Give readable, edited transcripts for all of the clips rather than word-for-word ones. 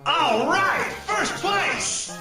All right, first place!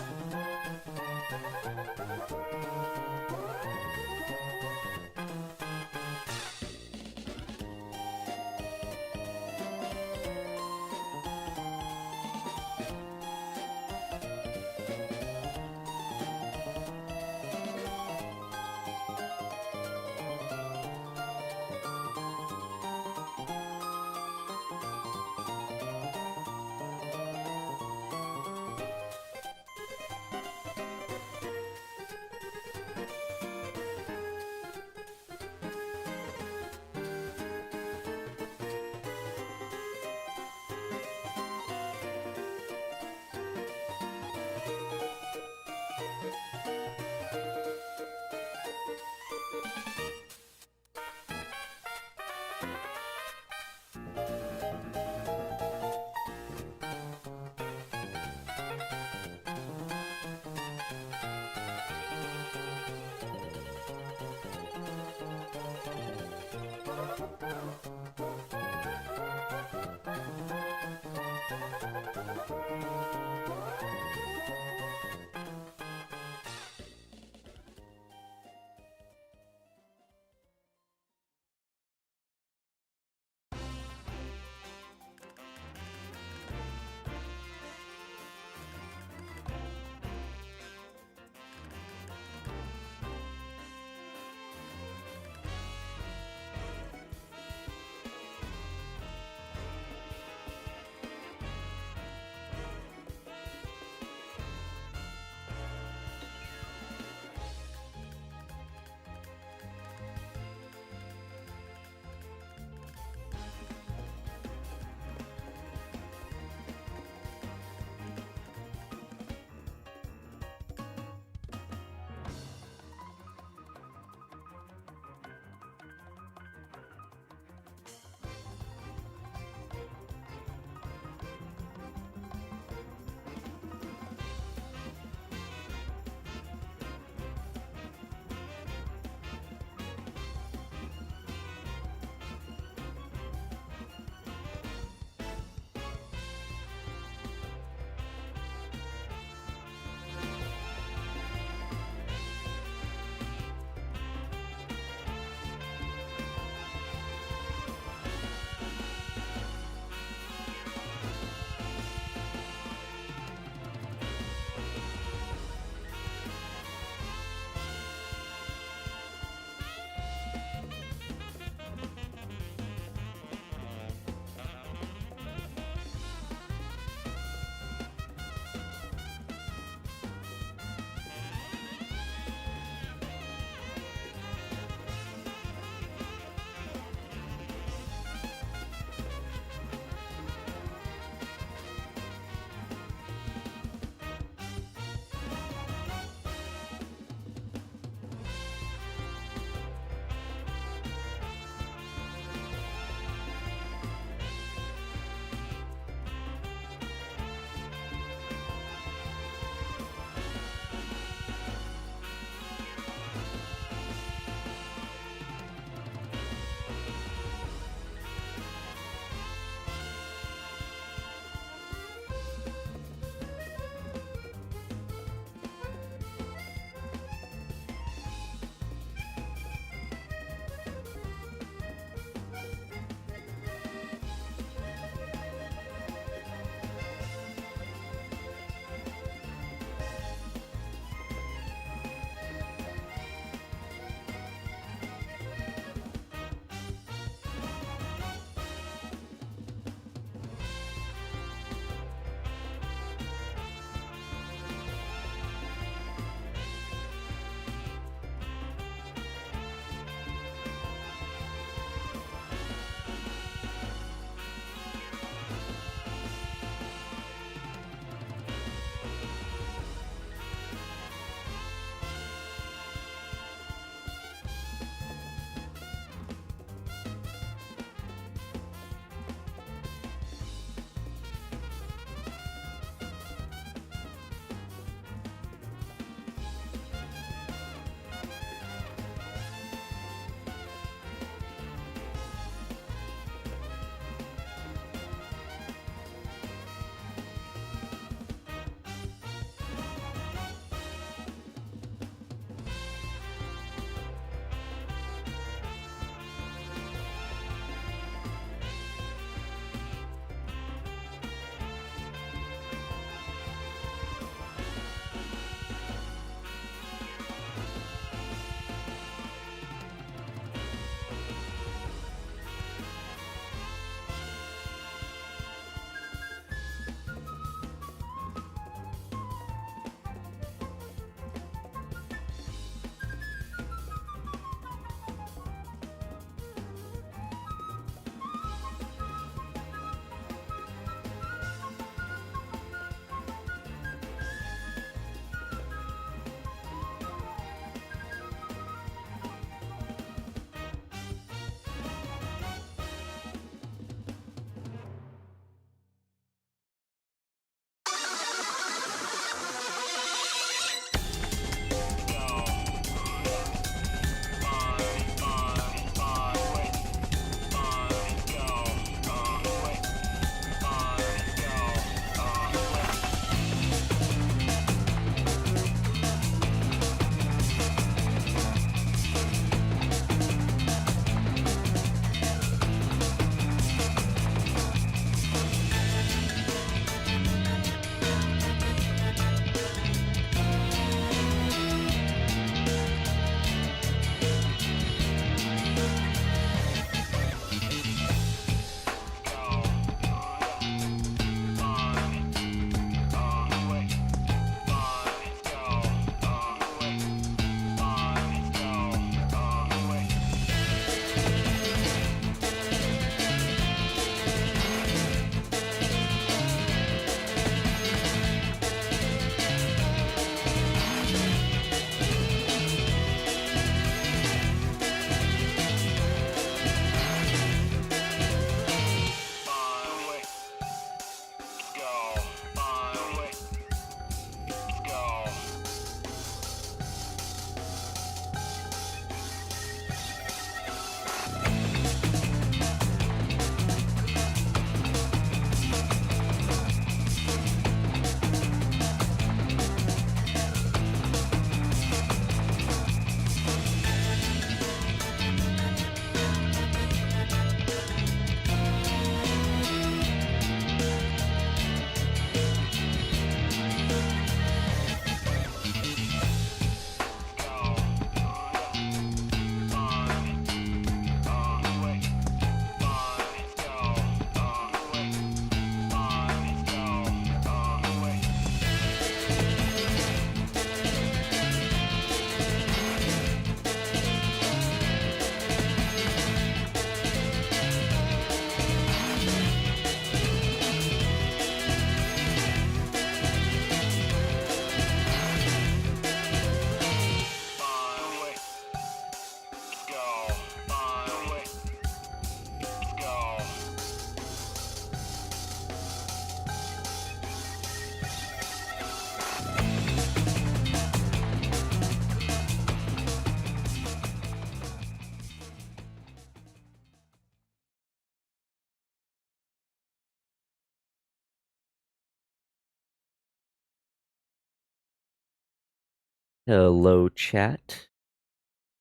Hello, chat.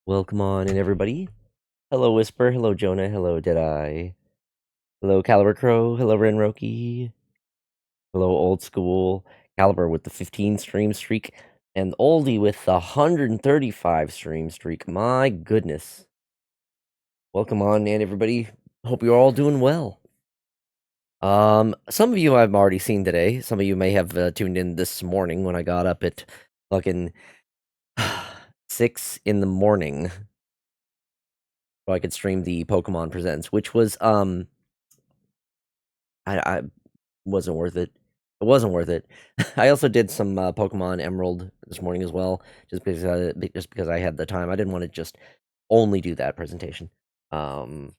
Welcome on in, everybody. Hello, Whisper. Hello, Jonah. Hello, Deadeye. Hello, Caliber Crow. Hello, Renroki. Hello, Old School. Caliber with the 15 stream streak. And Oldie with the 135 stream streak. My goodness. Welcome on in, everybody. Hope you're all doing well. Some of you I've already seen today. Some of you may have tuned in this morning when I got up at fucking 6 in the morning. So I could stream the Pokemon Presents, which was I wasn't worth it. It wasn't worth it. I also did some Pokemon Emerald this morning as well, just because I had the time. I didn't want to just only do that presentation. Um,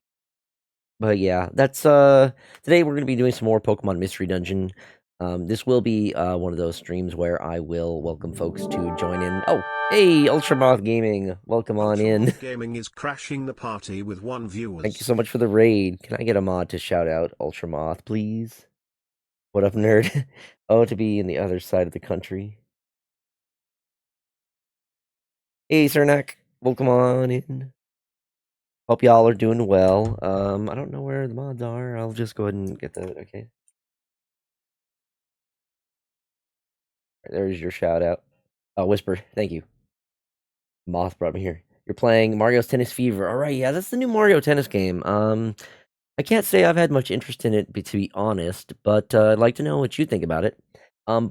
but yeah, that's today we're gonna be doing some more Pokemon Mystery Dungeon. This will be one of those streams where I will welcome folks to join in. Oh, hey, Ultramoth Gaming, welcome on in. Gaming is crashing the party with one Thank you viewers. so much for the raid. Can I get a mod to shout out Ultramoth, please? What up, nerd? Oh, to be in the other side of the country. Hey, Cernak, welcome on in. Hope y'all are doing well. I don't know where the mods are. I'll just go ahead and get that. Okay. There's your shout out. Whisper, thank you. Moth brought me here. You're playing Mario's Tennis Fever. All right, yeah, that's the new Mario Tennis game. I can't say I've had much interest in it, to be honest, but I'd like to know what you think about it.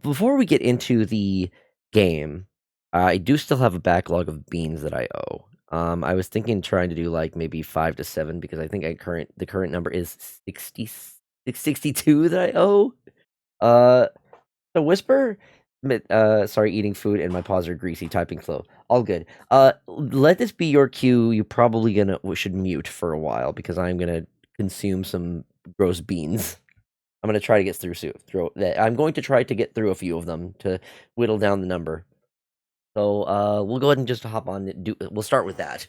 Before we get into the game, I do still have a backlog of beans that I owe. I was thinking trying to do like maybe 5 to 7 because I think the current number is 62 that I owe. Uh, so Whisper, sorry, eating food and my paws are greasy, typing slow. All good. Let this be your cue. You probably should mute for a while because I'm gonna consume some gross beans. I'm gonna try to get through that. I'm going to try to get through a few of them to whittle down the number. So we'll go ahead and just hop on. We'll start with that.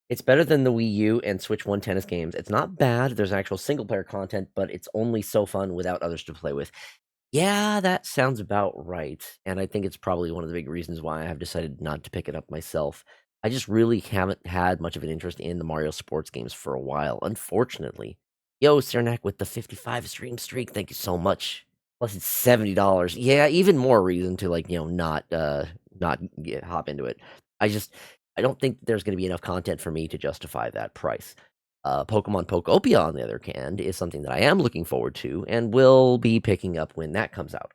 It's better than the Wii U and Switch One tennis games. It's not bad. There's actual single player content, but it's only so fun without others to play with. Yeah, that sounds about right. And I think it's probably one of the big reasons why I have decided not to pick it up myself. I just really haven't had much of an interest in the Mario sports games for a while, unfortunately. Yo, Cernak with the 55 stream streak. Thank you so much. Plus it's $70. Yeah, even more reason to hop into it. I don't think there's going to be enough content for me to justify that price. Pokemon Pokopia, on the other hand, is something that I am looking forward to and will be picking up when that comes out.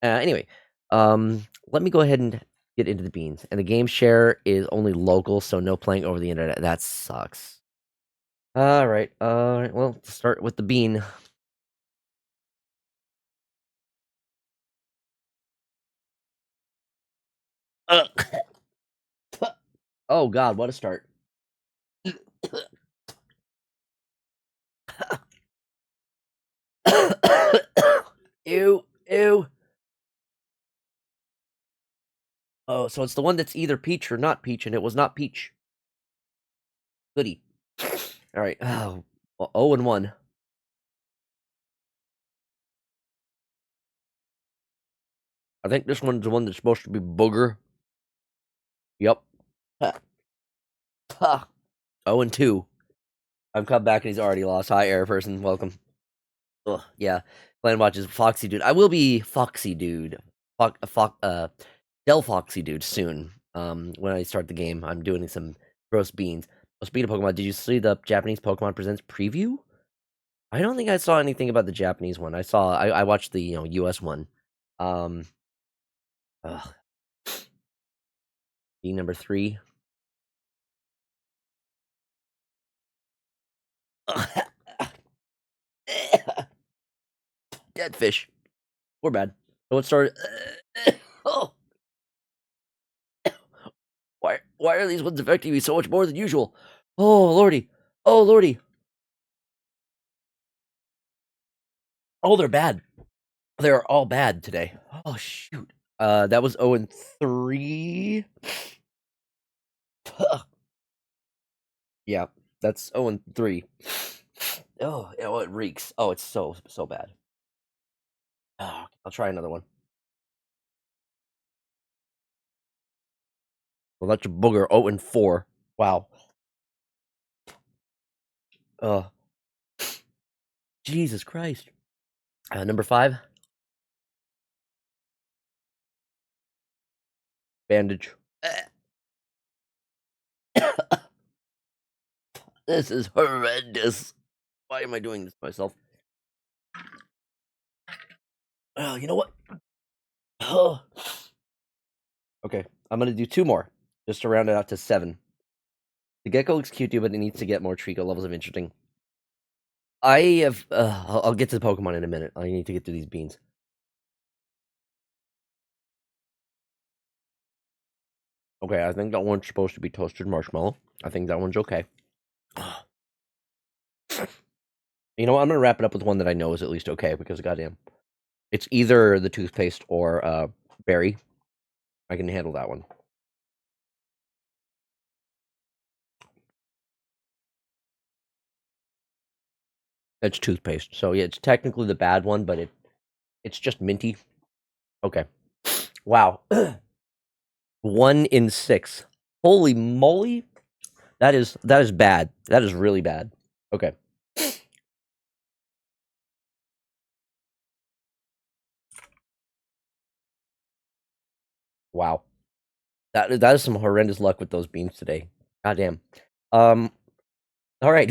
Anyway, let me go ahead and get into the beans. And the game share is only local, so no playing over the internet. That sucks. All right. Well, to start with the bean. Oh God, what a start! Ew, ew. Oh, so it's the one that's either peach or not peach, and it was not peach. Goody. All right. Oh, 0-1. I think this one's the one that's supposed to be booger. Yep. Ha. Ha. 0-2. I've come back and he's already lost. Hi, Air Person. Welcome. Ugh, yeah. Plan watches FoxyDude. I will be FoxyDude. Del FoxyDude soon. When I start the game, I'm doing some gross beans. Oh, speaking of Pokemon, did you see the Japanese Pokemon Presents preview? I don't think I saw anything about the Japanese one. I watched the US one. Ugh. Bean number 3. Dead fish. We're bad. So it started. Oh, why are these ones affecting me so much more than usual? Oh lordy. Oh lordy. Oh, they're bad. They're all bad today. Oh shoot. That was 0-3. Yeah, that's 0-3. Oh, it reeks. Oh, it's so bad. Oh, I'll try another one. Well, that's a booger. 0-4. Wow. Jesus Christ. Number 5. Bandage. This is horrendous. Why am I doing this to myself? Oh, you know what? Okay, I'm gonna do 2 more, just to round it out to 7. The gecko looks cute too, but it needs to get more Trico levels of interesting. I have. I'll get to the Pokemon in a minute. I need to get through these beans. Okay, I think that one's supposed to be toasted marshmallow. I think that one's okay. You know what? I'm gonna wrap it up with one that I know is at least okay, because goddamn, it's either the toothpaste or berry. I can handle that one. It's toothpaste, so yeah, it's technically the bad one, but it's just minty. Okay. Wow. 1 in 6. Holy moly! That is bad. That is really bad. Okay. Wow. That is some horrendous luck with those beans today. Goddamn. All right.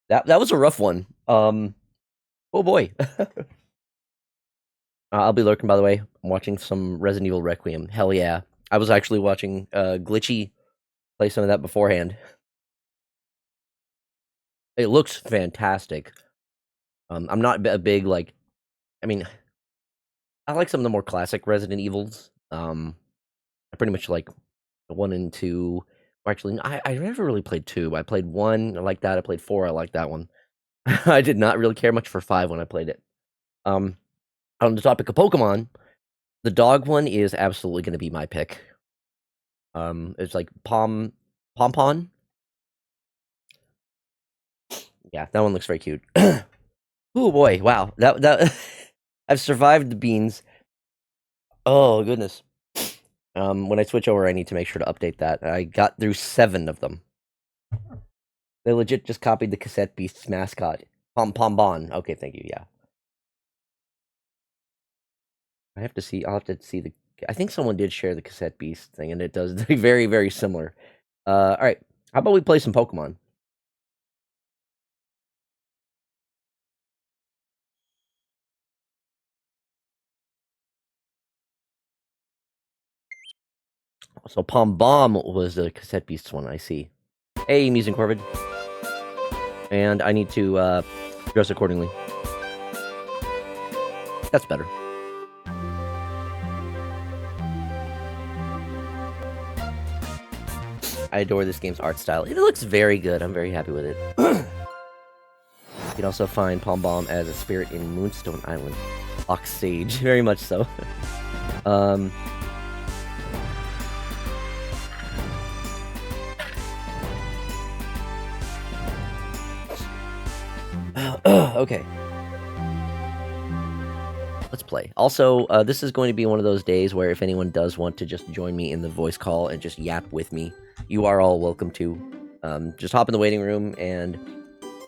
that was a rough one. Oh boy. I'll be lurking, by the way. I'm watching some Resident Evil Requiem. Hell yeah. I was actually watching Glitchy play some of that beforehand. It looks fantastic. I'm not a big, like... I mean, I like some of the more classic Resident Evils. I pretty much like 1 and 2. Or actually, I never really played 2. I played 1, I like that. I played 4, I like that one. I did not really care much for 5 when I played it. On the topic of Pokemon, the dog one is absolutely going to be my pick. It's like Pompon. Yeah, that one looks very cute. Oh boy, wow. That I've survived the beans. Oh goodness. When I switch over, I need to make sure to update that. I got through 7 of them. They legit just copied the Cassette Beast's mascot. Pompon. Okay, thank you, yeah. I'll have to see the... I think someone did share the Cassette Beast thing, and it does very, very similar. Alright. How about we play some Pokemon? So Palm Bomb was the Cassette Beast's one, I see. Hey, Musing Corvid. And I need to dress accordingly. That's better. I adore this game's art style. It looks very good. I'm very happy with it. You can also find Palm Bomb as a spirit in Moonstone Island. Fox Sage, very much so. Okay. Let's play. Also, this is going to be one of those days where if anyone does want to just join me in the voice call and just yap with me, you are all welcome to. Just hop in the waiting room, and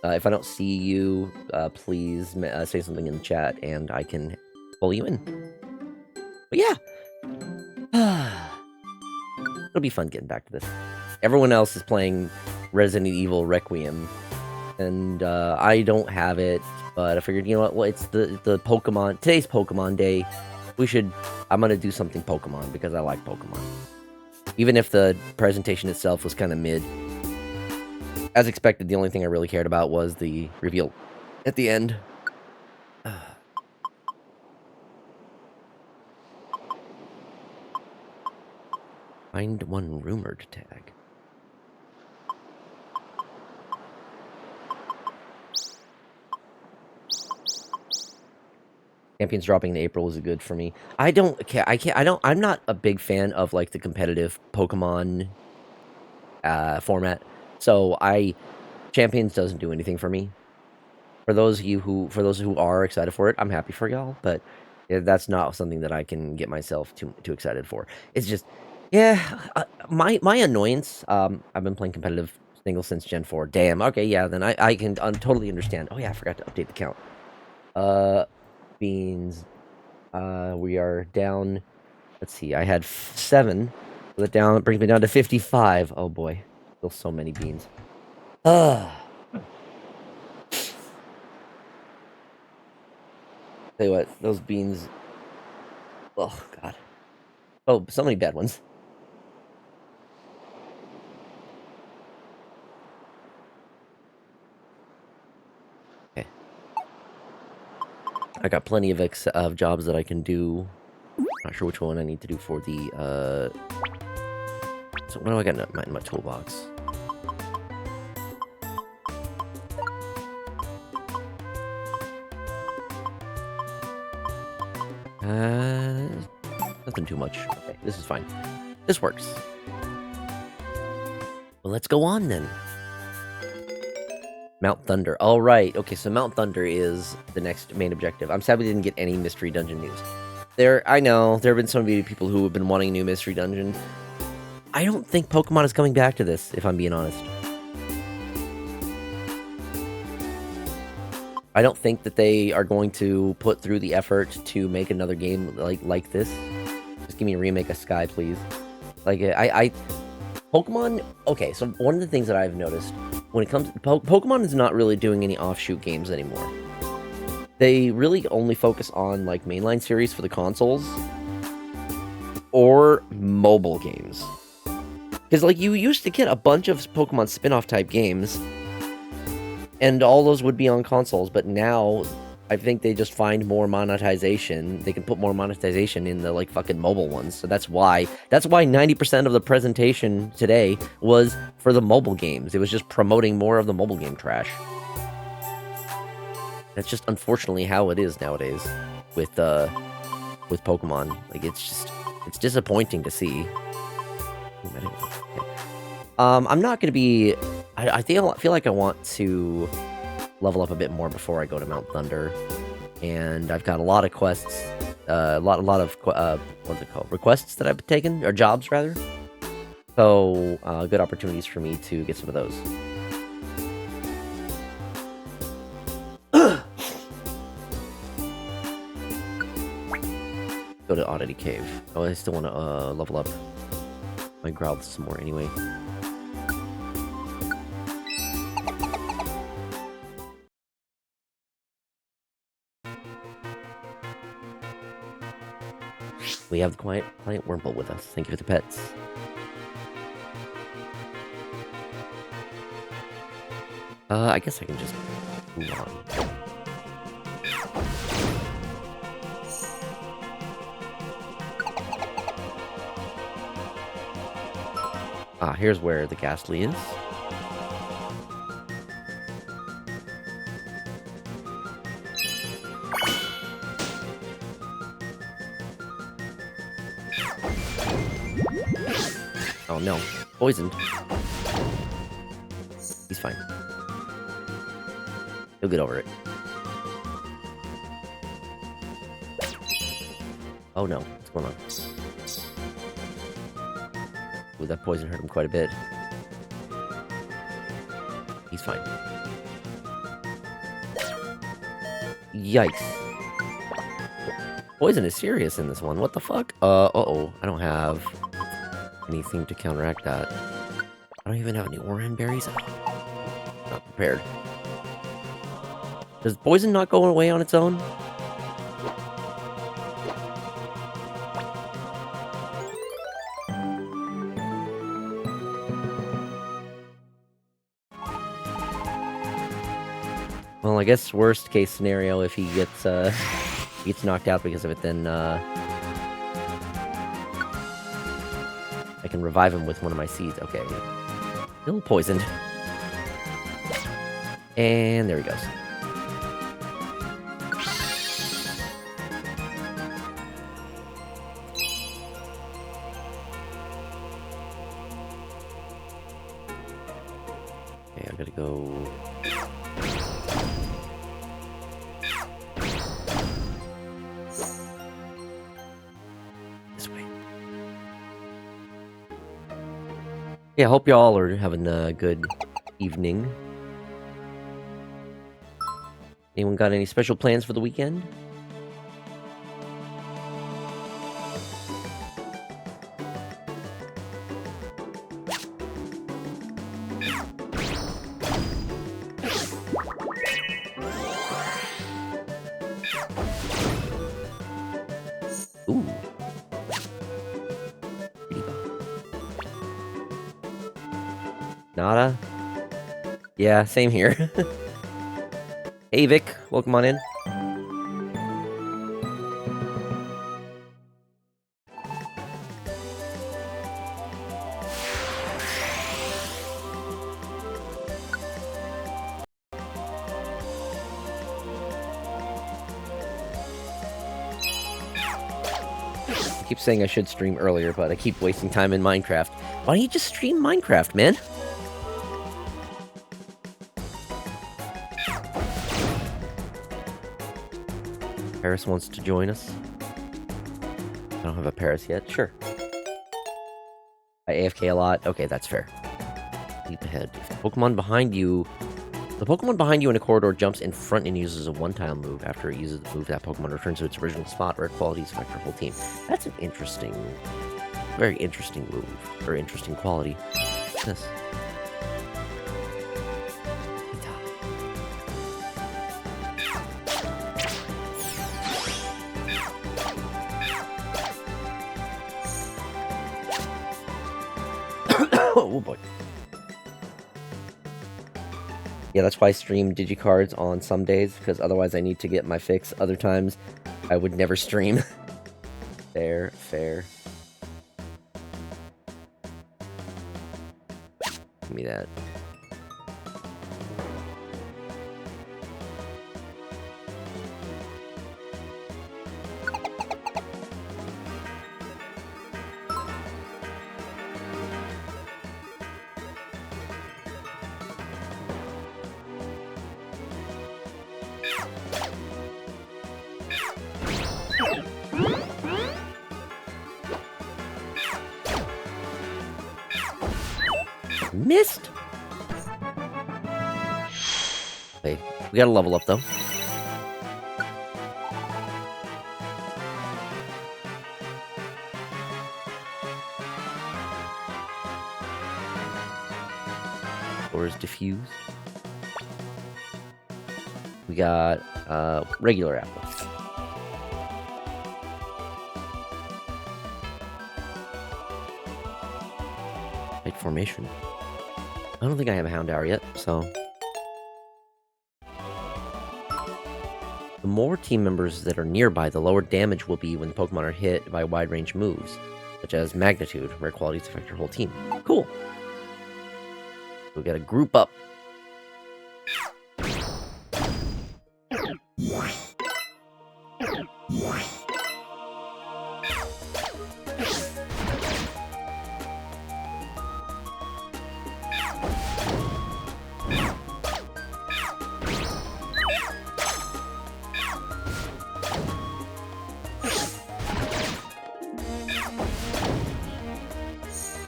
if I don't see you, please say something in the chat, and I can pull you in. But yeah. It'll be fun getting back to this. Everyone else is playing Resident Evil Requiem, and I don't have it, but I figured, you know what, well, it's the Pokemon, today's Pokemon Day, I'm gonna do something Pokemon, because I like Pokemon. Even if the presentation itself was kind of mid. As expected, the only thing I really cared about was the reveal at the end. Find one rumored tag. Champions dropping in April was good for me. I don't care. I'm not a big fan of like the competitive Pokemon format. So Champions doesn't do anything for me. For those who are excited for it, I'm happy for y'all, but That's not something that I can get myself too excited for. It's just, yeah, my annoyance. I've been playing competitive singles since Gen 4. Damn. Okay, yeah. Then I can totally understand. Oh yeah, I forgot to update the count. Beans. We are down. Let's see. I had 7. So that brings me down to 55. Oh boy, still so many beans. Tell you what, those beans. Oh god. Oh, so many bad ones. Okay. I got plenty of jobs that I can do. Not sure which one I need to do for the So what do I got in my toolbox? Nothing too much. Okay, this is fine. This works. Well, let's go on then. Mount Thunder. All right. Okay, so Mount Thunder is the next main objective. I'm sad we didn't get any mystery dungeon news. I know there have been so many people who have been wanting a new mystery dungeon. I don't think Pokemon is coming back to this, if I'm being honest. I don't think that they are going to put through the effort to make another game like this. Just give me a remake of Sky, please. Like, Pokemon... Okay, so one of the things that I've noticed, when it comes... Pokemon is not really doing any offshoot games anymore. They really only focus on, like, mainline series for the consoles. Or mobile games. Because, like, you used to get a bunch of Pokemon spin-off type games... And all those would be on consoles, but now I think they just find more monetization. They can put more monetization in the like fucking mobile ones. So that's why 90% of the presentation today was for the mobile games. It was just promoting more of the mobile game trash. That's just unfortunately how it is nowadays with Pokemon. Like it's disappointing to see. I'm not gonna be. I feel like I want to level up a bit more before I go to Mount Thunder, and I've got a lot of quests, a lot of what's it called? Requests that I've taken, or jobs rather. So good opportunities for me to get some of those. Go to Oddity Cave. Oh, I still want to level up my Growlithe some more anyway. We have the quiet Wurmple with us. Thank you for the pets. I guess I can just move on. Here's where the Ghastly is. Oh no, poisoned. He's fine. He'll get over it. Oh no, what's going on? Ooh, that poison hurt him quite a bit. He's fine. Yikes. Poison is serious in this one. What the fuck? Uh-oh. I don't have anything to counteract that. I don't even have any Oran berries. Not prepared. Does poison not go away on its own? Well, I guess worst case scenario, if he gets knocked out because of it, then I can revive him with one of my seeds. Okay, still poisoned, and there he goes. Okay, I gotta go. Yeah, hope y'all are having a good evening. Anyone got any special plans for the weekend? Ooh. Nada? Yeah, same here. Hey Vic, welcome on in. I keep saying I should stream earlier, but I keep wasting time in Minecraft. Why don't you just stream Minecraft, man? Paris wants to join us. I don't have a Paris yet. Sure. I AFK a lot. Okay, that's fair. Leap ahead. If the Pokemon behind you in a corridor jumps in front and uses a one-time move. After it uses the move, that Pokemon returns to its original spot. Rare qualities affect your whole team. That's an interesting, very interesting move. Or interesting quality. What's this? Oh boy. Yeah, that's why I stream Digicards on some days, because otherwise I need to get my fix. Other times, I would never stream. Fair, fair. Give me that. Missed! Okay, we gotta level up though. Or is diffuse? We got regular apples. Light formation. I don't think I have a Houndour yet, so... The more team members that are nearby, the lower damage will be when the Pokemon are hit by wide-range moves, such as Magnitude, rare qualities affect your whole team. Cool! We gotta group up.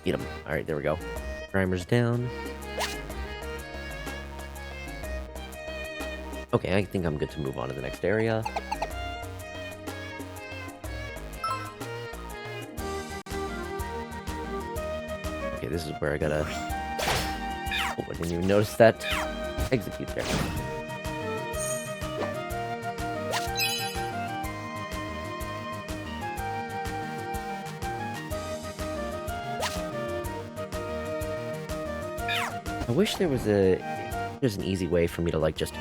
Get him. Alright, there we go. Primer's down. Okay, I think I'm good to move on to the next area. Okay, this is where I gotta... Oh, I didn't even notice that. Execute there. I wish there's an easy way for me to, like, just...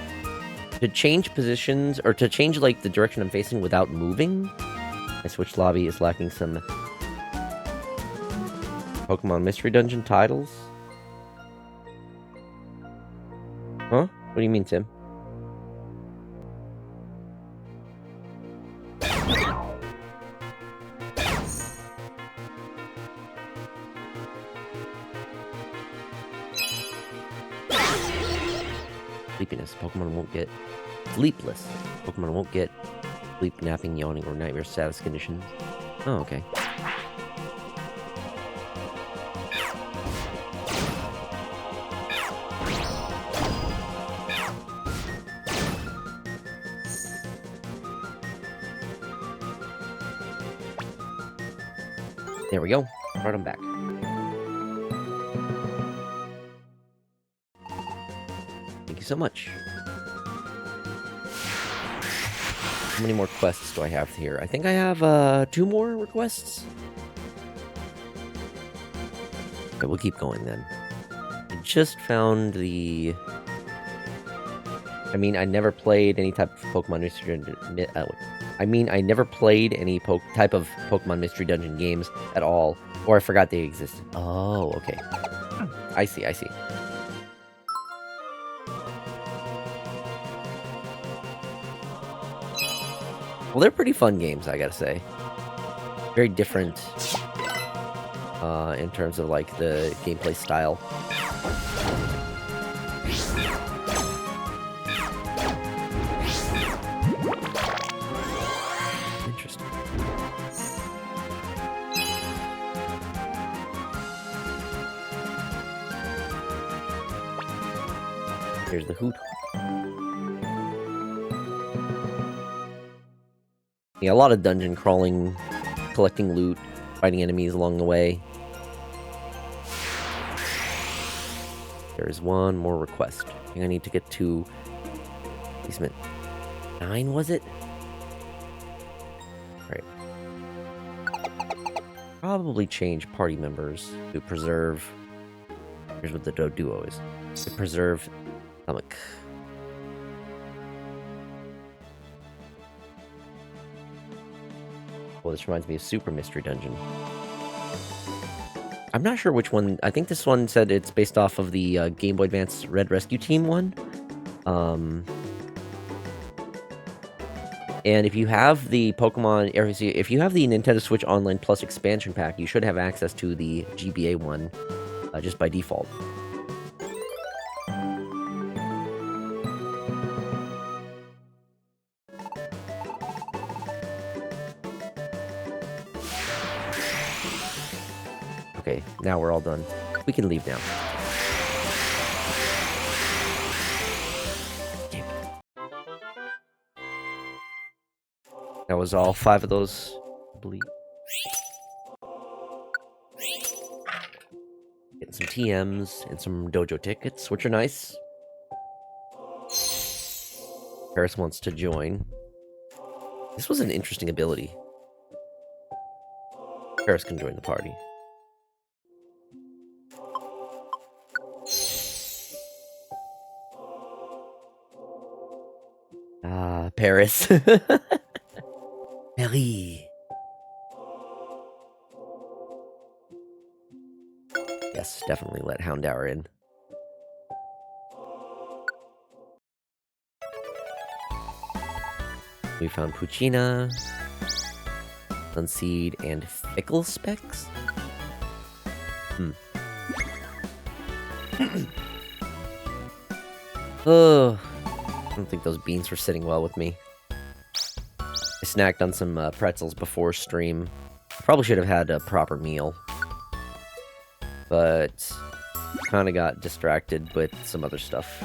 to change positions, or to change, like, the direction I'm facing without moving. My Switch lobby is lacking some Pokemon Mystery Dungeon titles. Huh? What do you mean, Tim? Sleepiness. Pokemon won't get sleepless. Pokemon won't get sleep, napping, yawning, or nightmare status conditions. Oh, okay. There we go. Brought him back. Thank you so much. How many more quests do I have here? I think I have 2 more requests. Okay, we'll keep going then. I just found the... I mean, I never played any type of Pokemon Mystery Dungeon... I mean, I never played any type of Pokemon Mystery Dungeon games at all. Or I forgot they existed. Oh, okay. I see, I see. Well, they're pretty fun games, I gotta say. Very different in terms of, like, the gameplay style. Interesting. Here's the hoot. Yeah, a lot of dungeon crawling, collecting loot, fighting enemies along the way. There's one more request. I think I need to get to basement 9, was it? Alright. Probably change party members to preserve... Here's what the duo is. To preserve stomach. Well, this reminds me of Super Mystery Dungeon. I'm not sure which one. I think this one said it's based off of the Game Boy Advance Red Rescue Team one. And if you have the Pokemon, if you have the Nintendo Switch Online Plus expansion pack, you should have access to the GBA one just by default. Okay, now we're all done. We can leave now. That was all 5 of those, I believe. Getting some TMs and some dojo tickets, which are nice. Paris wants to join. This was an interesting ability. Paris can join the party. Ah, Paris. Paris. Yes, definitely let Houndour in. We found Puccina, Sunseed, and Fickle Specs. Oh, I don't think those beans were sitting well with me. I snacked on some pretzels before stream. I probably should have had a proper meal. But kind of got distracted with some other stuff.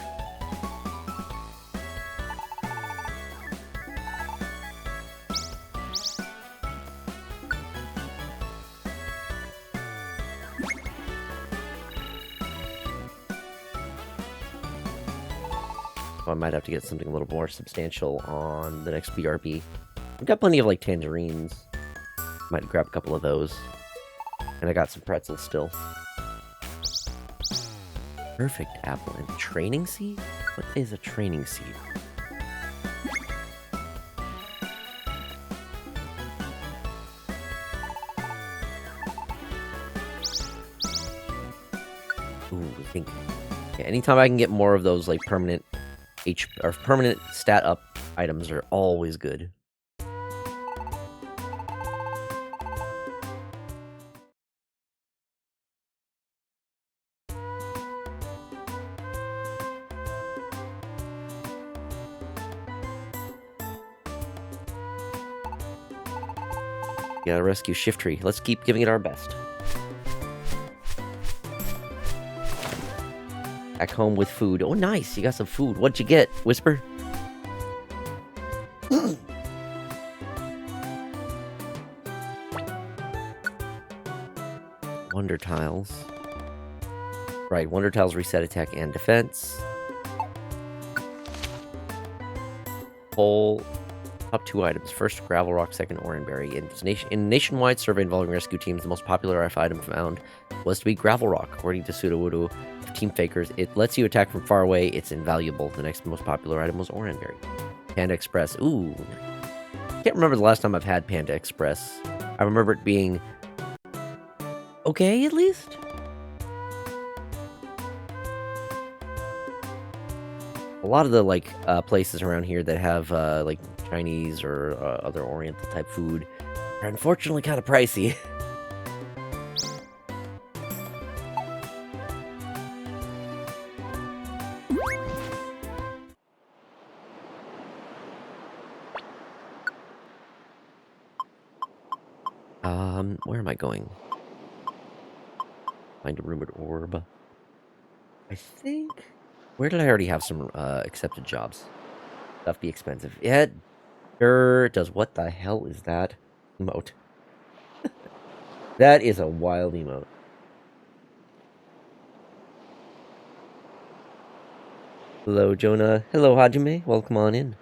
I might have to get something a little more substantial on the next BRB. I've got plenty of, like, tangerines. Might grab a couple of those. And I got some pretzels still. Perfect apple and training seed? What is a training seed? Ooh, I think... Yeah, anytime I can get more of those, like, permanent permanent stat up items are always good. Gotta rescue Shiftry. Let's keep giving it our best. Back home with food. Oh, nice. You got some food. What'd you get, Whisper? Wonder Tiles. Right, Wonder Tiles reset attack and defense. Whole top 2 items. First, Gravel Rock. Second, Oranberry. In a nationwide survey involving rescue teams, the most popular item found was to be Gravel Rock. According to Sudowoodo of Team Fakers, it lets you attack from far away. It's invaluable. The next most popular item was Oranberry. Panda Express. Ooh. Can't remember the last time I've had Panda Express. I remember it being okay, at least. A lot of the places around here that have like Chinese or other Oriental type food are unfortunately kind of pricey. Where am I going? Find a rumored orb. I think. Where did I already have some accepted jobs? Stuff be expensive. Yeah, it sure does. What the hell is that emote? That is a wild emote. Hello, Jonah. Hello, Hajime. Welcome on in.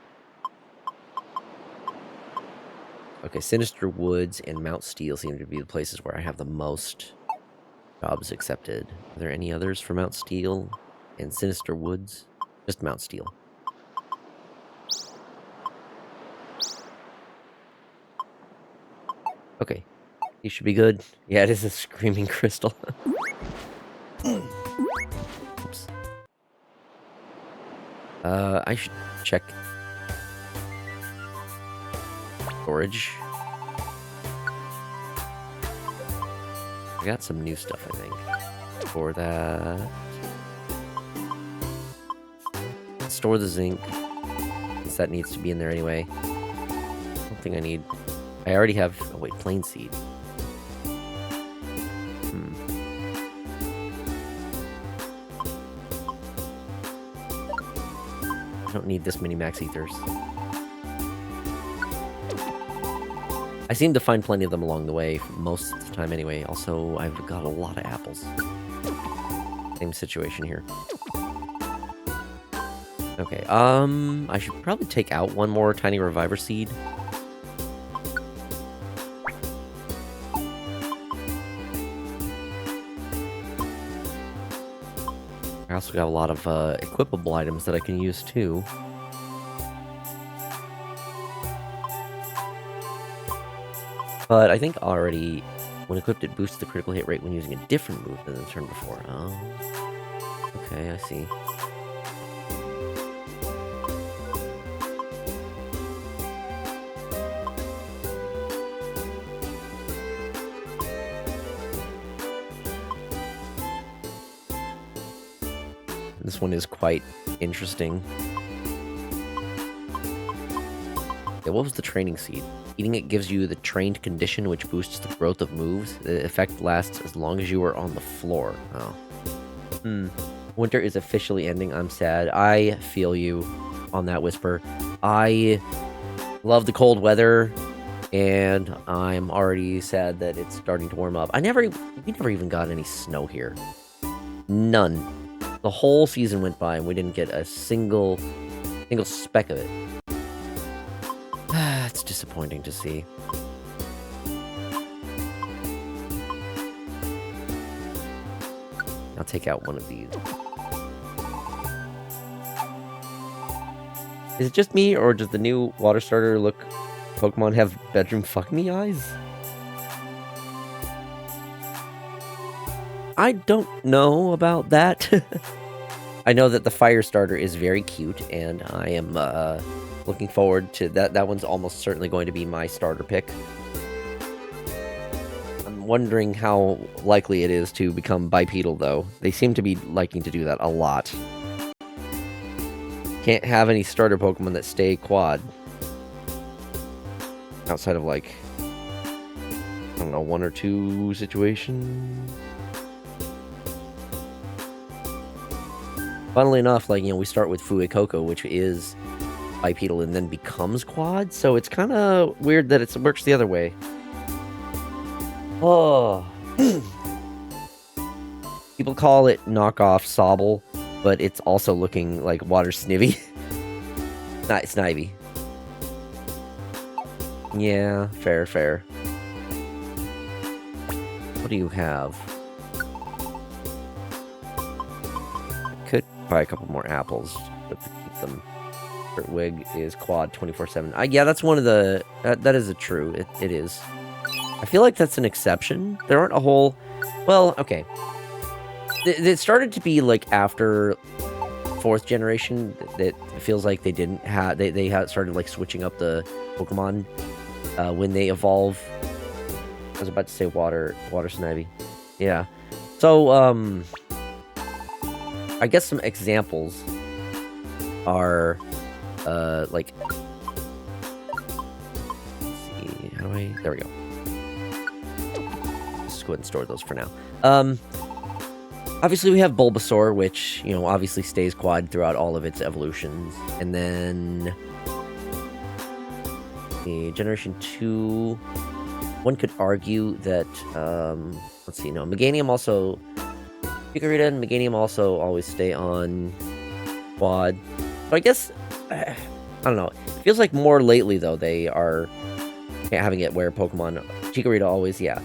Okay, Sinister Woods and Mount Steel seem to be the places where I have the most jobs accepted. Are there any others for Mount Steel and Sinister Woods? Just Mount Steel. Okay, he should be good. Yeah, it is a screaming crystal. Oops. I should check storage. I got some new stuff, I think. For that. Store the zinc. Since that needs to be in there anyway. I don't think I need. I already have. Oh, wait, plain seed. I don't need this many max ethers. I seem to find plenty of them along the way, most of the time anyway. Also, I've got a lot of apples. Same situation here. Okay, I should probably take out one more tiny reviver seed. I also got a lot of equipable items that I can use too. But I think already, when equipped, it boosts the critical hit rate when using a different move than the turn before. Oh, okay, I see. This one is quite interesting. Yeah, what was the training seed? Eating it gives you the trained condition, which boosts the growth of moves. The effect lasts as long as you are on the floor. Oh. Winter is officially ending. I'm sad. I feel you on that, Whisper. I love the cold weather, and I'm already sad that it's starting to warm up. We never even got any snow here. None. The whole season went by, and we didn't get a single speck of it. It's disappointing to see. I'll take out one of these. Is it just me, or does the new water starter look Pokemon have bedroom fuck me eyes? I don't know about that. I know that the fire starter is very cute, and I am looking forward to that. That one's almost certainly going to be my starter pick. I'm wondering how likely it is to become bipedal, though. They seem to be liking to do that a lot. Can't have any starter Pokemon that stay quad. Outside of, like, I don't know, 1 or 2 situations. Funnily enough, like, you know, we start with Fuecoco, which is bipedal and then becomes quad, so it's kind of weird that it works the other way. Oh. People call it knockoff Sobble, but it's also looking like water snivy. Not Snivy. Yeah, fair, fair. What do you have? Could buy a couple more apples, but to keep them. Wig is quad 24/7. Yeah, that's one of the... that is a true. It is. I feel like that's an exception. There aren't a whole... Well, okay. It started to be, like, after 4th generation that it feels like they didn't have... They had started, like, switching up the Pokemon when they evolve. I was about to say water Snivy. Yeah. So, I guess some examples are... like, let's see, how do I, there we go. Let's go ahead and store those for now. Obviously we have Bulbasaur, which, you know, obviously stays quad throughout all of its evolutions. And then, the Generation 2, one could argue that, let's see, no, Meganium also, Chikorita and Meganium also always stay on quad. But I guess, I don't know. It feels like more lately, though, they are having it where Pokemon... Chikorita always, yeah.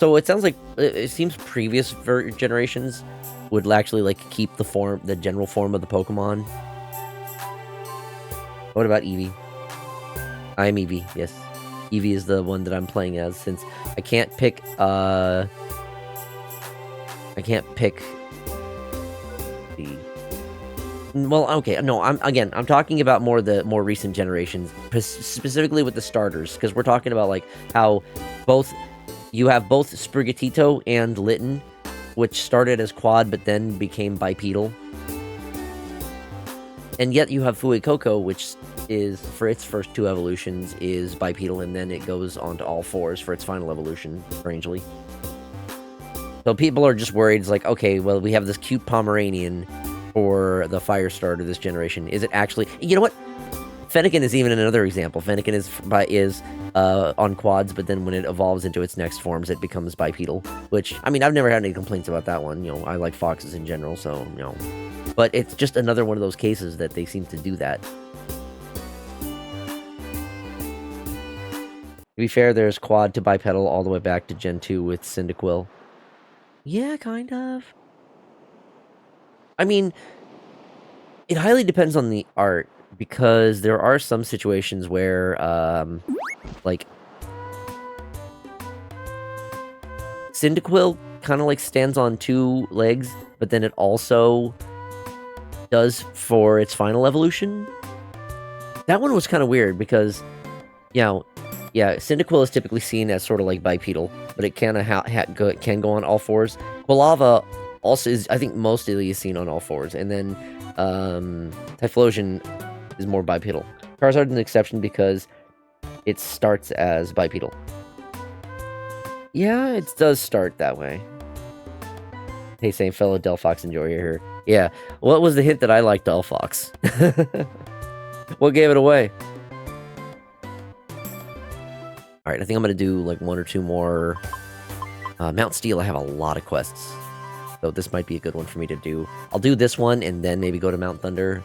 So it sounds like... It seems previous generations would actually, like, keep the general form of the Pokemon. What about Eevee? I am Eevee, yes. Eevee is the one that I'm playing as, since I can't pick, I can't pick... the... Well, okay, no, I'm talking about the more recent generations, specifically with the starters, because we're talking about, like, how you have both Sprigatito and Litten, which started as quad, but then became bipedal. And yet you have Fuecoco, which is, for its first 2 evolutions, is bipedal, and then it goes on to all 4s for its final evolution, strangely. So people are just worried, it's like, okay, well, we have this cute Pomeranian for the fire starter this generation. Is it actually... You know what? Fennekin is even another example. Fennekin is on quads, but then when it evolves into its next forms, it becomes bipedal. Which, I mean, I've never had any complaints about that one. You know, I like foxes in general, so, you know. But it's just another one of those cases that they seem to do that. To be fair, there's quad to bipedal all the way back to Gen 2 with Cyndaquil. Yeah, kind of. I mean, it highly depends on the art, because there are some situations where, like, Cyndaquil kind of, like, stands on 2 legs, but then it also does for its final evolution. That one was kind of weird, because, you know, yeah, Cyndaquil is typically seen as sort of like bipedal, but it can go on all 4s. Quilava also is, I think, mostly is seen on all 4s, and then Typhlosion is more bipedal. Charizard is an exception because it starts as bipedal. Yeah, it does start that way. Hey, same fellow Delphox Enjoyer here. Yeah, what was the hint that I liked Delphox? What gave it away? Alright, I think I'm going to do like 1 or 2 more. Mount Steel, I have a lot of quests. So this might be a good one for me to do. I'll do this one and then maybe go to Mount Thunder.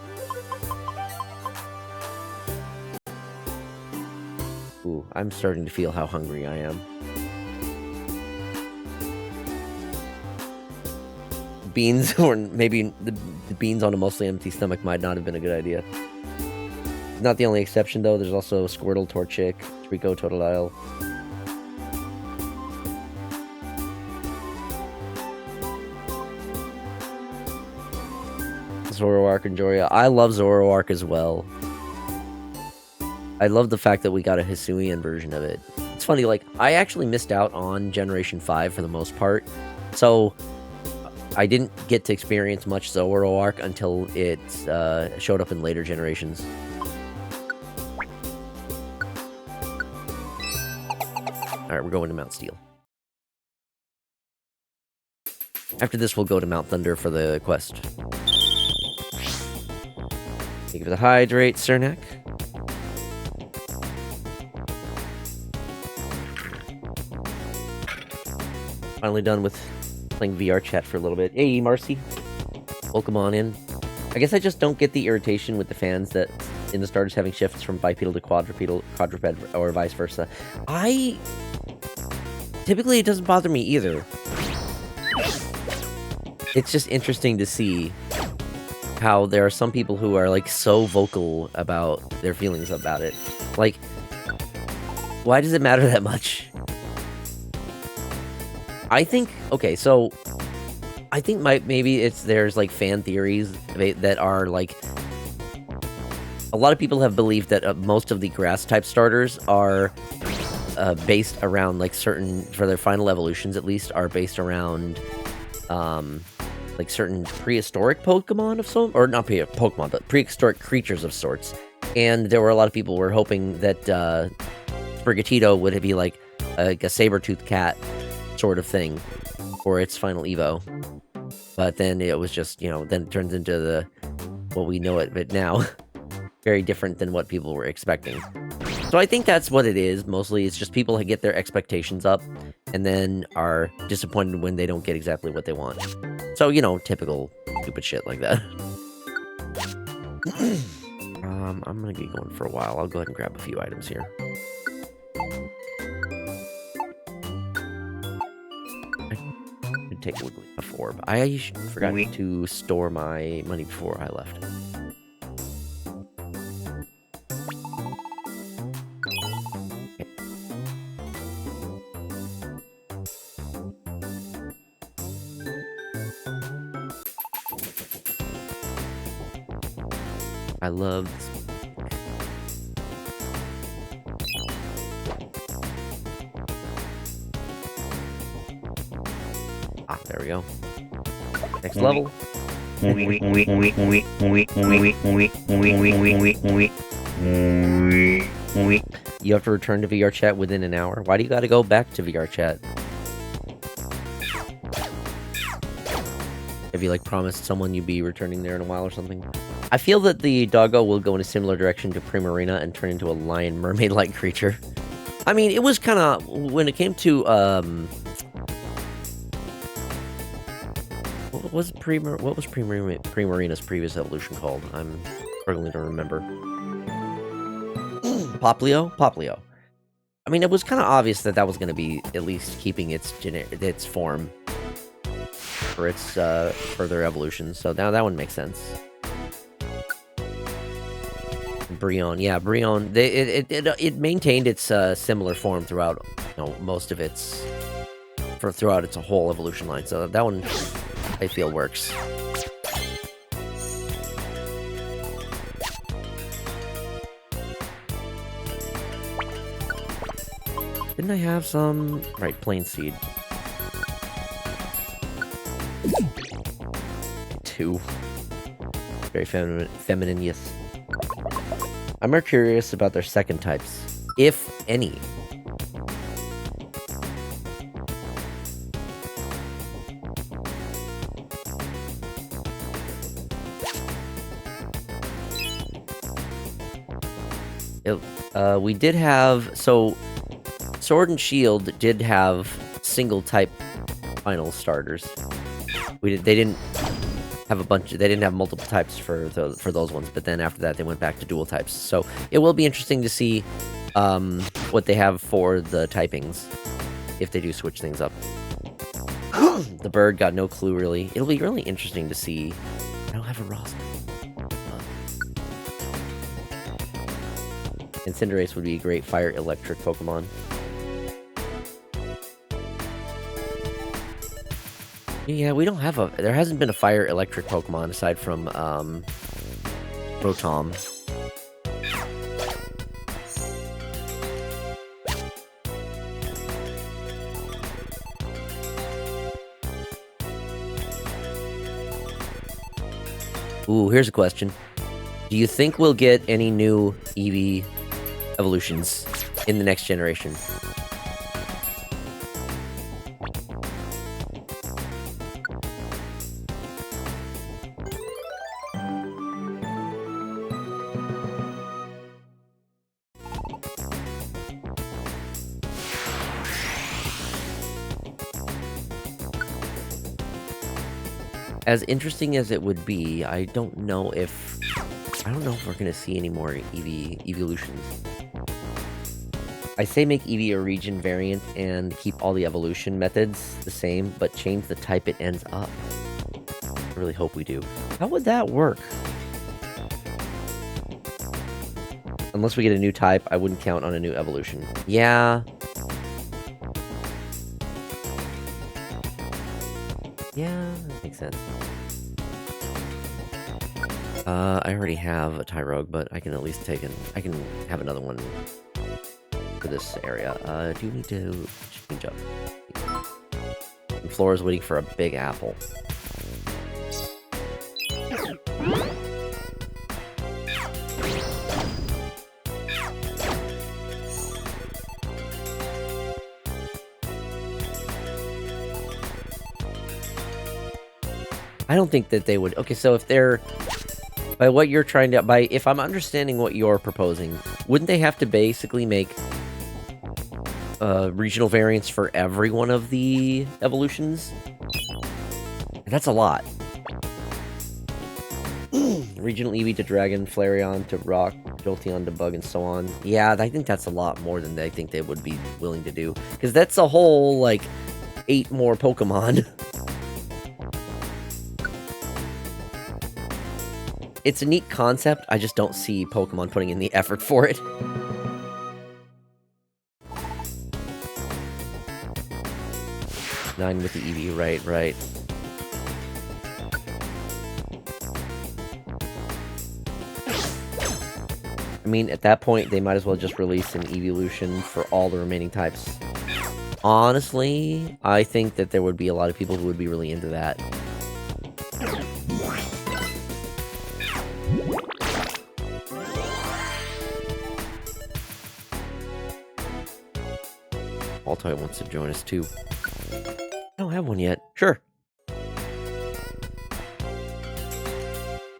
Ooh, I'm starting to feel how hungry I am. Beans, or maybe the beans on a mostly empty stomach might not have been a good idea. Not the only exception, though. There's also Squirtle, Torchic, Trico, Totodile. Zoroark and Joria. I love Zoroark as well. I love the fact that we got a Hisuian version of it. It's funny, like, I actually missed out on Generation 5 for the most part. So I didn't get to experience much Zoroark until it showed up in later generations. Alright, we're going to Mount Steel. After this, we'll go to Mount Thunder for the quest. Thank you for the hydrate, Cernak. Finally done with playing VR chat for a little bit. Hey, Marcy. Welcome on in. I guess I just don't get the irritation with the fans that in the starters having shifts from bipedal to quadruped, or vice versa. Typically, it doesn't bother me either. It's just interesting to see how there are some people who are, like, so vocal about their feelings about it. Like, why does it matter that much? I think, okay, so I think maybe there's like fan theories that are like, a lot of people have believed that most of the grass type starters are based around like certain, for their final evolutions at least, are based around like certain prehistoric Pokemon of some, or not Pokemon, but prehistoric creatures of sorts. And there were a lot of people who were hoping that Sprigatito would be like a saber-toothed cat sort of thing for its final Evo. But then it was just, you know, then it turns into what we know it but now. Very different than what people were expecting. So I think that's what it is, mostly. It's just people get their expectations up and then are disappointed when they don't get exactly what they want. So, you know, typical stupid shit like that. I'm gonna be going for a while. I'll go ahead and grab a few items here. I could take a look at before, but I forgot to store my money before I left. I love this. Ah, there we go. Next level. You have to return to VR chat within an hour. Why do you gotta go back to VR chat? Have you, like, promised someone you'd be returning there in a while or something? I feel that the doggo will go in a similar direction to Primarina and turn into a lion mermaid-like creature. I mean, it was kind of, when it came to, what was Primarina's previous evolution called? I'm struggling to remember. Poplio? Poplio. I mean, it was kind of obvious that that was going to be at least keeping its form for its further evolution, so now that one makes sense. Brionne, yeah, Brionne. It maintained its similar form throughout, you know, most of its throughout its whole evolution line. So that one, I feel, works. Didn't I have some? Right, plain seed. 2. Very feminine, yes. I'm more curious about their second types, if any. We did have, so Sword and Shield did have single type final starters. They didn't have they didn't have multiple types for those ones, but then after that they went back to dual types. So it will be interesting to see what they have for the typings if they do switch things up. The bird got no clue, really. It'll be really interesting to see. I don't have a roster. Cinderace would be a great fire electric Pokemon. Yeah, we don't have there hasn't been a fire electric Pokemon aside from Rotom. Ooh, here's a question. Do you think we'll get any new Eevee evolutions in the next generation? as interesting as it would be, I don't know if we're gonna see any more Eevee evolutions. I say make Eevee a region variant and keep all the evolution methods the same, but change the type it ends up. I really hope we do. How would that work? Unless we get a new type, I wouldn't count on a new evolution. Yeah. Yeah, that makes sense. I already have a Tyrogue, but I can at least I can have another one for this area. Do you need to change up? And Flora's waiting for a big apple. I don't think that they would... Okay, so if they're... By what you're trying to... If I'm understanding what you're proposing, wouldn't they have to basically make regional variants for every one of the evolutions? That's a lot. Regional Eevee to Dragon, Flareon to Rock, Jolteon to Bug, and so on. Yeah, I think that's a lot more than I think they would be willing to do. Because that's a whole, like, 8 more Pokemon. It's a neat concept, I just don't see Pokemon putting in the effort for it. Nine with the Eevee, right. I mean, at that point, they might as well just release an evolution for all the remaining types. Honestly, I think that there would be a lot of people who would be really into that. Altoy wants to join us too. I don't have one yet. Sure.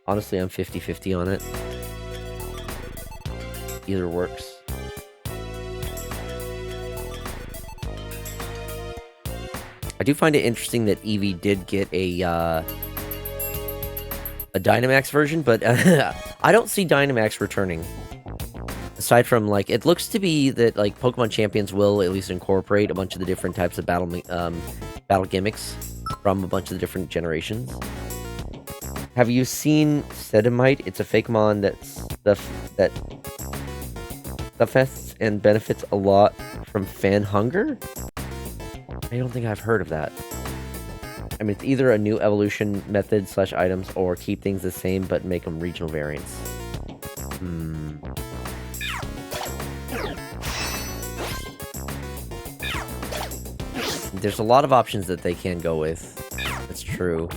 Honestly, I'm 50-50 on it. Either works. I do find it interesting that Eevee did get a Dynamax version, but I don't see Dynamax returning. Aside from, like, it looks to be that, like, Pokemon Champions will at least incorporate a bunch of the different types of battle gimmicks from a bunch of the different generations. Have you seen Sedimite? It's a Fakemon that fests and benefits a lot from fan hunger? I don't think I've heard of that. I mean, it's either a new evolution method / items, or keep things the same but make them regional variants. There's a lot of options that they can go with. That's true.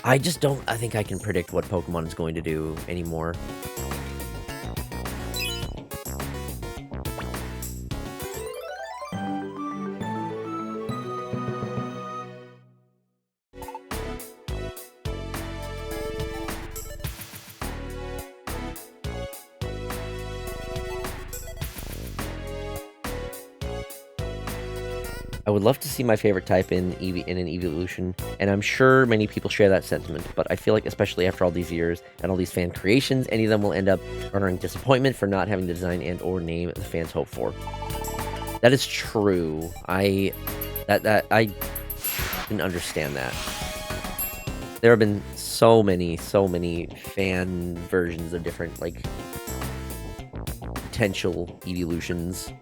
I think I can predict what Pokemon is going to do anymore. I would love to see my favorite type in an evolution, and I'm sure many people share that sentiment, but I feel like, especially after all these years and all these fan creations, any of them will end up garnering disappointment for not having the design and or name the fans hope for. That is true. I can understand that. There have been so many fan versions of different, like, potential evolutions.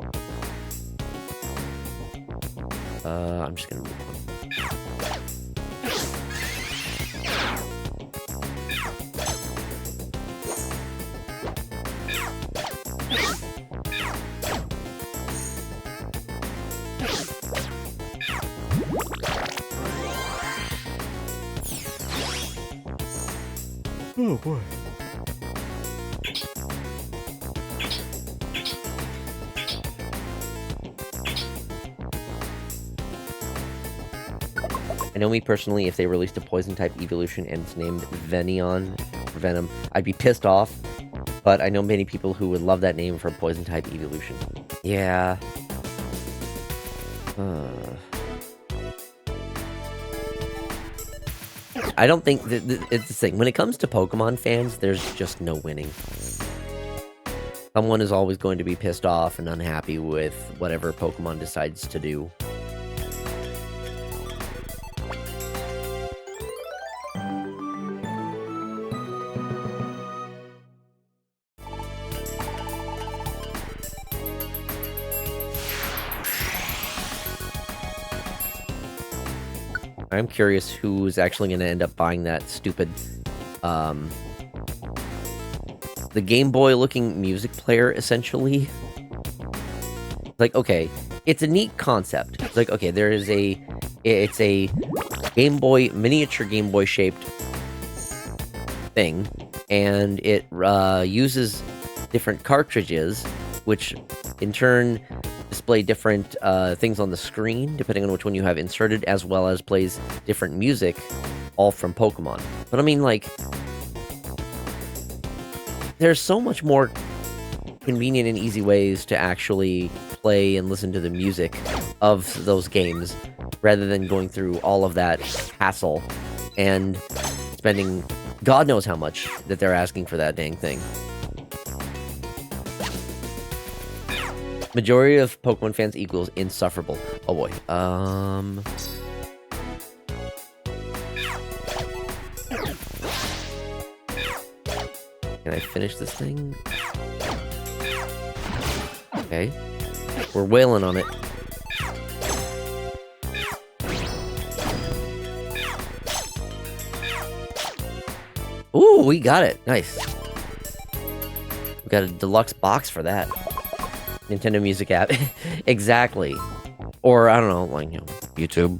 I'm just gonna move on. Oh boy. I know me personally, if they released a Poison-type evolution and it's named Venom, I'd be pissed off, but I know many people who would love that name for a Poison-type evolution. Yeah. I don't think it's the thing. When it comes to Pokemon fans, there's just no winning. Someone is always going to be pissed off and unhappy with whatever Pokemon decides to do. I'm curious who's actually going to end up buying that stupid, the Game Boy looking music player, essentially. Like, okay, it's a neat concept. It's like, okay, it's a Game Boy, miniature Game Boy shaped thing, and it uses different cartridges, which in turn display different things on the screen, depending on which one you have inserted, as well as plays different music, all from Pokemon. But I mean, like, there's so much more convenient and easy ways to actually play and listen to the music of those games, rather than going through all of that hassle and spending God knows how much that they're asking for that dang thing. Majority of Pokemon fans equals insufferable. Oh boy. Can I finish this thing? Okay. We're wailing on it. Ooh, we got it. Nice. We got a deluxe box for that. Nintendo Music app. Exactly. Or, I don't know, like, you know, YouTube.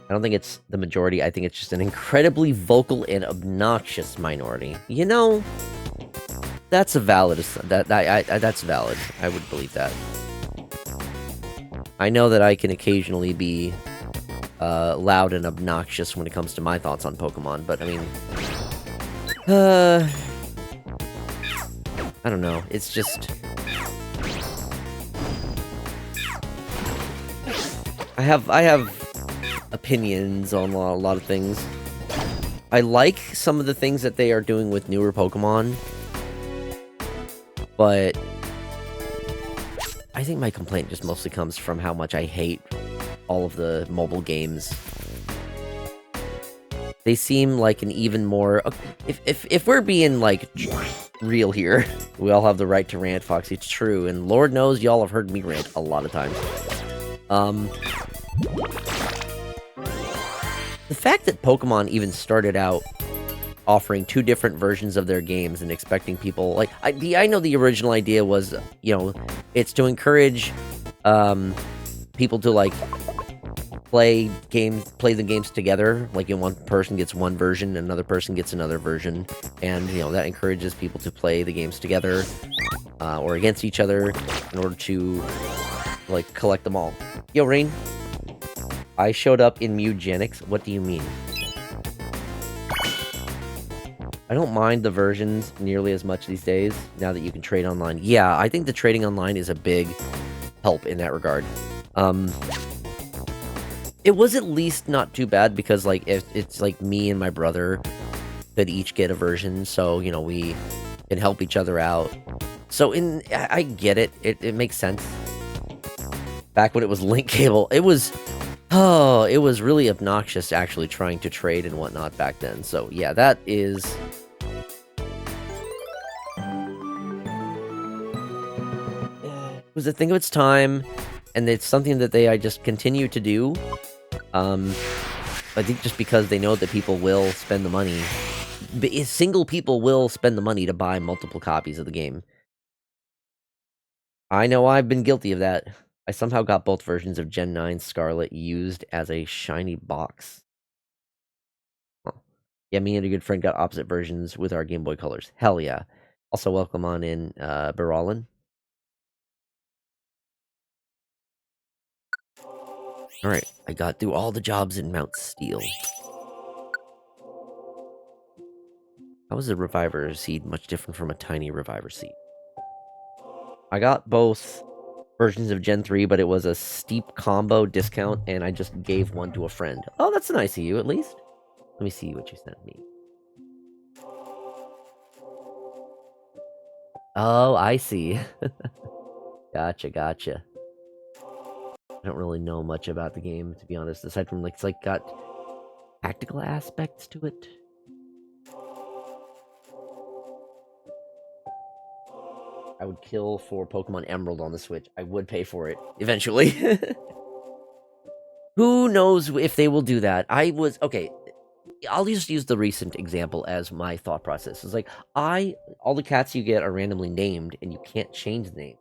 I don't think it's the majority. I think it's just an incredibly vocal and obnoxious minority. You know, that's a valid. That's valid. I would believe that. I know that I can occasionally be loud and obnoxious when it comes to my thoughts on Pokemon, but I mean, I don't know. It's just I have opinions on a lot of things. I like some of the things that they are doing with newer Pokemon, but I think my complaint just mostly comes from how much I hate all of the mobile games. They seem like an even more... If we're being, like, real here, we all have the right to rant, Foxy. It's true, and Lord knows y'all have heard me rant a lot of times. The fact that Pokemon even started out offering two different versions of their games and expecting people... Like, I know the original idea was, you know, it's to encourage people to, like, play the games together. Like, you know, one person gets one version, another person gets another version, and, you know, that encourages people to play the games together or against each other in order to, like, collect them all. Yo, Rain, I showed up in Mugenics. What do you mean? I don't mind the versions nearly as much these days, now that you can trade online. Yeah, I think the trading online is a big help in that regard. It was at least not too bad, because, like, it's like me and my brother that each get a version, so, you know, we can help each other out. So, I get it. It makes sense. Back when it was link cable, it was really obnoxious actually trying to trade and whatnot back then. So, yeah, that is... It was a thing of its time, and it's something that I just continue to do. I think just because they know that people will spend the money. Single people will spend the money to buy multiple copies of the game. I know I've been guilty of that. I somehow got both versions of Gen 9 Scarlet used as a shiny box. Huh. Yeah, me and a good friend got opposite versions with our Game Boy Colors. Hell yeah. Also, welcome on in, Baralin. Alright, I got through all the jobs in Mount Steel. How is a Reviver Seed much different from a tiny Reviver Seed? I got both versions of Gen 3, but it was a steep combo discount, and I just gave one to a friend. Oh, that's nice of you, at least. Let me see what you sent me. Oh, I see. Gotcha. I don't really know much about the game, to be honest, aside from, like, it's, like, got tactical aspects to it. I would kill for Pokemon Emerald on the Switch. I would pay for it, eventually. Who knows if they will do that? Okay, I'll just use the recent example as my thought process. It's like, all the cats you get are randomly named, and you can't change the name.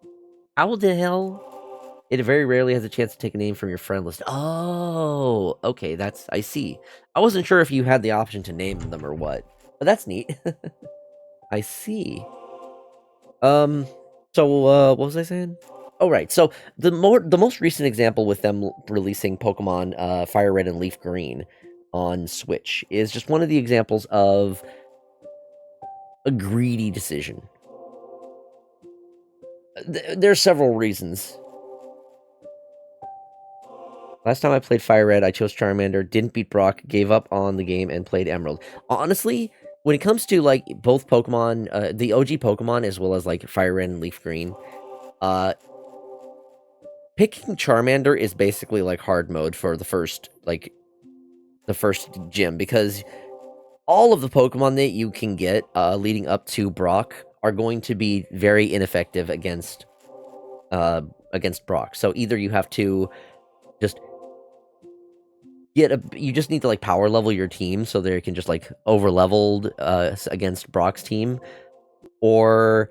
How the hell? It very rarely has a chance to take a name from your friend list. Oh, okay, I see. I wasn't sure if you had the option to name them or what, but that's neat. I see. So, what was I saying? Oh, right. So the most recent example with them releasing Pokemon Fire Red and Leaf Green on Switch is just one of the examples of a greedy decision. There's several reasons. Last time I played Fire Red, I chose Charmander, didn't beat Brock, gave up on the game, and played Emerald. Honestly, when it comes to, like, both Pokemon, the OG Pokemon, as well as, like, Fire Red and Leaf Green, picking Charmander is basically, like, hard mode for the first gym, because all of the Pokemon that you can get leading up to Brock are going to be very ineffective against Brock. So either you have to just you just need to, like, power level your team so they can just, like, over leveled against Brock's team, or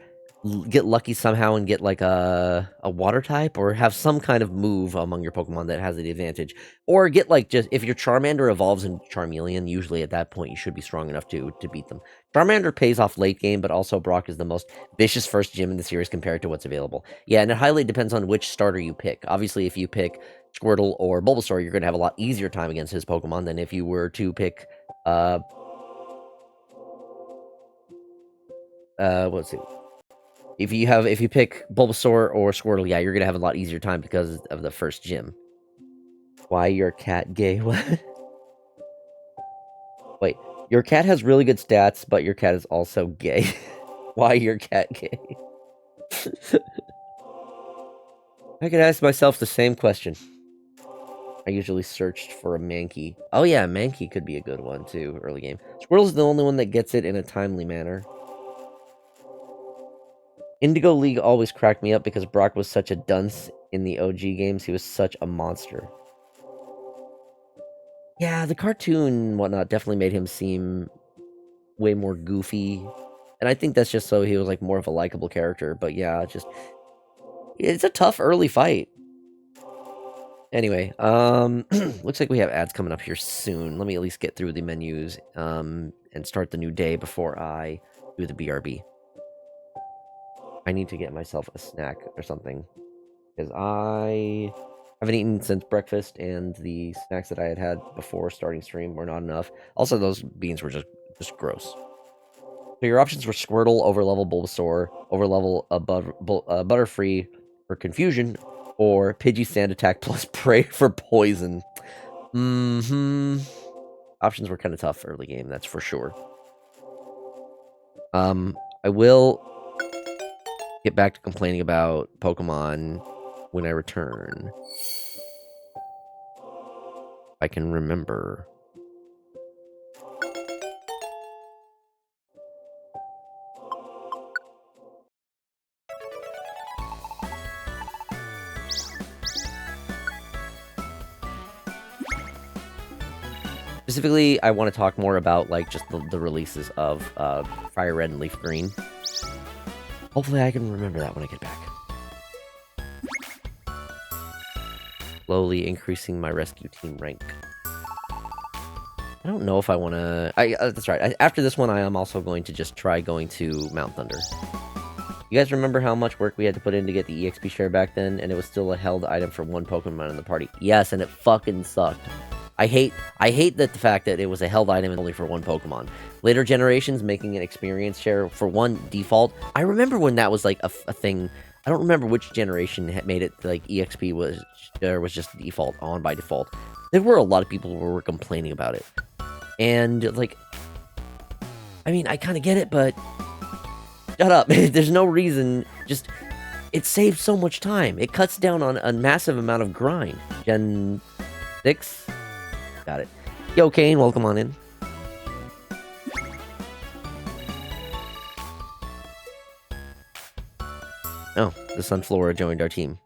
get lucky somehow and get, like, a water type, or have some kind of move among your Pokemon that has the advantage, or get, like, just if your Charmander evolves in Charmeleon, usually at that point you should be strong enough to beat them. Charmander pays off late game, but also Brock is the most vicious first gym in the series compared to what's available. Yeah, and it highly depends on which starter you pick. Obviously, if you pick Squirtle or Bulbasaur, you're going to have a lot easier time against his Pokemon than if you were to pick let's see. If you pick Bulbasaur or Squirtle, yeah, you're gonna have a lot easier time because of the first gym. Why your cat gay? What? Wait, your cat has really good stats, but your cat is also gay. Why your cat gay? I could ask myself the same question. I usually searched for a Mankey. Oh yeah, Mankey could be a good one too, early game. Squirtle's the only one that gets it in a timely manner. Indigo League always cracked me up because Brock was such a dunce in the OG games. He was such a monster. Yeah, the cartoon and whatnot definitely made him seem way more goofy. And I think that's just so he was, like, more of a likable character. But yeah, it's a tough early fight. Anyway, looks like we have ads coming up here soon. Let me at least get through the menus and start the new day before I do the BRB. I need to get myself a snack or something, because I haven't eaten since breakfast, and the snacks that I had before starting stream were not enough. Also, those beans were just gross. So your options were Squirtle, overlevel Bulbasaur, overlevel Butterfree for confusion, or Pidgey Sand Attack plus Prey for poison. Options were kind of tough early game, that's for sure. I will get back to complaining about Pokemon when I return. I can remember. Specifically, I want to talk more about, like, just the releases of Fire Red and Leaf Green. Hopefully I can remember that when I get back. Slowly increasing my rescue team rank. I don't know if I want to... that's right. After this one, I am also going to just try going to Mount Thunder. You guys remember how much work we had to put in to get the EXP share back then? And it was still a held item for one Pokemon in the party. Yes, and it fucking sucked. I hate that the fact that it was a held item and only for one Pokemon. Later generations making an experience share for one default. I remember when that was like a thing. I don't remember which generation had made it like EXP was just default on by default. There were a lot of people who were complaining about it, and like, I mean, I kind of get it, but shut up. There's no reason. Just it saves so much time. It cuts down on a massive amount of grind. Gen 6, got it. Yo, Kane, welcome on in. Oh, the Sunflora joined our team.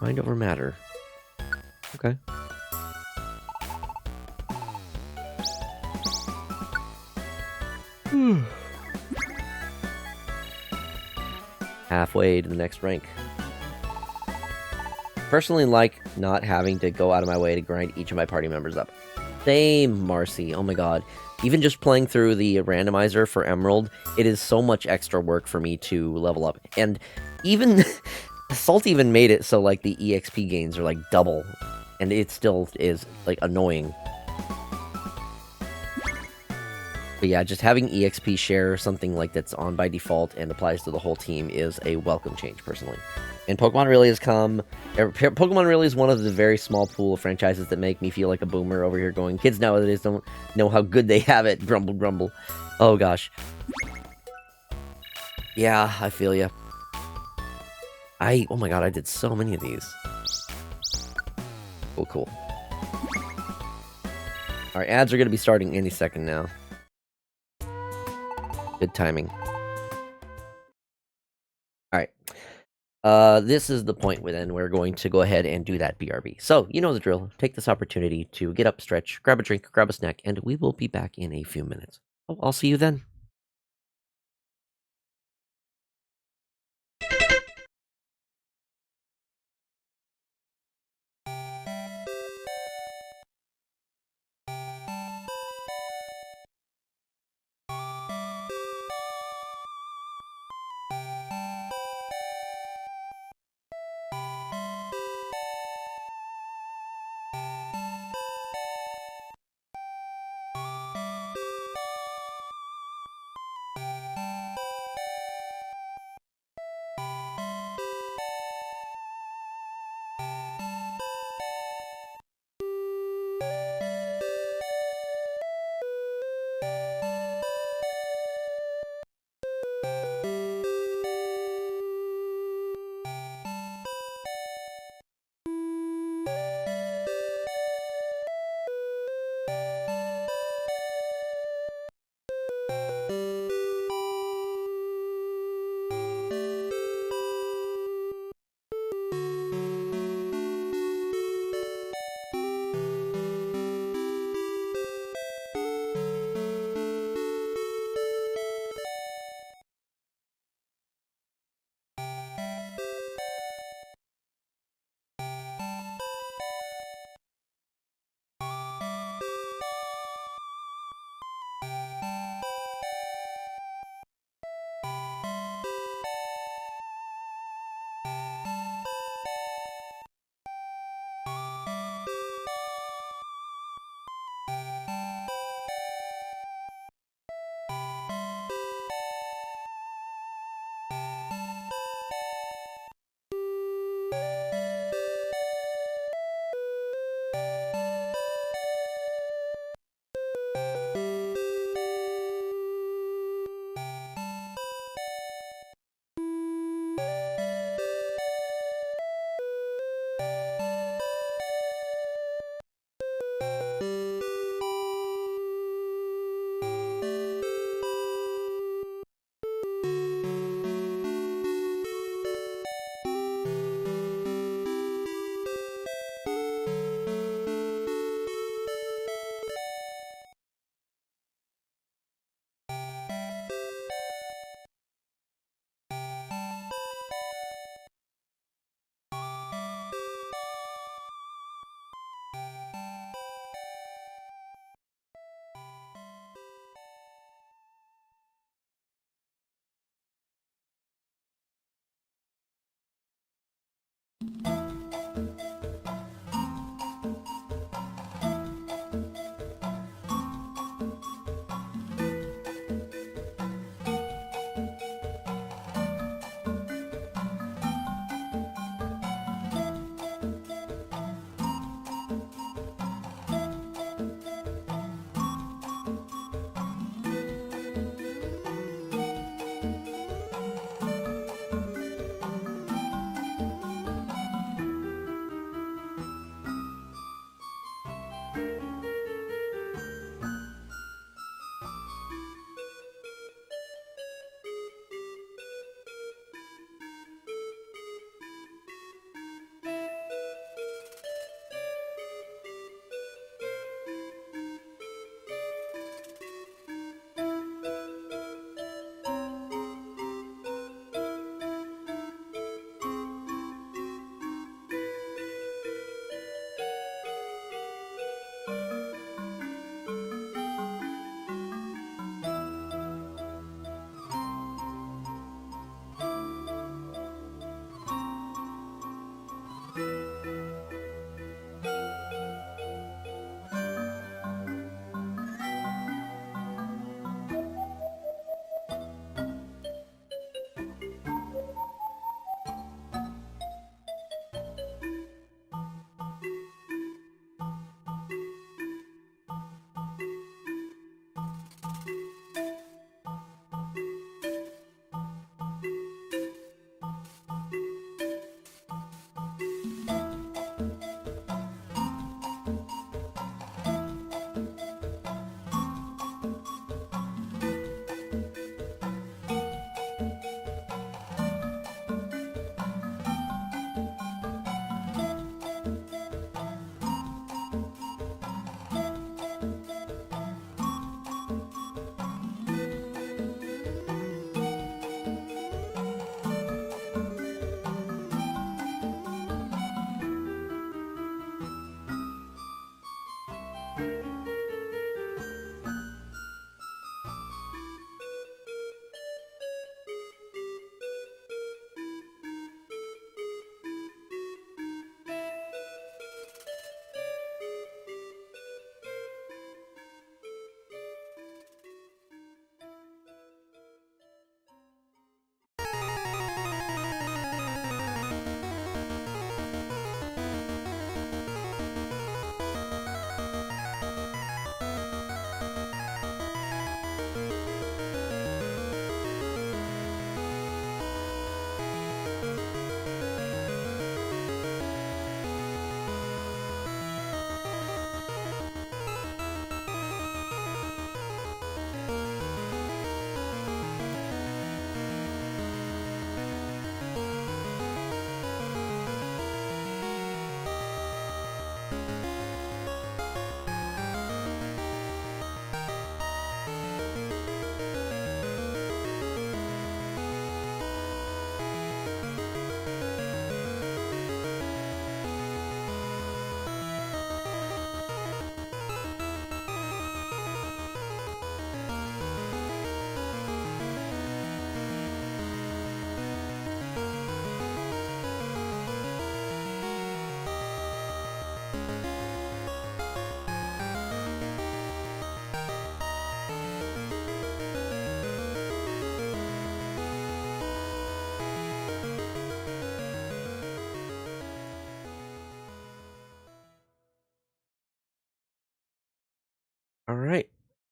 Mind over matter. Okay. Halfway to the next rank. Personally like not having to go out of my way to grind each of my party members up. Same, Marcy. Oh my god. Even just playing through the randomizer for Emerald, it is so much extra work for me to level up. And even Salt even made it so like the EXP gains are like double, and it still is like annoying. But yeah, just having EXP share something like that's on by default and applies to the whole team is a welcome change, personally. And Pokemon Relay has come... Pokemon Relay is one of the very small pool of franchises that make me feel like a boomer over here going, kids nowadays don't know how good they have it, grumble, grumble. Oh, gosh. Yeah, I feel ya. Oh my god, I did so many of these. Cool, cool. Alright, ads are going to be starting any second now. Good timing. Alright. This is the point where then we're going to go ahead and do that BRB. So, you know the drill. Take this opportunity to get up, stretch, grab a drink, grab a snack, and we will be back in a few minutes. Oh, I'll see you then.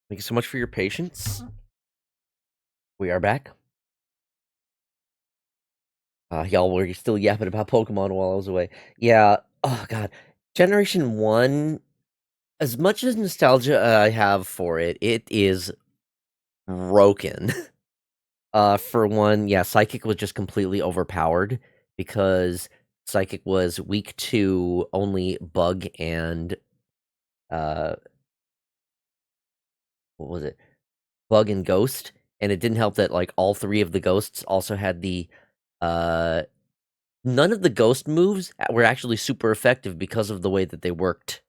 Thank you so much for your patience. We are back. Y'all were still yapping about Pokemon while I was away. Yeah, oh god. Generation 1, as much as nostalgia I have for it, it is broken. For one, yeah, Psychic was just completely overpowered because Psychic was weak to only Bug and uh what was it? Bug and Ghost, and it didn't help that like all three of the ghosts also had the uh none of the ghost moves were actually super effective because of the way that they worked.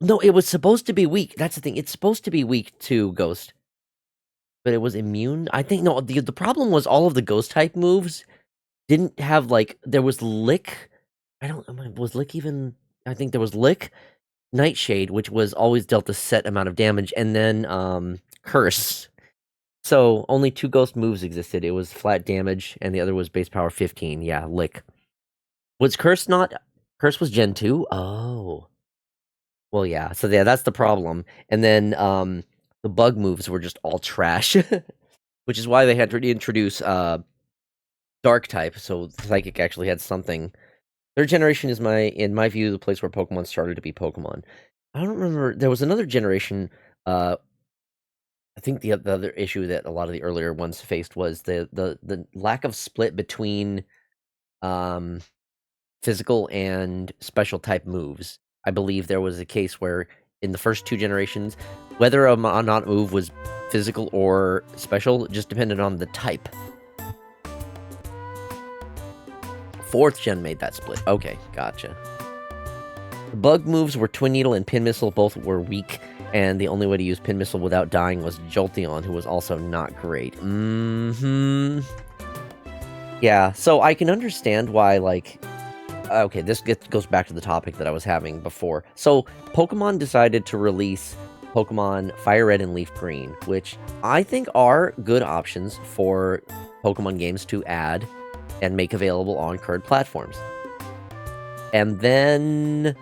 No, it was supposed to be weak. That's the thing. It's supposed to be weak to Ghost, but it was immune. I think no. The problem was all of the Ghost type moves didn't have like there was Lick. I don't. Was Lick even? I think there was Lick, Nightshade, which was always dealt a set amount of damage, and then Curse. So only two Ghost moves existed. It was flat damage, and the other was base power 15. Yeah, Lick. Was Curse not? Curse was Gen 2? Oh. Well, yeah. So yeah, that's the problem. And then the bug moves were just all trash, which is why they had to introduce Dark type, so Psychic actually had something. Third generation is in my view, the place where Pokemon started to be Pokemon. I don't remember. There was another generation. I think the other issue that a lot of the earlier ones faced was the lack of split between physical and special type moves. I believe there was a case where in the first two generations, whether or not move was physical or special just depended on the type. Fourth gen made that split. Okay, gotcha. The bug moves were Twin Needle and Pin Missile. Both were weak, and the only way to use Pin Missile without dying was Jolteon, who was also not great. Yeah, so I can understand why, like... Okay, this goes back to the topic that I was having before. So, Pokemon decided to release Pokemon Fire Red and Leaf Green, which I think are good options for Pokemon games to add and make available on current platforms. And then...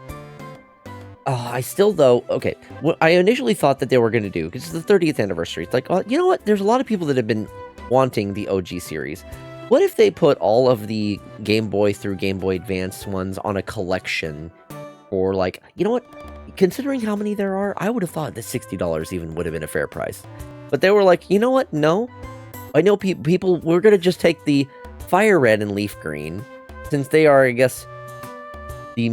I still, though... Okay, what I initially thought that they were going to do, because it's the 30th anniversary, it's like, oh, you know what? There's a lot of people that have been wanting the OG series. What if they put all of the Game Boy through Game Boy Advance ones on a collection? Or, like, you know what? Considering how many there are, I would have thought that $60 even would have been a fair price. But they were like, you know what? No. I know people, we're going to just take the Fire Red and Leaf Green, since they are, I guess, the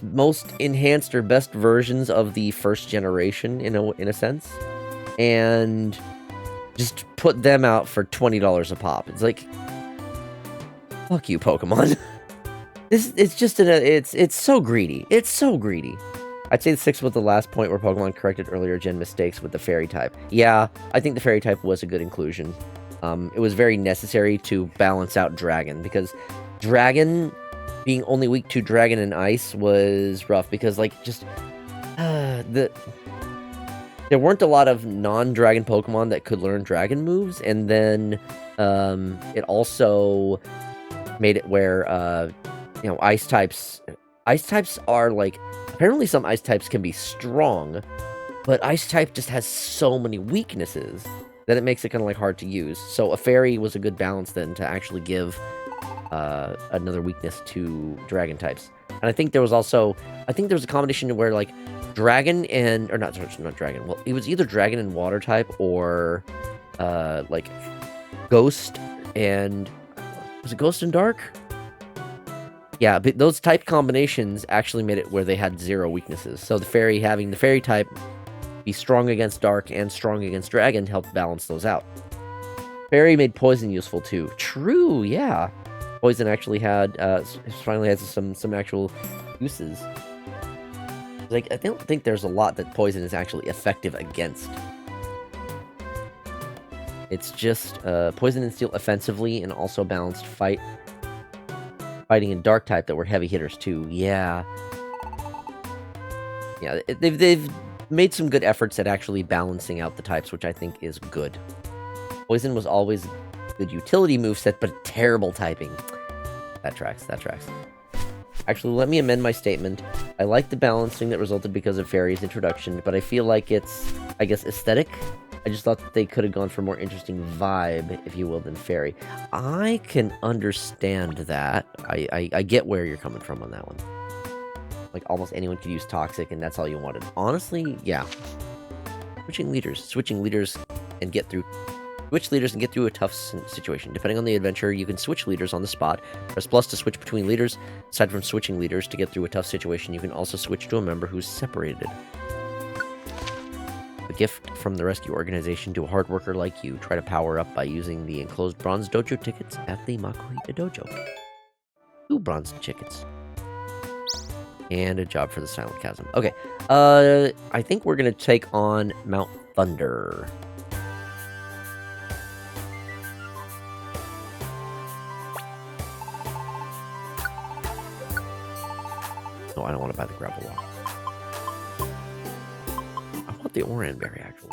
most enhanced or best versions of the first generation, in a sense. And... just put them out for $20 a pop. It's like, fuck you, Pokemon. It's so greedy. It's so greedy. I'd say the 6 was the last point where Pokemon corrected earlier gen mistakes with the Fairy type. Yeah, I think the Fairy type was a good inclusion. It was very necessary to balance out Dragon, because Dragon being only weak to Dragon and Ice was rough, because, like, just, there weren't a lot of non-dragon Pokemon that could learn dragon moves, and then it also made it where ice types are like, apparently some ice types can be strong, but ice type just has so many weaknesses that it makes it kind of like hard to use. So a fairy was a good balance then to actually give another weakness to dragon types. And I think there was a combination where like dragon and, or not dragon, well, it was either dragon and water type or like ghost and, was it ghost and dark? Yeah, but those type combinations actually made it where they had 0 weaknesses. So the fairy, having the fairy type be strong against dark and strong against dragon, helped balance those out. Fairy made poison useful too. True, yeah. Poison actually finally has some actual uses. Like, I don't think there's a lot that poison is actually effective against. It's just poison and steel offensively, and also balanced fighting and dark type that were heavy hitters too. Yeah, yeah. They've made some good efforts at actually balancing out the types, which I think is good. Poison was always a good utility moveset, but terrible typing. That tracks. Actually, let me amend my statement. I like the balancing that resulted because of Fairy's introduction, but I feel like it's, I guess, aesthetic. I just thought that they could have gone for a more interesting vibe, if you will, than Fairy. I can understand that. I get where you're coming from on that one. Like, almost anyone could use Toxic, and that's all you wanted. Honestly, yeah. Switching leaders and get through... Switch leaders and get through a tough situation. Depending on the adventure, you can switch leaders on the spot. Press plus to switch between leaders. Aside from switching leaders to get through a tough situation, you can also switch to a member who's separated. A gift from the rescue organization to a hard worker like you. Try to power up by using the enclosed bronze dojo tickets at the Makuhita Dojo. 2 bronze tickets. And a job for the Silent Chasm. Okay, I think we're gonna take on Mount Thunder. No, I don't want to buy the gravel rock. I want the Oran berry, actually.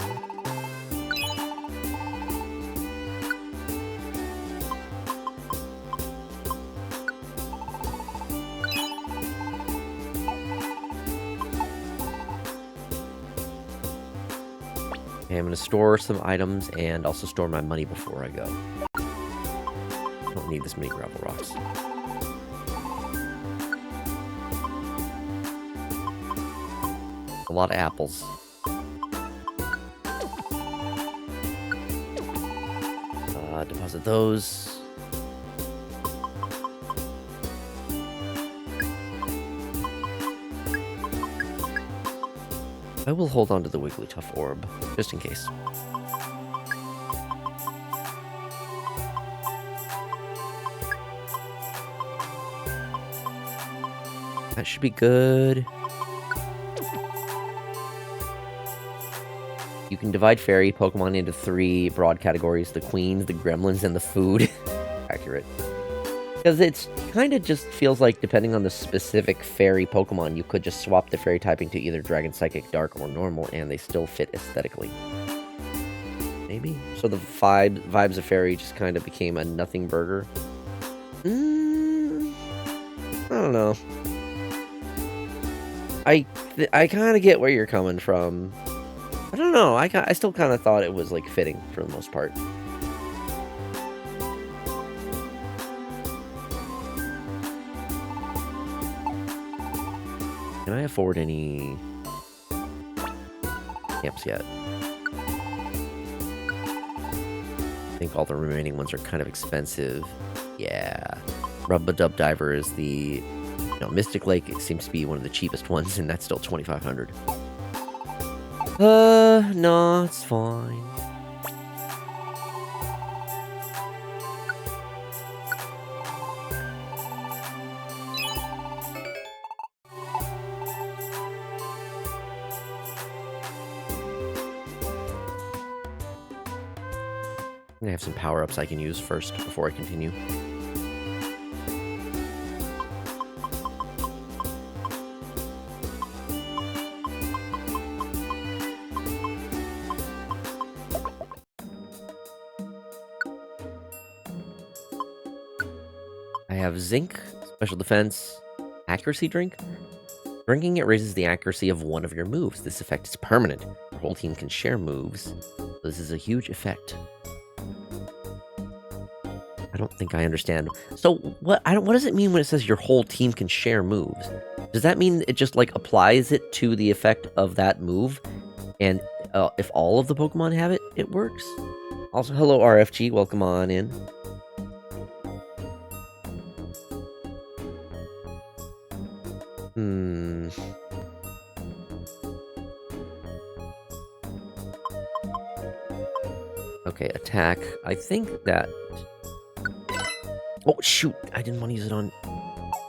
Okay, I'm going to store some items and also store my money before I go. I don't need this many gravel rocks. A lot of apples. Deposit those. I will hold on to the Wigglytuff orb, just in case. That should be good. You can divide fairy Pokemon into 3 broad categories: the queens, the gremlins, and the food. Accurate. Because it's kind of just feels like, depending on the specific fairy Pokemon, you could just swap the fairy typing to either Dragon, Psychic, Dark, or Normal, and they still fit aesthetically. Maybe? So the vibes of fairy just kind of became a nothing burger. I don't know. I kind of get where you're coming from. I don't know. I still kind of thought it was, like, fitting for the most part. Can I afford any camps yet? I think all the remaining ones are kind of expensive. Yeah. Rub-a-Dub Diver is the... Mystic Lake seems to be one of the cheapest ones, and that's still 2,500. No, it's fine. I have some power-ups I can use first before I continue. I have Zinc, Special Defense, Accuracy Drink. Drinking it raises the accuracy of one of your moves. This effect is permanent. Your whole team can share moves. This is a huge effect. I don't think I understand. So what does it mean when it says your whole team can share moves? Does that mean it just, like, applies it to the effect of that move? And if all of the Pokemon have it, it works? Also, hello RFG, welcome on in. Okay, attack. I think that... Oh, shoot! I didn't want to use it on...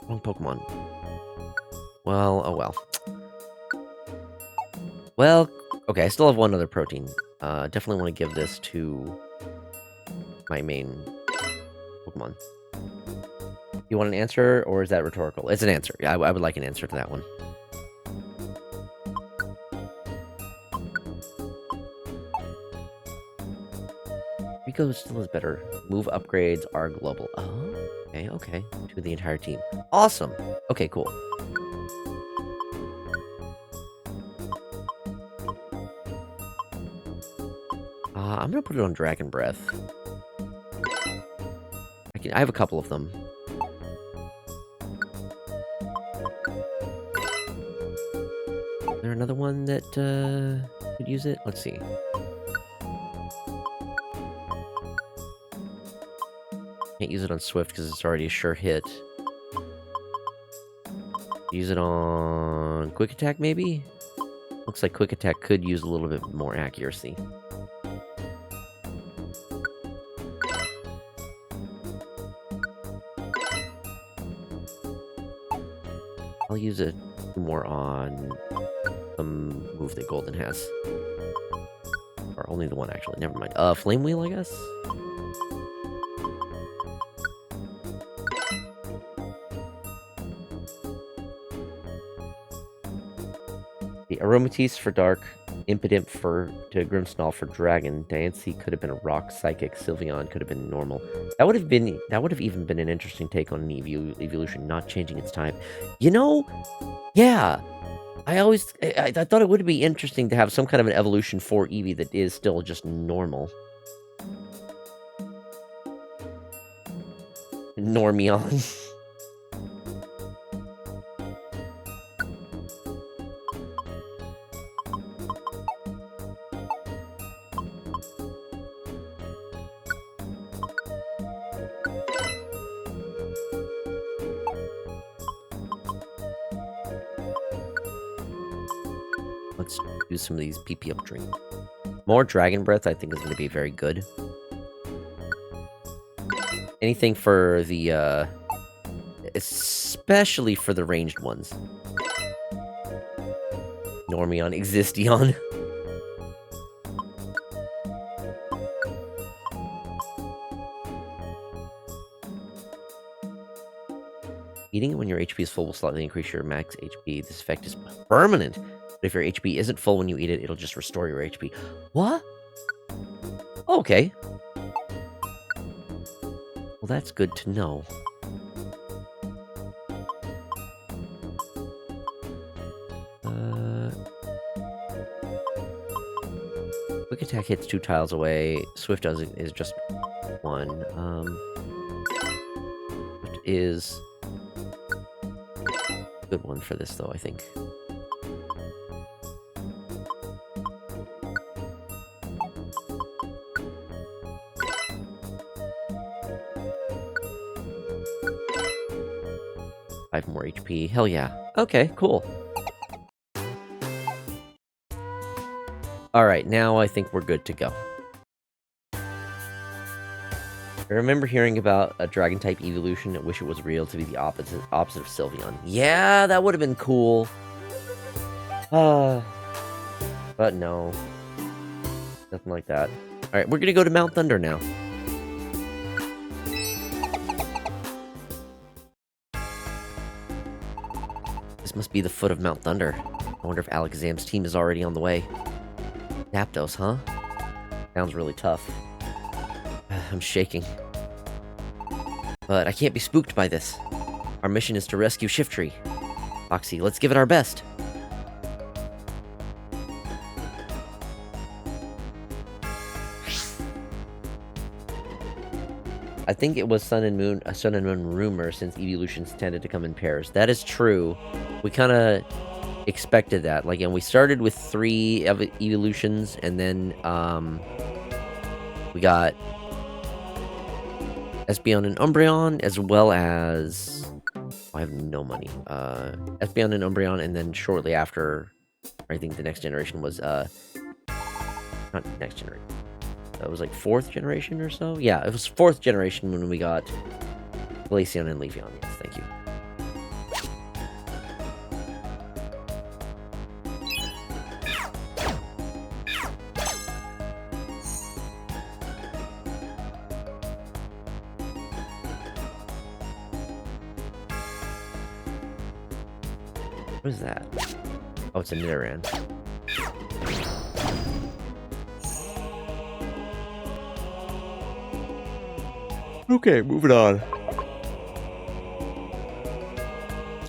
wrong Pokemon. Well, oh well. Well, okay, I still have one other protein. Definitely want to give this to my main Pokemon. You want an answer, or is that rhetorical? It's an answer. I would like an answer to that one. Rico still is better. Move upgrades are global. Oh, okay. To the entire team. Awesome. Okay, cool. I'm gonna put it on Dragon Breath. I have a couple of them. Is there another one that could use it? Let's see. Can't use it on Swift because it's already a sure hit. Use it on Quick Attack, maybe? Looks like Quick Attack could use a little bit more accuracy. I'll use it more on some move that Golden has. Or only the one, actually. Never mind. Flame Wheel, I guess? The Aromatisse for Dark, Impidimp to Grimmsnarl for Dragon, Diancie could have been a Rock, Psychic, Sylveon could have been normal. That would have even been an interesting take on an evolution, not changing its type. You know, yeah. I thought it would be interesting to have some kind of an evolution for Eevee that is still just normal. Normion. Let's do some of these PP upstream. More Dragon Breath, I think, is going to be very good. Anything for the, especially for the ranged ones. Normion, Existion. Eating it when your HP is full will slightly increase your max HP. This effect is permanent. But if your HP isn't full when you eat it, it'll just restore your HP. What? Okay. Well, that's good to know. Quick Attack hits 2 tiles away. Swift doesn't is just 1. Swift is a good one for this, though, I think. More HP. Hell yeah. Okay, cool. Alright, now I think we're good to go. I remember hearing about a Dragon-type evolution. I wish it was real to be the opposite of Sylveon. Yeah, that would have been cool. But no. Nothing like that. Alright, we're gonna go to Mount Thunder now. Must be the foot of Mount Thunder. I wonder if Alakazam's team is already on the way. Zapdos, huh? Sounds really tough. I'm shaking. But I can't be spooked by this. Our mission is to rescue Shiftry. Foxy, let's give it our best. I think it was a Sun and Moon rumor since evolutions tended to come in pairs. That is true. We kind of expected that. Like, and we started with 3 evolutions, and then we got Espeon and Umbreon, as well as I have no money. Espeon and Umbreon, and then shortly after, I think the next generation was not next generation. It was like 4th generation or so? Yeah, it was 4th generation when we got Glaceon and Leafeon. Yes, thank you. What is that? Oh, it's a Nidoran. Okay, moving on.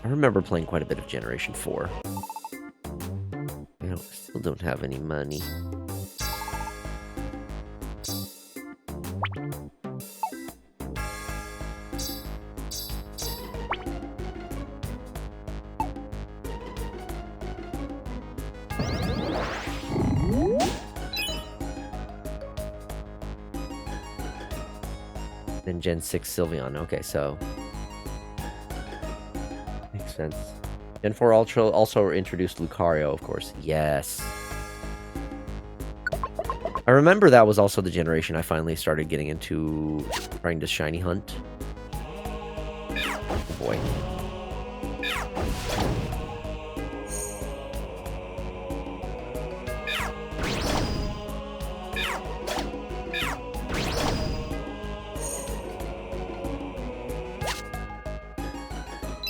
I remember playing quite a bit of Generation 4. Still don't have any money. Then Gen 6 Sylveon. Okay, so makes sense. Gen 4 Ultra also introduced Lucario, of course. Yes. I remember that was also the generation I finally started getting into trying to shiny hunt. Oh boy.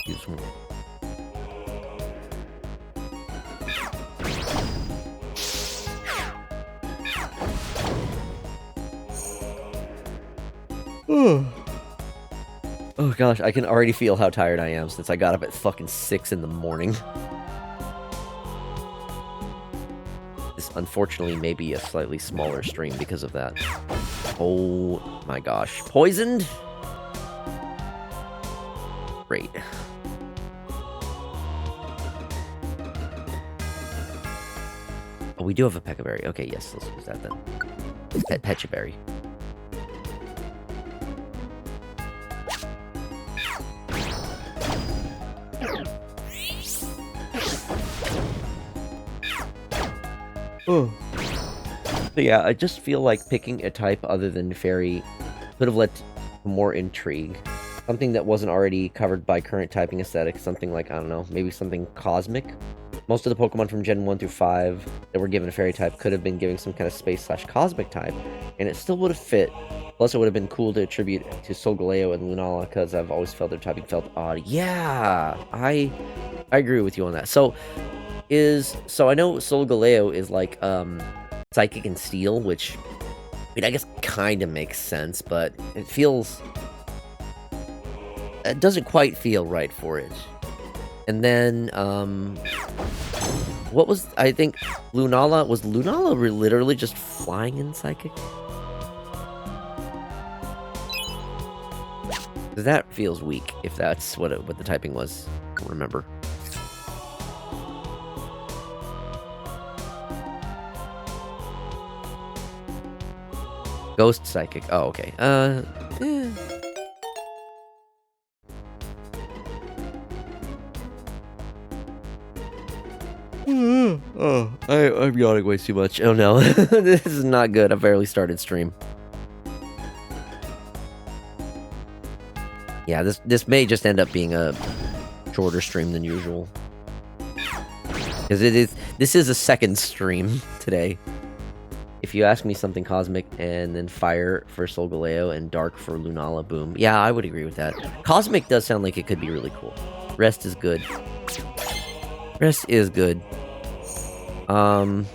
Use one. Oh gosh, I can already feel how tired I am since I got up at fucking 6 in the morning. This unfortunately may be a slightly smaller stream because of that. Oh my gosh. Poisoned? Great. Oh, we do have a Pechaberry. Okay, yes, let's use that then. Pechaberry. Oh. So yeah, I just feel like picking a type other than Fairy could have led to more intrigue. Something that wasn't already covered by current typing aesthetics. Something like, I don't know, maybe something cosmic. Most of the Pokemon from Gen 1 through 5 that were given a Fairy type could have been given some kind of space/cosmic type, and it still would have fit. Plus, it would have been cool to attribute to Solgaleo and Lunala, because I've always felt their typing felt odd. Yeah, I agree with you on that. So I know Solgaleo is like Psychic and Steel, which I mean I guess kind of makes sense, but it doesn't quite feel right for it. And then what was, I think Lunala, was Lunala literally just flying in Psychic? That feels weak if that's what the typing was. I don't remember. Ghost Psychic. Oh, okay. Oh, I'm yawning way too much. Oh no, this is not good. I barely started stream. Yeah, this may just end up being a shorter stream than usual. Because this is a second stream today. If you ask me something cosmic and then fire for Solgaleo and dark for Lunala, boom. Yeah, I would agree with that. Cosmic does sound like it could be really cool. Rest is good. Rest is good. I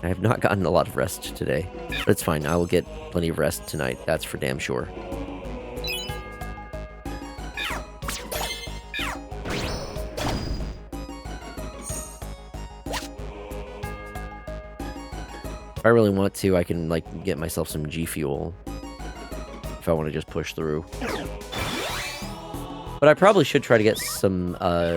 have not gotten a lot of rest today. But it's fine. I will get plenty of rest tonight. That's for damn sure. If I really want to, I can, like, get myself some G Fuel. If I want to just push through. But I probably should try to get some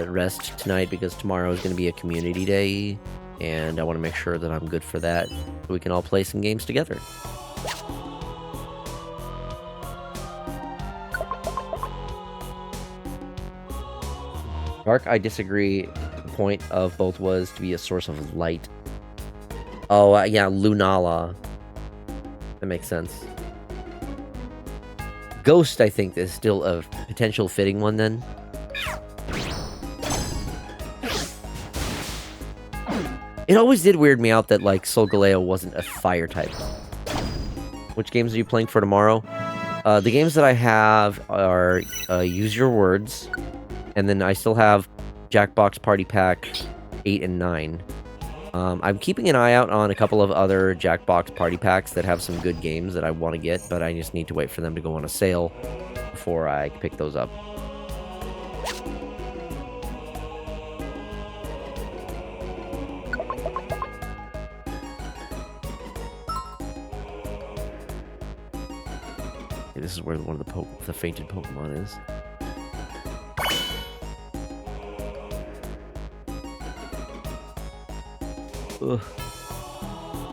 rest tonight, because tomorrow is going to be a community day. And I want to make sure that I'm good for that, so we can all play some games together. Dark, I disagree. The point of both was to be a source of light. Oh, yeah, Lunala. That makes sense. Ghost, I think, is still a potential fitting one, then. It always did weird me out that, like, Solgaleo wasn't a fire type. Which games are you playing for tomorrow? The games that I have are Use Your Words, and then I still have Jackbox Party Pack 8 and 9. I'm keeping an eye out on a couple of other Jackbox party packs that have some good games that I want to get, but I just need to wait for them to go on a sale before I pick those up. Okay, this is where one of the fainted Pokemon is. Ugh.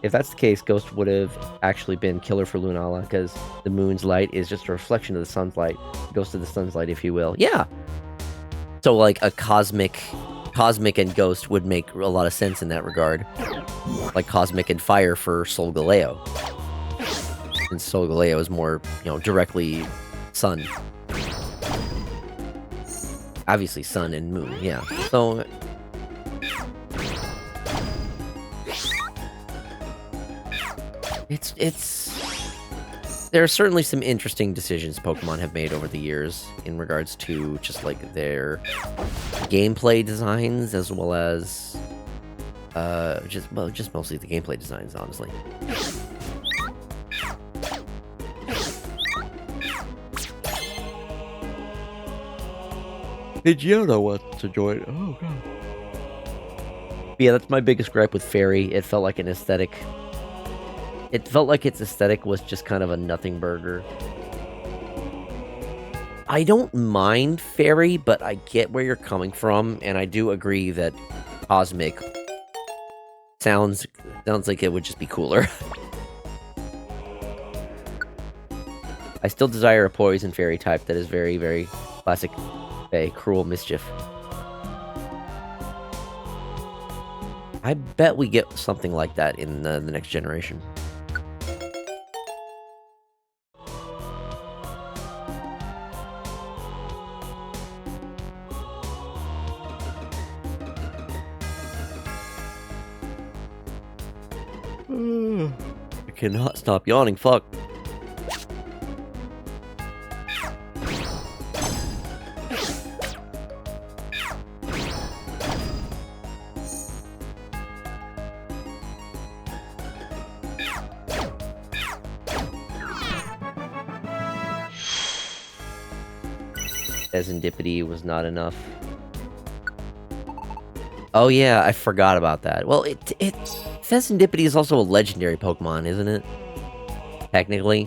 If that's the case, Ghost would have actually been killer for Lunala, because the moon's light is just a reflection of the sun's light. Ghost of the sun's light, if you will. Yeah! So, like, a Cosmic and Ghost would make a lot of sense in that regard. Like Cosmic and Fire for Solgaleo. And Solgaleo is more, directly sun. Obviously sun and moon, yeah. So... There are certainly some interesting decisions Pokemon have made over the years in regards to just like their gameplay designs, as well as just mostly the gameplay designs, honestly. Pidgeotto wants to join. Oh god. Yeah, that's my biggest gripe with Fairy. It felt like an aesthetic. It felt like its aesthetic was just kind of a nothing burger. I don't mind Fairy, but I get where you're coming from, and I do agree that Cosmic sounds like it would just be cooler. I still desire a Poison Fairy type that is very, very classic, cruel mischief. I bet we get something like that in the next generation. I cannot stop yawning, fuck. Serendipity was not enough. Oh yeah, I forgot about that. Well, Serendipity is also a legendary Pokemon, isn't it? Technically.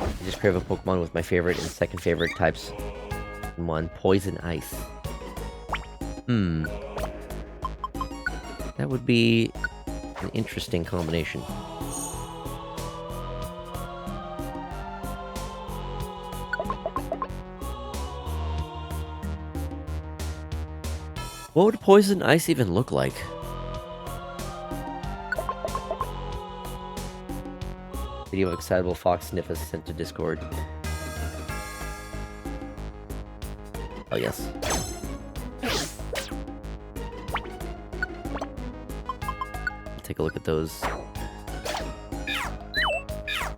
I just crave a Pokemon with my favorite and second favorite types in one. Poison Ice. That would be an interesting combination. What would Poison Ice even look like? Video of excitable fox sniffers sent to Discord. Oh yes. Take a look at those.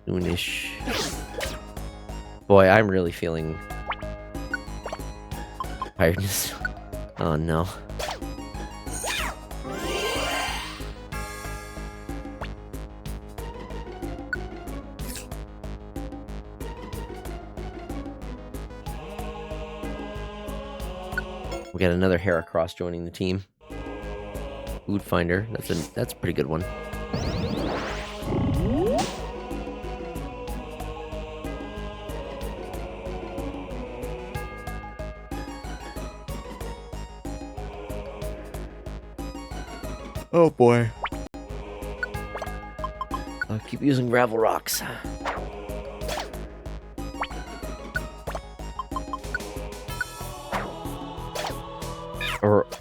Soonish. Boy, I'm really feeling tiredness. Oh no. We got another Heracross joining the team. Food Finder. That's a pretty good one. Oh boy. I'll keep using gravel rocks.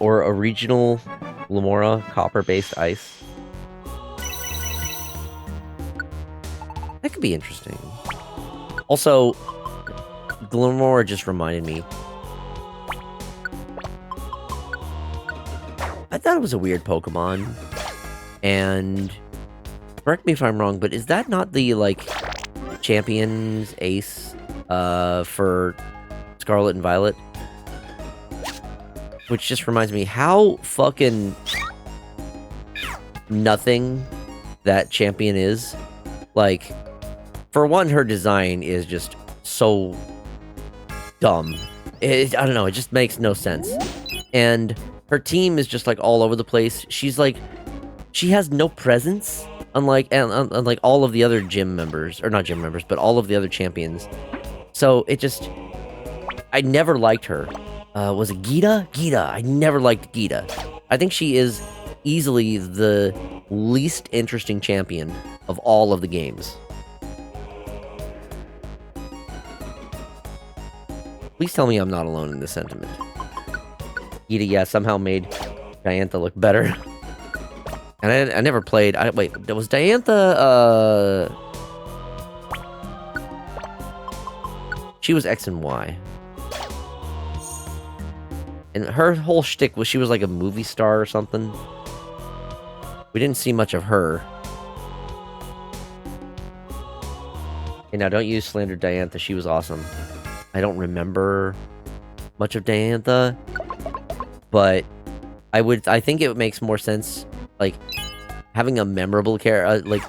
Or a regional Lamora copper-based ice. That could be interesting. Also, Lamora just reminded me. I thought it was a weird Pokemon. And correct me if I'm wrong, but is that not the, like, Champions Ace, for Scarlet and Violet? Which just reminds me how fucking nothing that champion is. Like, for one, her design is just so dumb. I don't know, it just makes no sense. And her team is just, like, all over the place. She's, like, she has no presence, unlike all of the other gym members. Or not gym members, but all of the other champions. So, it just... I never liked her. Was it Gita? Gita. I never liked Gita. I think she is easily the least interesting champion of all of the games. Please tell me I'm not alone in this sentiment. Gita, yeah, somehow made Diantha look better. And I never played... wait, was Diantha, she was X and Y. And her whole shtick was she was like a movie star or something. We didn't see much of her. Hey, now don't use slander Diantha. She was awesome. I don't remember much of Diantha, but I think it makes more sense, like, having a memorable character, like,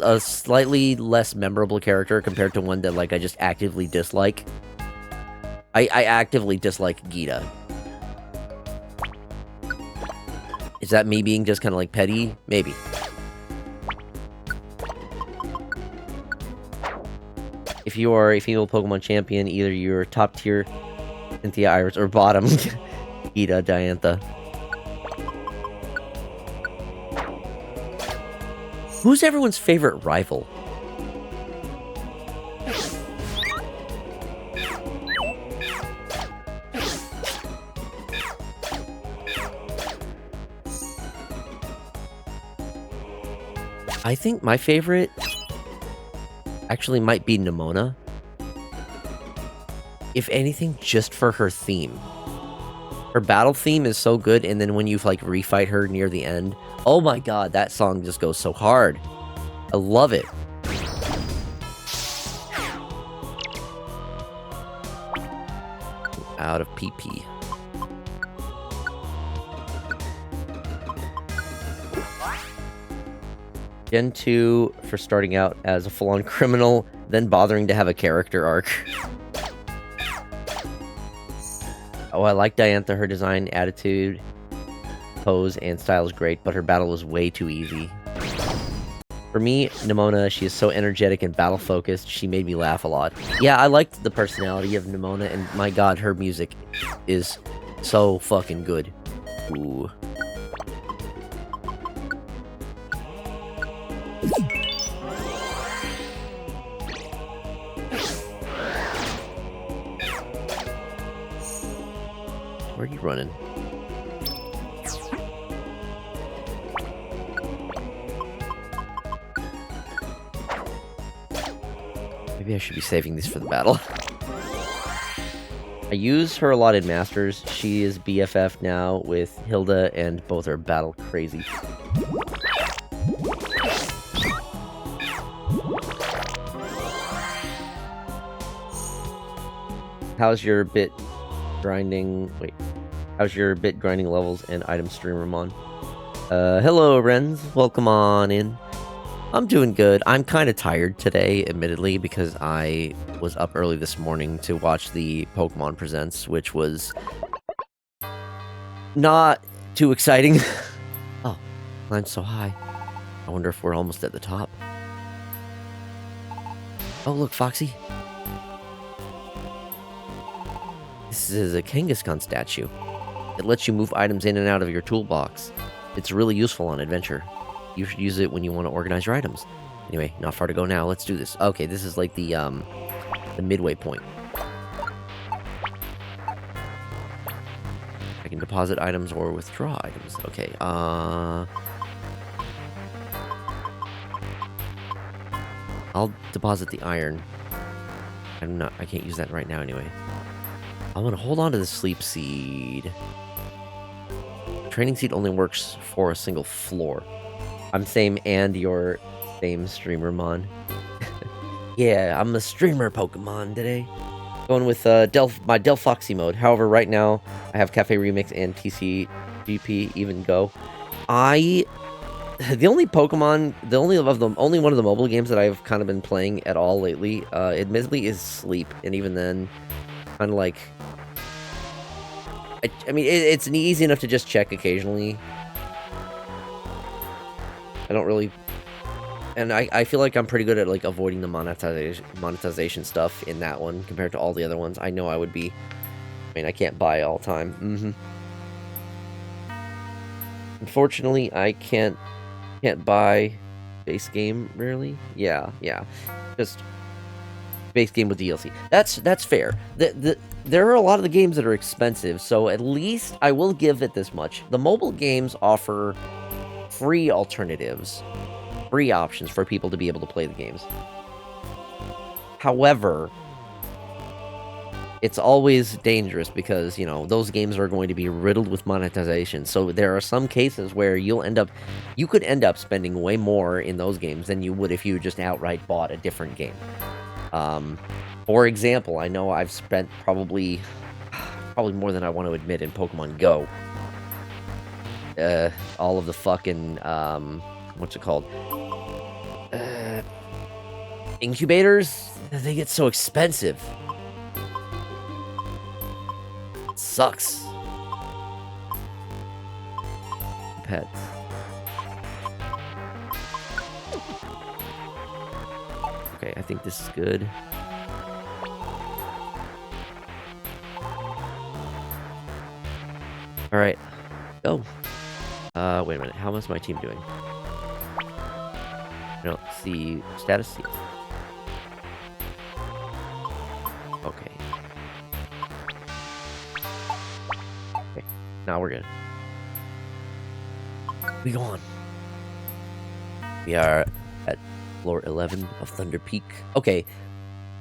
a slightly less memorable character compared to one that, like, I just actively dislike. I actively dislike Gita. Is that me being just kind of, like, petty? Maybe. If you are a female Pokemon champion, either you're top tier Cynthia Iris or bottom Gita Diantha. Who's everyone's favorite rival? I think my favorite actually might be Nimona. If anything, just for her theme. Her battle theme is so good, and then when you, like, refight her near the end, oh my god, that song just goes so hard. I love it. Out of PP. Gen 2 for starting out as a full-on criminal, then bothering to have a character arc. Oh, I like Diantha. Her design, attitude, pose, and style is great, but her battle was way too easy. For me, Nimona, she is so energetic and battle-focused, she made me laugh a lot. Yeah, I liked the personality of Nimona, and my god, her music is so fucking good. Ooh. Where are you running? Maybe I should be saving these for the battle. I use her a lot in Masters. She is BFF now with Hilda, and both are battle crazy. How's your bit grinding? Wait. How's your bit grinding levels and item stream, Ramon? Hello, Renz. Welcome on in. I'm doing good. I'm kind of tired today, admittedly, because I was up early this morning to watch the Pokemon Presents, which was not too exciting. Oh, climbed so high. I wonder if we're almost at the top. Oh, look, Foxy. This is a Kangaskhan statue. It lets you move items in and out of your toolbox. It's really useful on adventure. You should use it when you want to organize your items. Anyway, not far to go now. Let's do this. Okay, this is like the midway point. I can deposit items or withdraw items. Okay, I'll deposit the iron. I can't use that right now anyway. I want to hold on to the sleep seed. Training seed only works for a single floor. I'm same and your same streamer, Mon. Yeah, I'm a streamer Pokemon today. Going with my Del Foxy mode. However, right now I have Cafe Remix and TCGP even go. The only Pokemon, only one of the mobile games that I've kind of been playing at all lately, admittedly, is Sleep, and even then, kind of like, I mean, it's easy enough to just check occasionally. I don't really, and I feel like I'm pretty good at like avoiding the monetization stuff in that one compared to all the other ones. I know I would be. I mean, I can't buy all time. Unfortunately, I can't buy base game, really. Yeah, just base game with DLC. That's fair. There are a lot of the games that are expensive, so at least I will give it this much. The mobile games offer free alternatives, free options for people to be able to play the games. However, it's always dangerous because, you know, those games are going to be riddled with monetization. So there are some cases where you could end up spending way more in those games than you would if you just outright bought a different game. For example, I know I've spent probably more than I want to admit in Pokemon Go. All of the fucking, what's it called? Incubators? They get so expensive. It sucks. Pets. Okay, I think this is good. Alright, go. Wait a minute, how is my team doing? No, see, status C. Okay. Okay, now we're good. We go on. We are at floor 11 of Thunder Peak. Okay.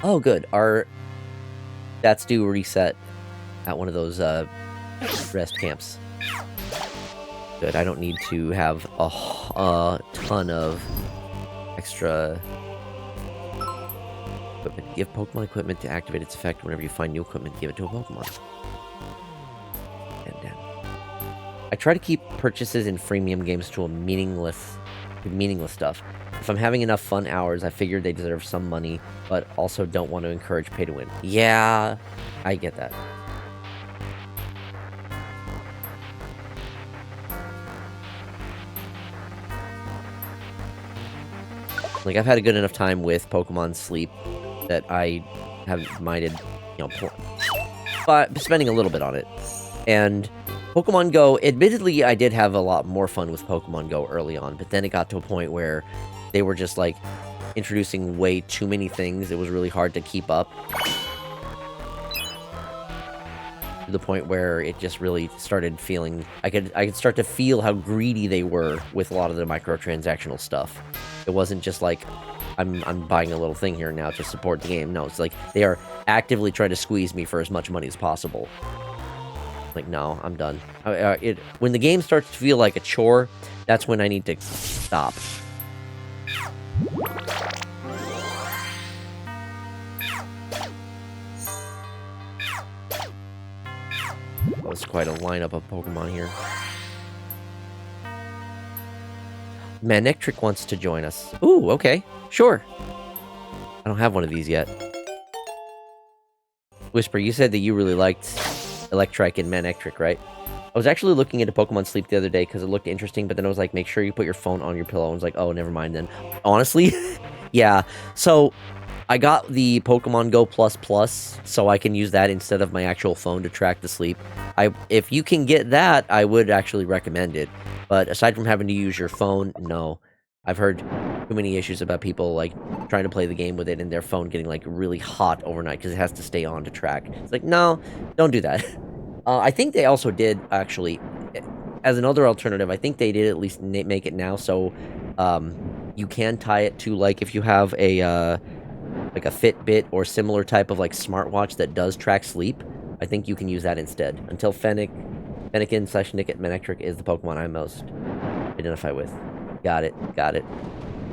Oh, good. Our stats do reset at one of those rest camps. Good. I don't need to have a ton of extra equipment. Give Pokemon equipment to activate its effect. Whenever you find new equipment, give it to a Pokemon. And down. I try to keep purchases in freemium games to a meaningless stuff. If I'm having enough fun hours, I figure they deserve some money, but also don't want to encourage pay to win. Yeah, I get that. Like, I've had a good enough time with Pokemon Sleep that I have minded, you know, but spending a little bit on it. And Pokemon Go, admittedly, I did have a lot more fun with Pokemon Go early on, but then it got to a point where they were just, like, introducing way too many things. It was really hard to keep up. To the point where it just really started feeling... I could start to feel how greedy they were with a lot of the microtransactional stuff. It wasn't just like, I'm buying a little thing here now to support the game. No, it's like, they are actively trying to squeeze me for as much money as possible. Like, no, I'm done. When the game starts to feel like a chore, that's when I need to stop. That was quite a lineup of Pokemon here. Manectric wants to join us. Ooh, okay. Sure. I don't have one of these yet. Whisper, you said that you really liked Electrike and Manectric, right? I was actually looking into Pokemon Sleep the other day because it looked interesting, but then I was like, make sure you put your phone on your pillow. I was like, oh, never mind then. Honestly, yeah. So, I got the Pokemon Go Plus, so I can use that instead of my actual phone to track the sleep. If you can get that, I would actually recommend it. But aside from having to use your phone, no. I've heard too many issues about people, like, trying to play the game with it and their phone getting, like, really hot overnight because it has to stay on to track. It's like, no, don't do that. I think they also did, actually, as another alternative, I think they did at least make it now, so you can tie it to, like, if you have a Fitbit or similar type of, like, smartwatch that does track sleep, I think you can use that instead. Until Fennekin/Nickit Manectric is the Pokemon I most identify with. Got it.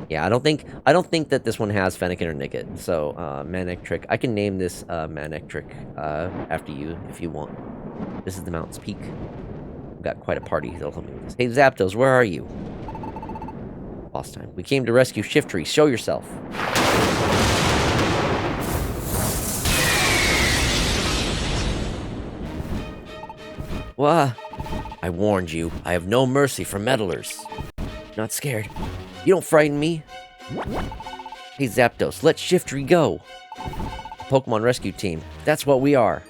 Yeah, I don't think that this one has Fennekin or Nicket. So, Manectric. I can name this Manectric after you if you want. This is the mountain's peak. We've got quite a party that'll help me with this. Hey, Zapdos, where are you? Boss time. We came to rescue Shiftry. Show yourself. Wah! I warned you. I have no mercy for meddlers. Not scared. You don't frighten me. Hey, Zapdos, let Shiftry go. Pokemon Rescue Team. That's what we are.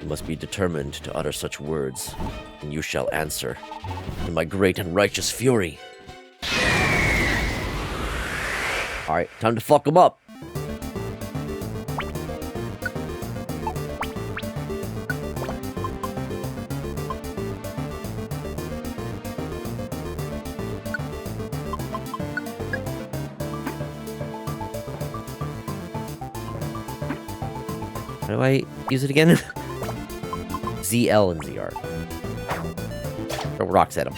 You must be determined to utter such words, and you shall answer in my great and righteous fury. Alright, time to fuck him up. How do I use it again? ZL and ZR. Throw rocks at him.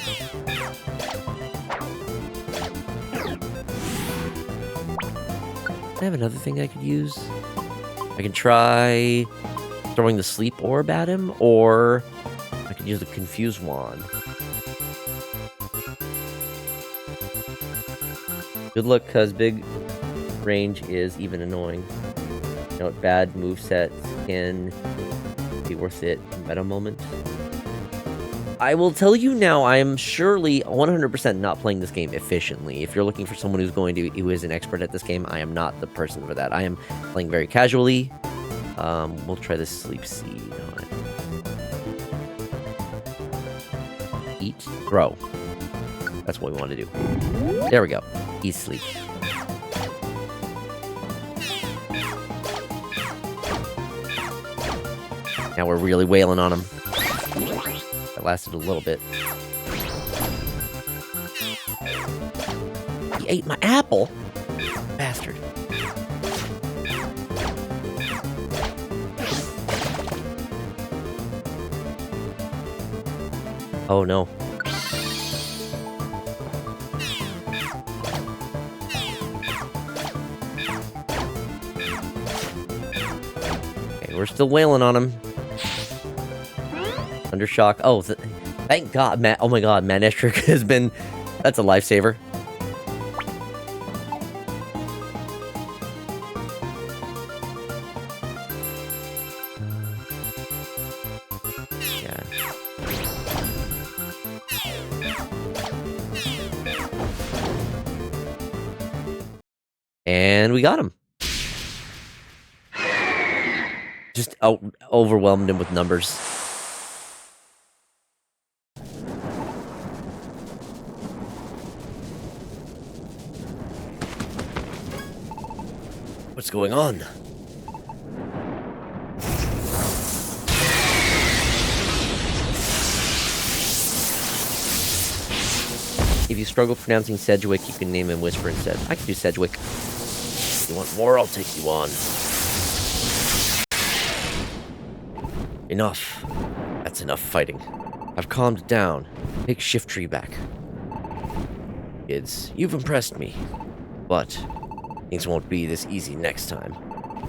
I have another thing I could use. I can try throwing the sleep orb at him, or I could use the confuse wand. Good luck, cuz big range is even annoying. You know what, bad movesets can be worth it in meta moment. I will tell you now, I am surely 100% not playing this game efficiently. If you're looking for someone who is an expert at this game, I am not the person for that. I am playing very casually. We'll try this sleep seed on it. Eat, grow. That's what we want to do. There we go. Eat, sleep. Now we're really wailing on him. That lasted a little bit. He ate my apple? Bastard. Oh no. Okay, we're still wailing on him. Undershock. Oh, thank God, Matt. Oh my God, Manectric has been. That's a lifesaver. Yeah. And we got him. Just overwhelmed him with numbers. What's going on? If you struggle pronouncing Sedgwick, you can name him Whisper instead. I can do Sedgwick. If you want more, I'll take you on. Enough. That's enough fighting. I've calmed down. Take Shiftry back. Kids, you've impressed me. But things won't be this easy next time.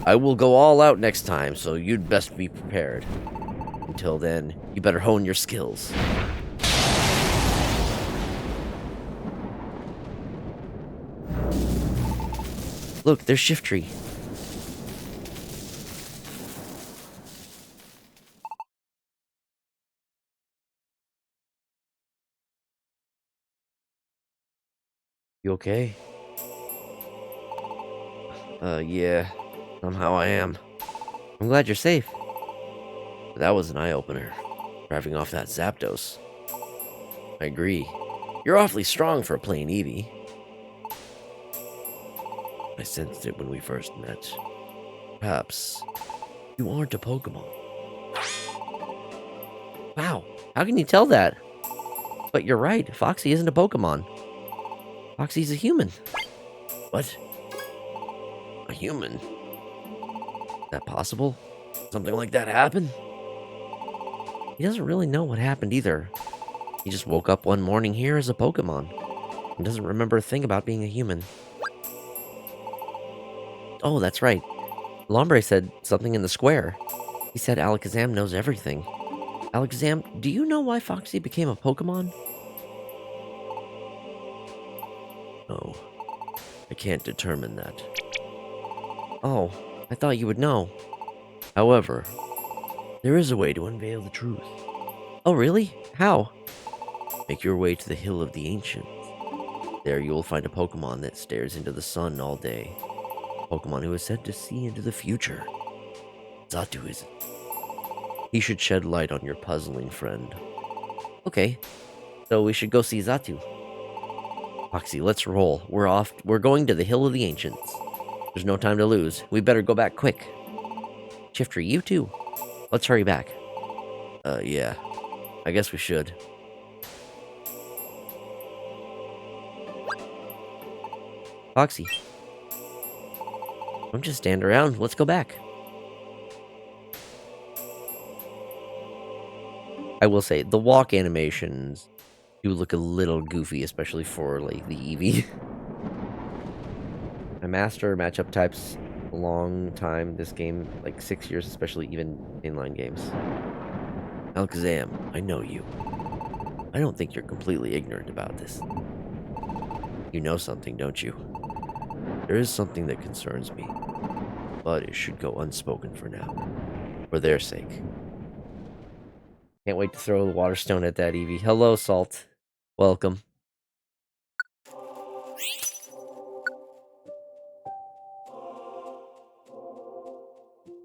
I will go all out next time, so you'd best be prepared. Until then, you better hone your skills. Look, there's Shiftry. You okay? Yeah. Somehow I am. I'm glad you're safe. But that was an eye-opener. Driving off that Zapdos. I agree. You're awfully strong for a plain Eevee. I sensed it when we first met. Perhaps you aren't a Pokemon. Wow, how can you tell that? But you're right, Foxy isn't a Pokemon. Foxy's a human. What? A human? Is that possible? Something like that happened? He doesn't really know what happened either. He just woke up one morning here as a Pokemon. and doesn't remember a thing about being a human. Oh, that's right. Lombre said something in the square. He said Alakazam knows everything. Alakazam, do you know why Foxy became a Pokemon? No, I can't determine that. Oh, I thought you would know. However, there is a way to unveil the truth. Oh, really? How? Make your way to the Hill of the Ancients. There you will find a Pokemon that stares into the sun all day. A Pokemon who is said to see into the future. Zatu is. He should shed light on your puzzling friend. Okay, so we should go see Zatu. Foxy, let's roll. We're off. We're going to the Hill of the Ancients. There's no time to lose. We better go back quick. Shifter, you too. Let's hurry back. Yeah. I guess we should. Foxy. Don't just stand around. Let's go back. I will say, the walk animations do look a little goofy, especially for, like, the Eevee. I master matchup types a long time. This game, like 6 years, especially even inline games. Alakazam, I know you. I don't think you're completely ignorant about this. You know something, don't you? There is something that concerns me, but it should go unspoken for now, for their sake. Can't wait to throw the water stone at that Eevee. Hello, Salt. Welcome.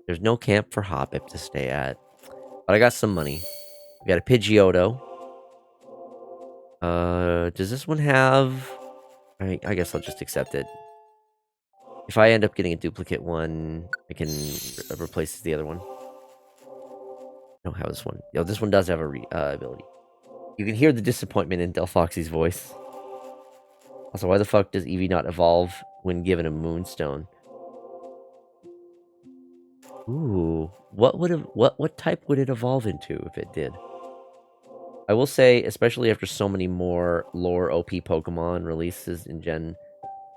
There's no camp for Hoppip to stay at, but I got some money. We got a Pidgeotto. Does this one have... I guess I'll just accept it. If I end up getting a duplicate one, I can replace the other one. I don't have this one. Yo, this one does have a ability. You can hear the disappointment in Delphoxy's voice. Also, why the fuck does Eevee not evolve when given a Moonstone? Ooh, what type would it evolve into if it did? I will say, especially after so many more lore OP Pokemon releases in Gen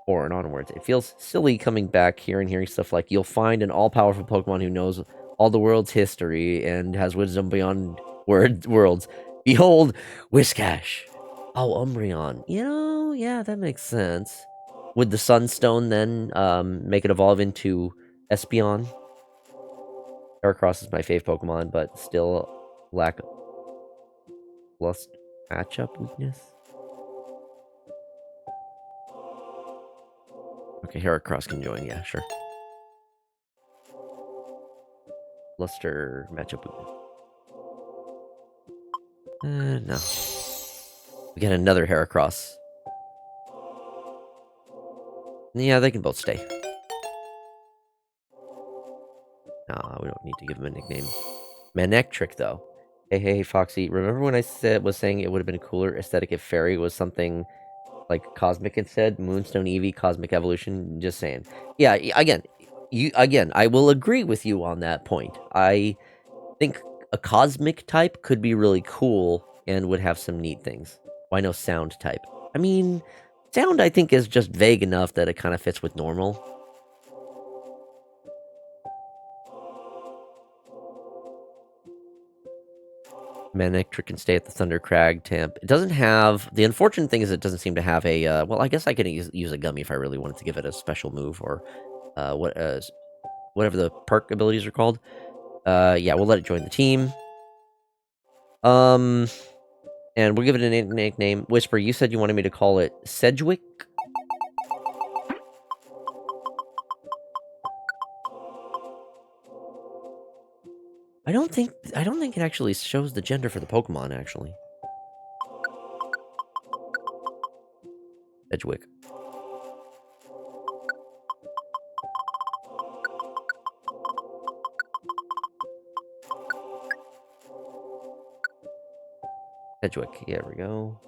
4 and onwards, it feels silly coming back here and hearing stuff like, you'll find an all-powerful Pokemon who knows all the world's history and has wisdom beyond worlds. Behold, Whiscash. Oh, Umbreon. You know, yeah, that makes sense. Would the Sunstone then make it evolve into Espeon? Heracross is my fave Pokemon, but still lack lust matchup weakness. Okay, Heracross can join, yeah, sure. Luster matchup weakness. No. We got another Heracross. Yeah, they can both stay. Nah, we don't need to give him a nickname. Manectric, though. Hey, Foxy, remember when I was saying it would have been a cooler aesthetic if Fairy was something like Cosmic instead? Moonstone Eevee, Cosmic Evolution, just saying. Yeah, again, I will agree with you on that point. I think a Cosmic type could be really cool and would have some neat things. Why no Sound type? I mean, Sound I think is just vague enough that it kind of fits with normal. Manectric can stay at the Thunder Crag temp. It doesn't have... The unfortunate thing is it doesn't seem to have a... well, I guess I could use a Gummy if I really wanted to give it a special move or whatever the perk abilities are called. Yeah, we'll let it join the team. And we'll give it a nickname. Whisper, you said you wanted me to call it Sedgwick? I don't think it actually shows the gender for the Pokemon, actually. Sedgwick. Sedgwick, yeah, there we go.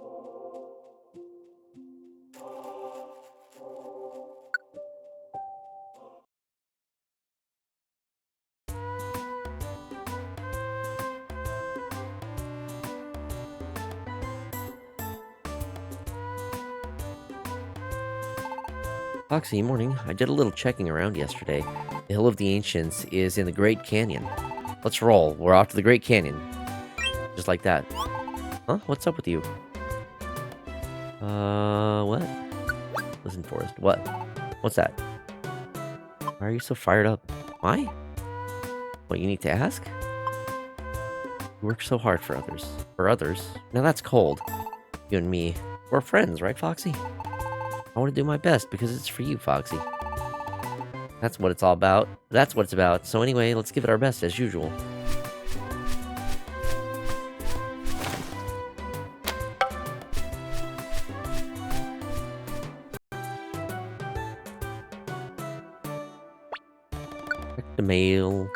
Foxy, morning. I did a little checking around yesterday. The Hill of the Ancients is in the Great Canyon. Let's roll. We're off to the Great Canyon. Just like that. Huh? What's up with you? What? Listen, Forrest. What? What's that? Why are you so fired up? Why? What, you need to ask? You work so hard for others. For others? Now that's cold. You and me, we're friends, right, Foxy? I want to do my best because it's for you, Foxy. That's what it's all about. That's what it's about. So anyway, let's give it our best as usual. Check the mail.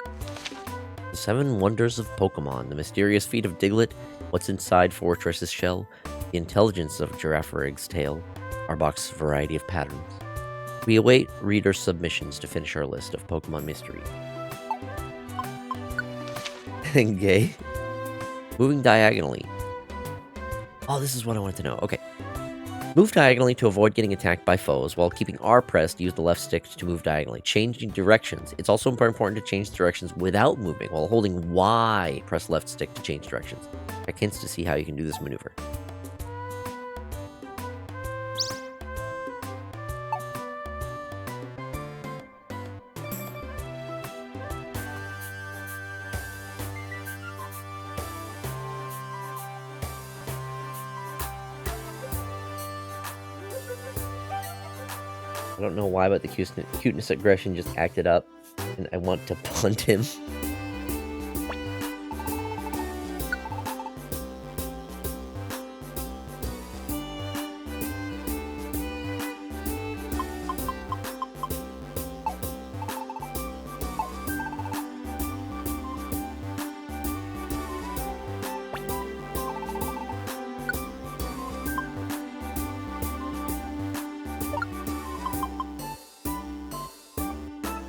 The 7 Wonders of Pokemon. The mysterious feat of Diglett. What's inside Fortress's shell. The intelligence of Giraffurig's tail. Our box's variety of patterns. We await reader submissions to finish our list of Pokemon mystery. Gay. Moving diagonally. Oh, this is what I wanted to know. Okay. Move diagonally to avoid getting attacked by foes. While keeping R pressed, use the left stick to move diagonally. Changing directions. It's also important to change directions without moving. While holding Y, press left stick to change directions. Check hints to see how you can do this maneuver. I don't know why, but the cuteness aggression just acted up, and I want to punt him.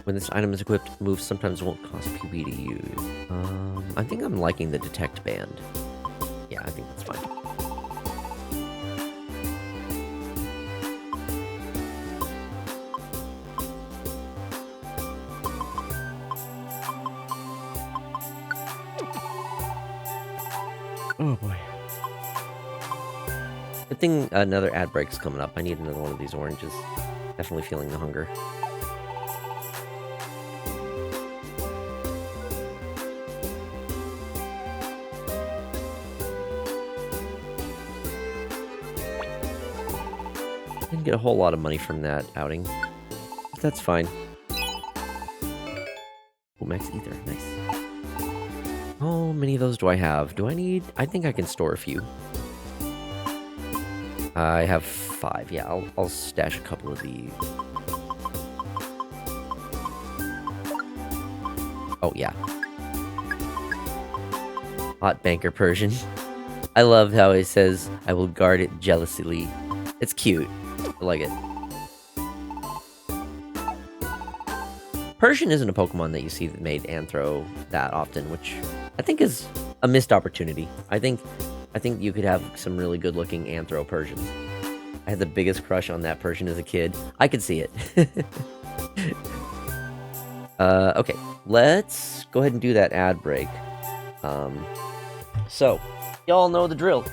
When this item is equipped, moves sometimes won't cost PB to use. I think I'm liking the detect band. Yeah, I think that's fine. Oh boy. Good thing another ad break's coming up. I need another one of these oranges. Definitely feeling the hunger. Didn't get a whole lot of money from that outing. But that's fine. Oh, max ether. Nice. How many of those do I have? Do I need... I think I can store a few. I have 5. Yeah, I'll stash a couple of these. Oh, yeah. Hot banker Persian. I love how it says, I will guard it jealously. It's cute. I like it. Persian isn't a Pokemon that you see that made Anthro that often, which I think is a missed opportunity. I think you could have some really good-looking Anthro Persians. I had the biggest crush on that Persian as a kid. I could see it. Okay, let's go ahead and do that ad break. So, y'all know the drill.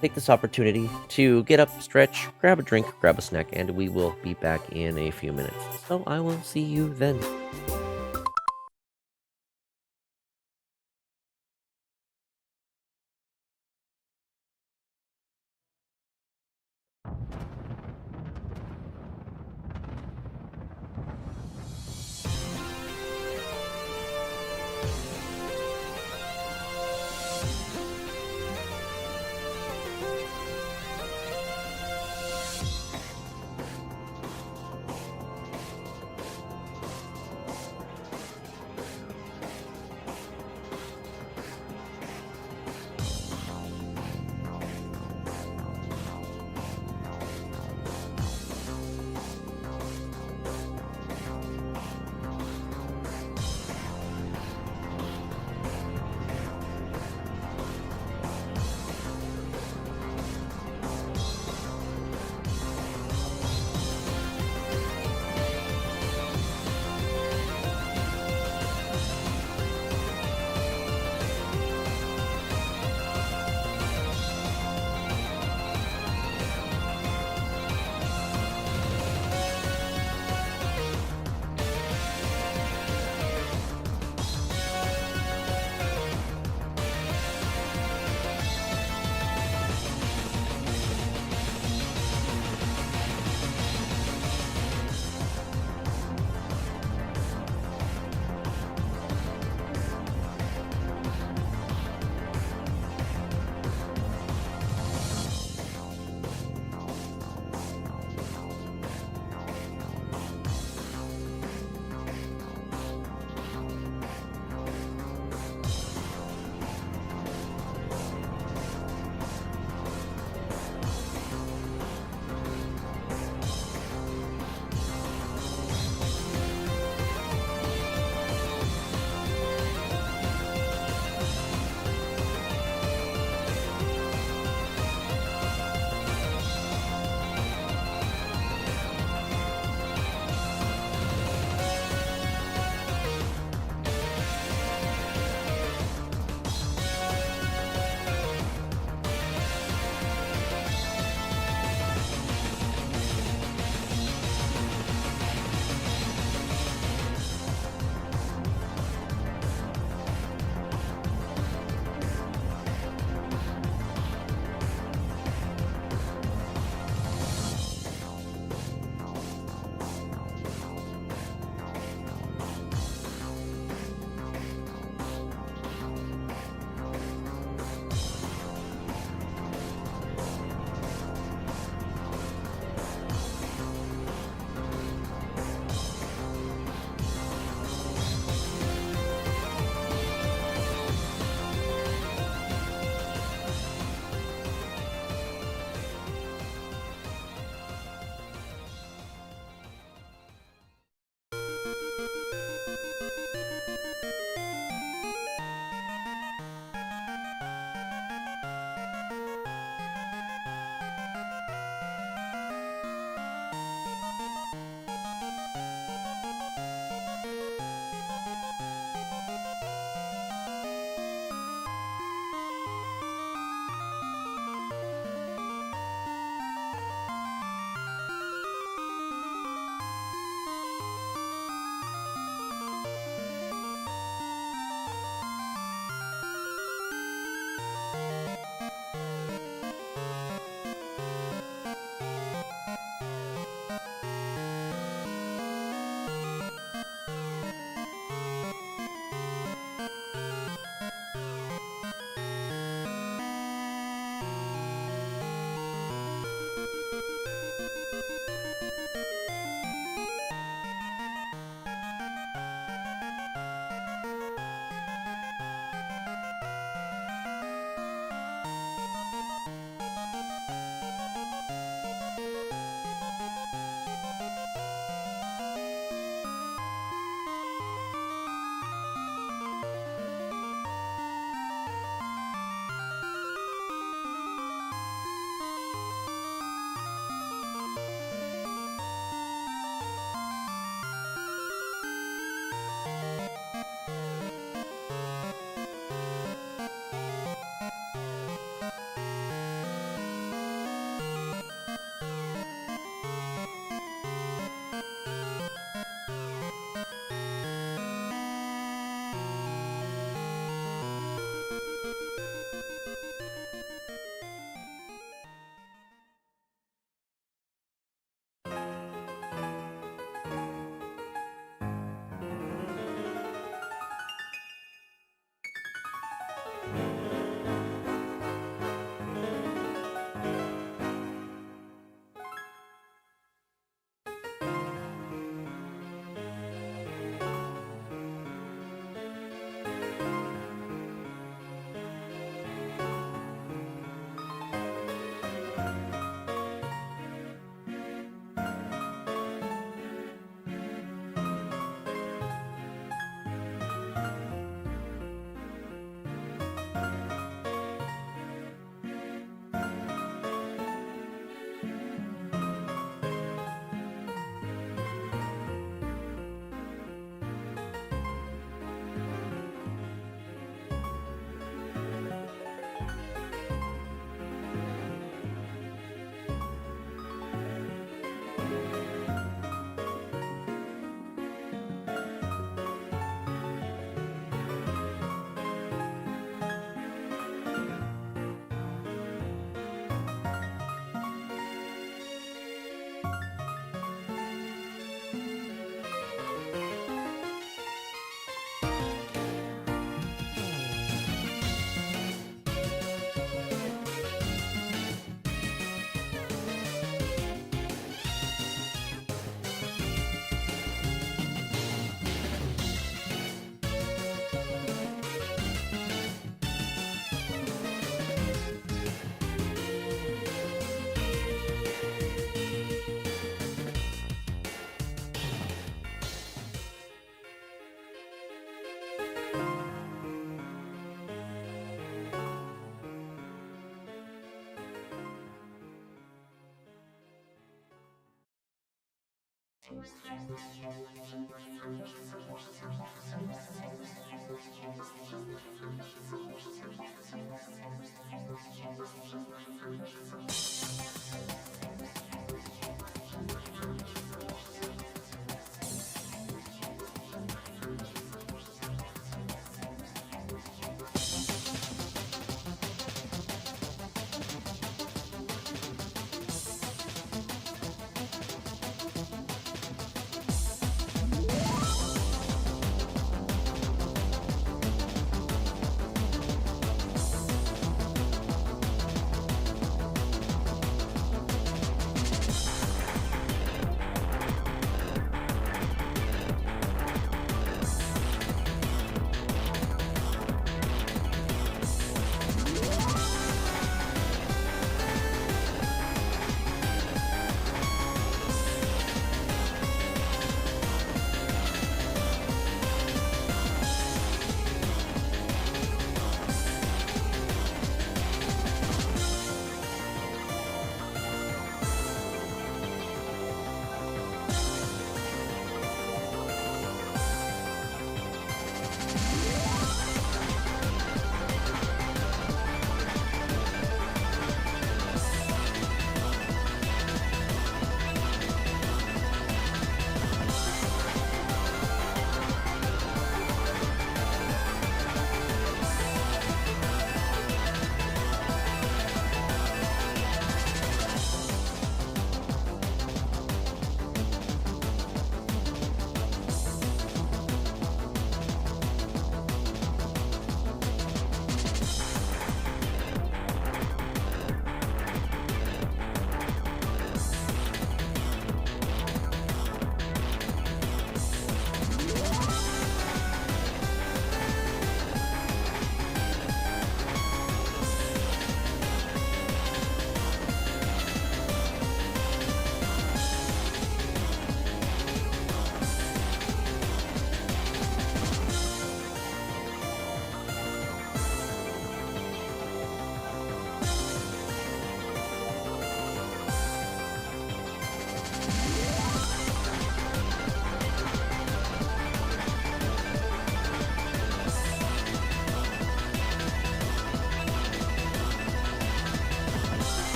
Take this opportunity to get up, stretch, grab a drink, grab a snack, and we will be back in a few minutes. So I will see you then.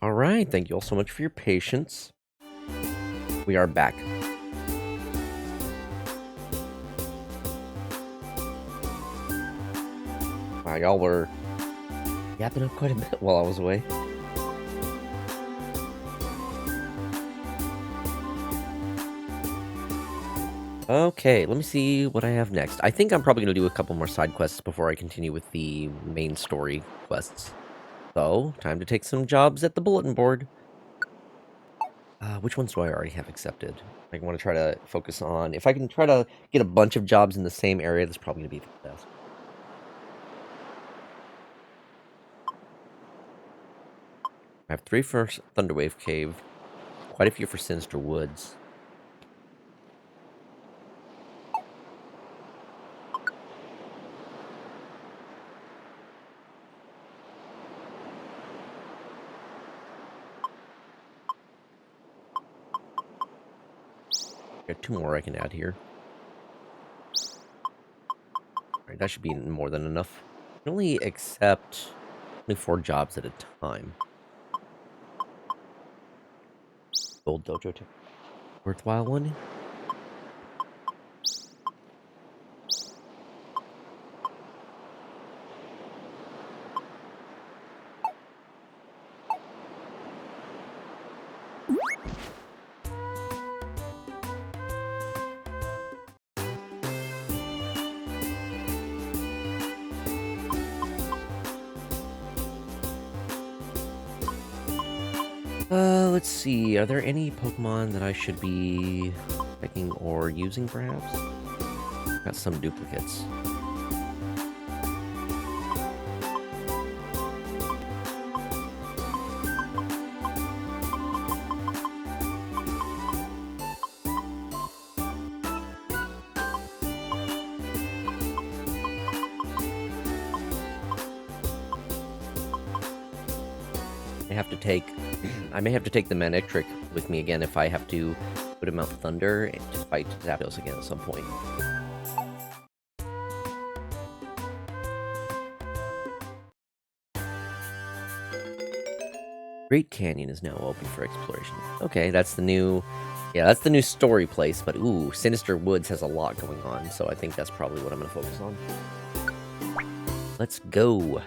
All right, thank you all so much for your patience. We are back. Wow, y'all were yapping up quite a bit while I was away. Okay, let me see what I have next. I think I'm probably going to do a couple more side quests before I continue with the main story quests. So, time to take some jobs at the bulletin board. Which ones do I already have accepted? I want to try to focus on... If I can try to get a bunch of jobs in the same area, that's probably going to be the best. I have 3 for Thunderwave Cave, quite a few for Sinister Woods. Got 2 more I can add here. Alright, that should be more than enough. I can only accept only 4 jobs at a time. Gold dojo too. Worthwhile one. Let's see. Are there any Pokemon that I should be checking or using, perhaps? Got some duplicates. I may have to take the Manectric with me again if I have to go to Mount Thunder to fight Zapdos again at some point. Great Canyon is now open for exploration. Okay, that's the new... Yeah, that's the new story place, but ooh, Sinister Woods has a lot going on, so I think that's probably what I'm going to focus on. Let's go.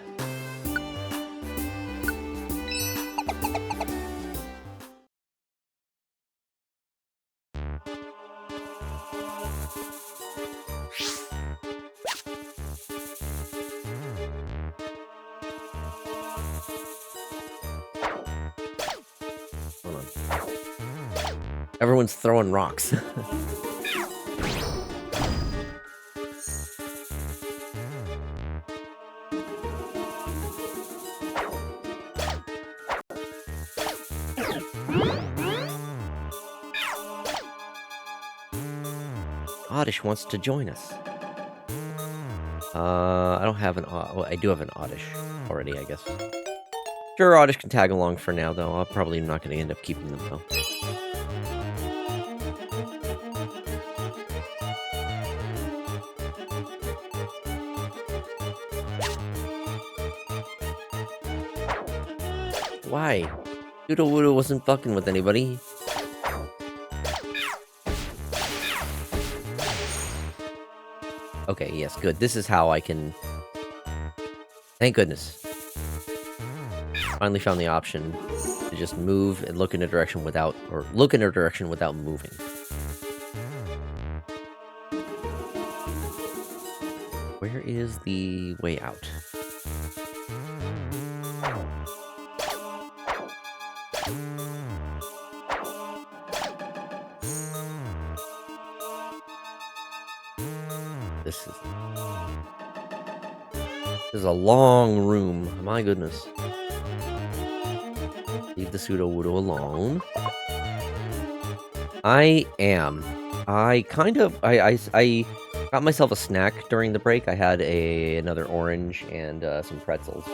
Everyone's throwing rocks. Oddish wants to join us. I don't have an... Well, I do have an Oddish already, I guess. Sure, Oddish can tag along for now, though. I'm probably not going to end up keeping them, though. Why? Doodle wasn't fucking with anybody. Okay, yes, good. This is how I can... Thank goodness. Finally found the option to just move and look in a direction without... Or look in a direction without moving. Where is the way out? This is a long room. My goodness. Leave the Sudowoodo alone. I got myself a snack during the break. I had another orange and some pretzels.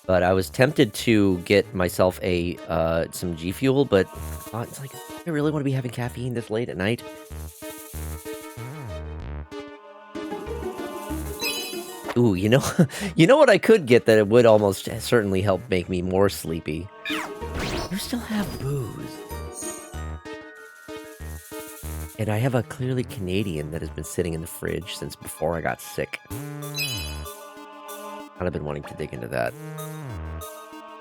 But I was tempted to get myself some G Fuel, but it's like, I really want to be having caffeine this late at night. Ooh, you know what I could get that it would almost certainly help make me more sleepy? You still have booze. And I have a clearly Canadian that has been sitting in the fridge since before I got sick. I've been wanting to dig into that.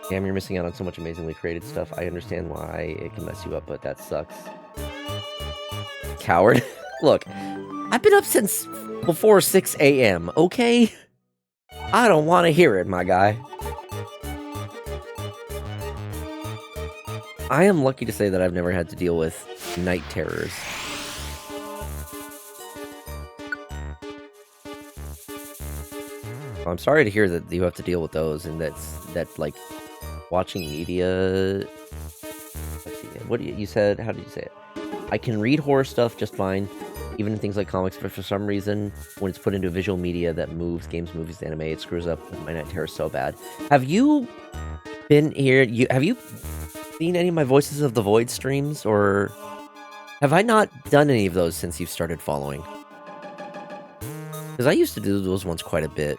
Damn, you're missing out on so much amazingly created stuff. I understand why it can mess you up, but that sucks. Coward. Look, I've been up since before 6 a.m., okay? I don't want to hear it, my guy. I am lucky to say that I've never had to deal with night terrors. Well, I'm sorry to hear that you have to deal with those, and that like watching media. Let's see. What you said? How did you say it? I can read horror stuff just fine, even in things like comics, but for some reason, when it's put into visual media that moves, games, movies, anime, it screws up with my night terrors so bad. Have you been here? Have you seen any of my Voices of the Void streams, or have I not done any of those since you've started following? Because I used to do those ones quite a bit.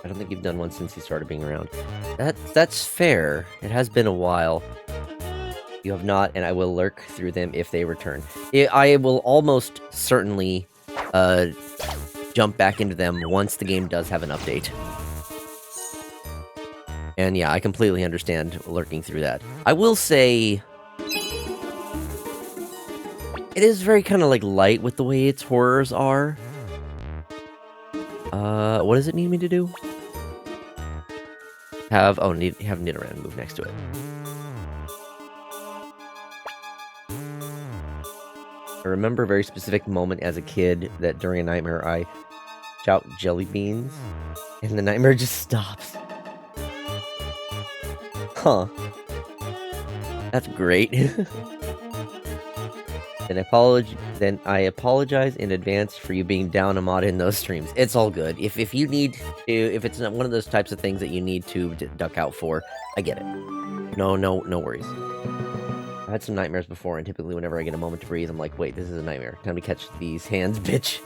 I don't think you've done one since you started being around. That's fair. It has been a while. You have not, and I will lurk through them if they return. I will almost certainly jump back into them once the game does have an update. And yeah, I completely understand lurking through that. I will say it is very kind of like light with the way its horrors are. What does it need me to do? Have Nidoran move next to it. I remember a very specific moment as a kid that during a nightmare I shout jelly beans and the nightmare just stops. Huh. That's great. Then I apologize in advance for you being down a mod in those streams. It's all good. If you need to, if it's not one of those types of things that you need to duck out for, I get it. No worries. I've had some nightmares before, and typically whenever I get a moment to breathe, I'm like, wait, this is a nightmare. Time to catch these hands, bitch.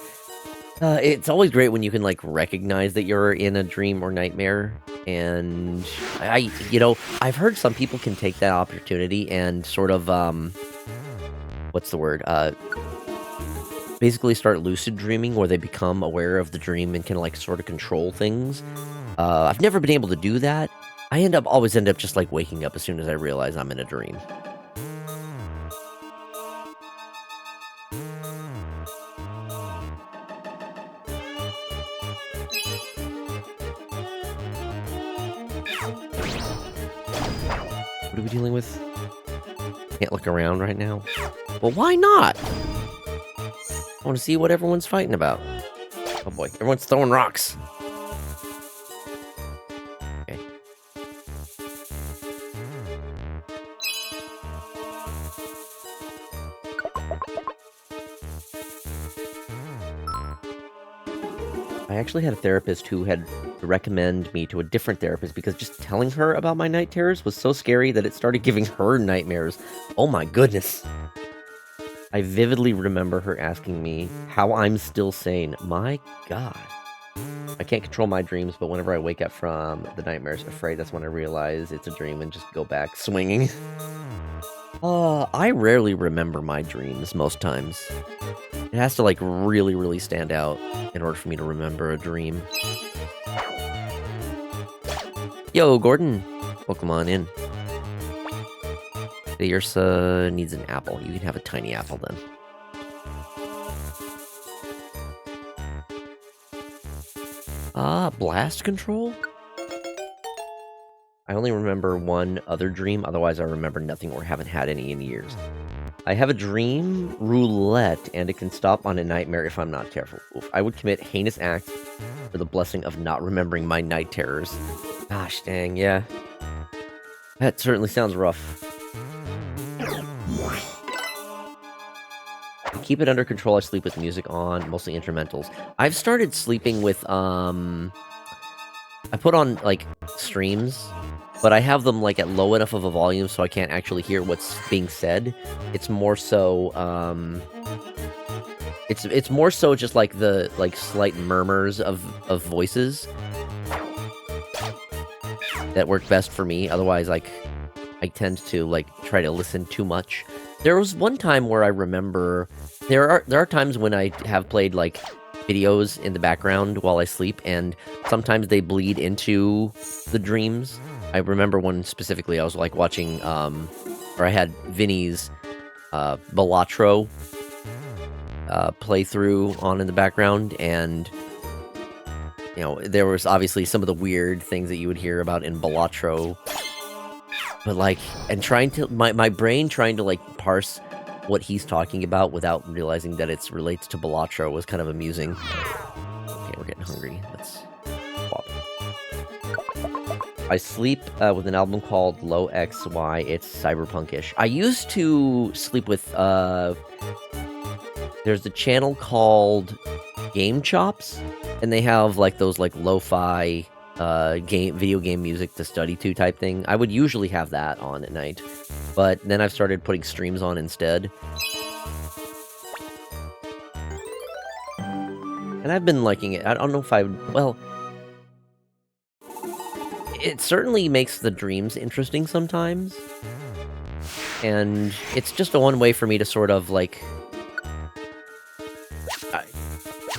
It's always great when you can, like, recognize that you're in a dream or nightmare, and I've heard some people can take that opportunity and sort of, what's the word? Basically start lucid dreaming, where they become aware of the dream and can, like, sort of control things. I've never been able to do that. I always end up just, like, waking up as soon as I realize I'm in a dream. What are we dealing with? Can't look around right now. Well, why not? I want to see what everyone's fighting about. Oh boy, everyone's throwing rocks. Okay. I actually had a therapist who had to recommend me to a different therapist because just telling her about my night terrors was so scary that it started giving her nightmares. Oh my goodness. I vividly remember her asking me how I'm still sane. My God. I can't control my dreams, but whenever I wake up from the nightmares afraid, that's when I realize it's a dream and just go back swinging. I rarely remember my dreams most times. It has to, like, really, really stand out in order for me to remember a dream. Yo, Gordon. Welcome on in. Ursa needs an apple. You can have a tiny apple then. Blast control? I only remember one other dream, otherwise I remember nothing or haven't had any in years. I have a dream roulette, and it can stop on a nightmare if I'm not careful. Oof, I would commit heinous acts for the blessing of not remembering my night terrors. Gosh dang, yeah. That certainly sounds rough. I keep it under control. I sleep with music on, mostly instrumentals. I've started sleeping with, I put on, like, streams, but I have them, like, at low enough of a volume so I can't actually hear what's being said. It's more so, it's more so just, like, the, like, slight murmurs of voices that work best for me. Otherwise, like, I tend to, like, try to listen too much. There was one time where I remember, there are times when I have played, like, videos in the background while I sleep, and sometimes they bleed into the dreams. I remember one specifically, I was, like, watching, or I had Vinny's, Balatro, playthrough on in the background, and, you know, there was obviously some of the weird things that you would hear about in Balatro. But, like, and trying to... My brain trying to, like, parse what he's talking about without realizing that it's relates to Balatro was kind of amusing. Okay, we're getting hungry. Let's swap. I sleep with an album called Low XY. It's cyberpunkish. I used to sleep with... there's a channel called Game Chops, and they have, like, those, like, lo-fi... video game music to study to type thing. I would usually have that on at night, but then I've started putting streams on instead. And I've been liking it. I don't know if I would... Well, it certainly makes the dreams interesting sometimes. And it's just a one way for me to sort of, like...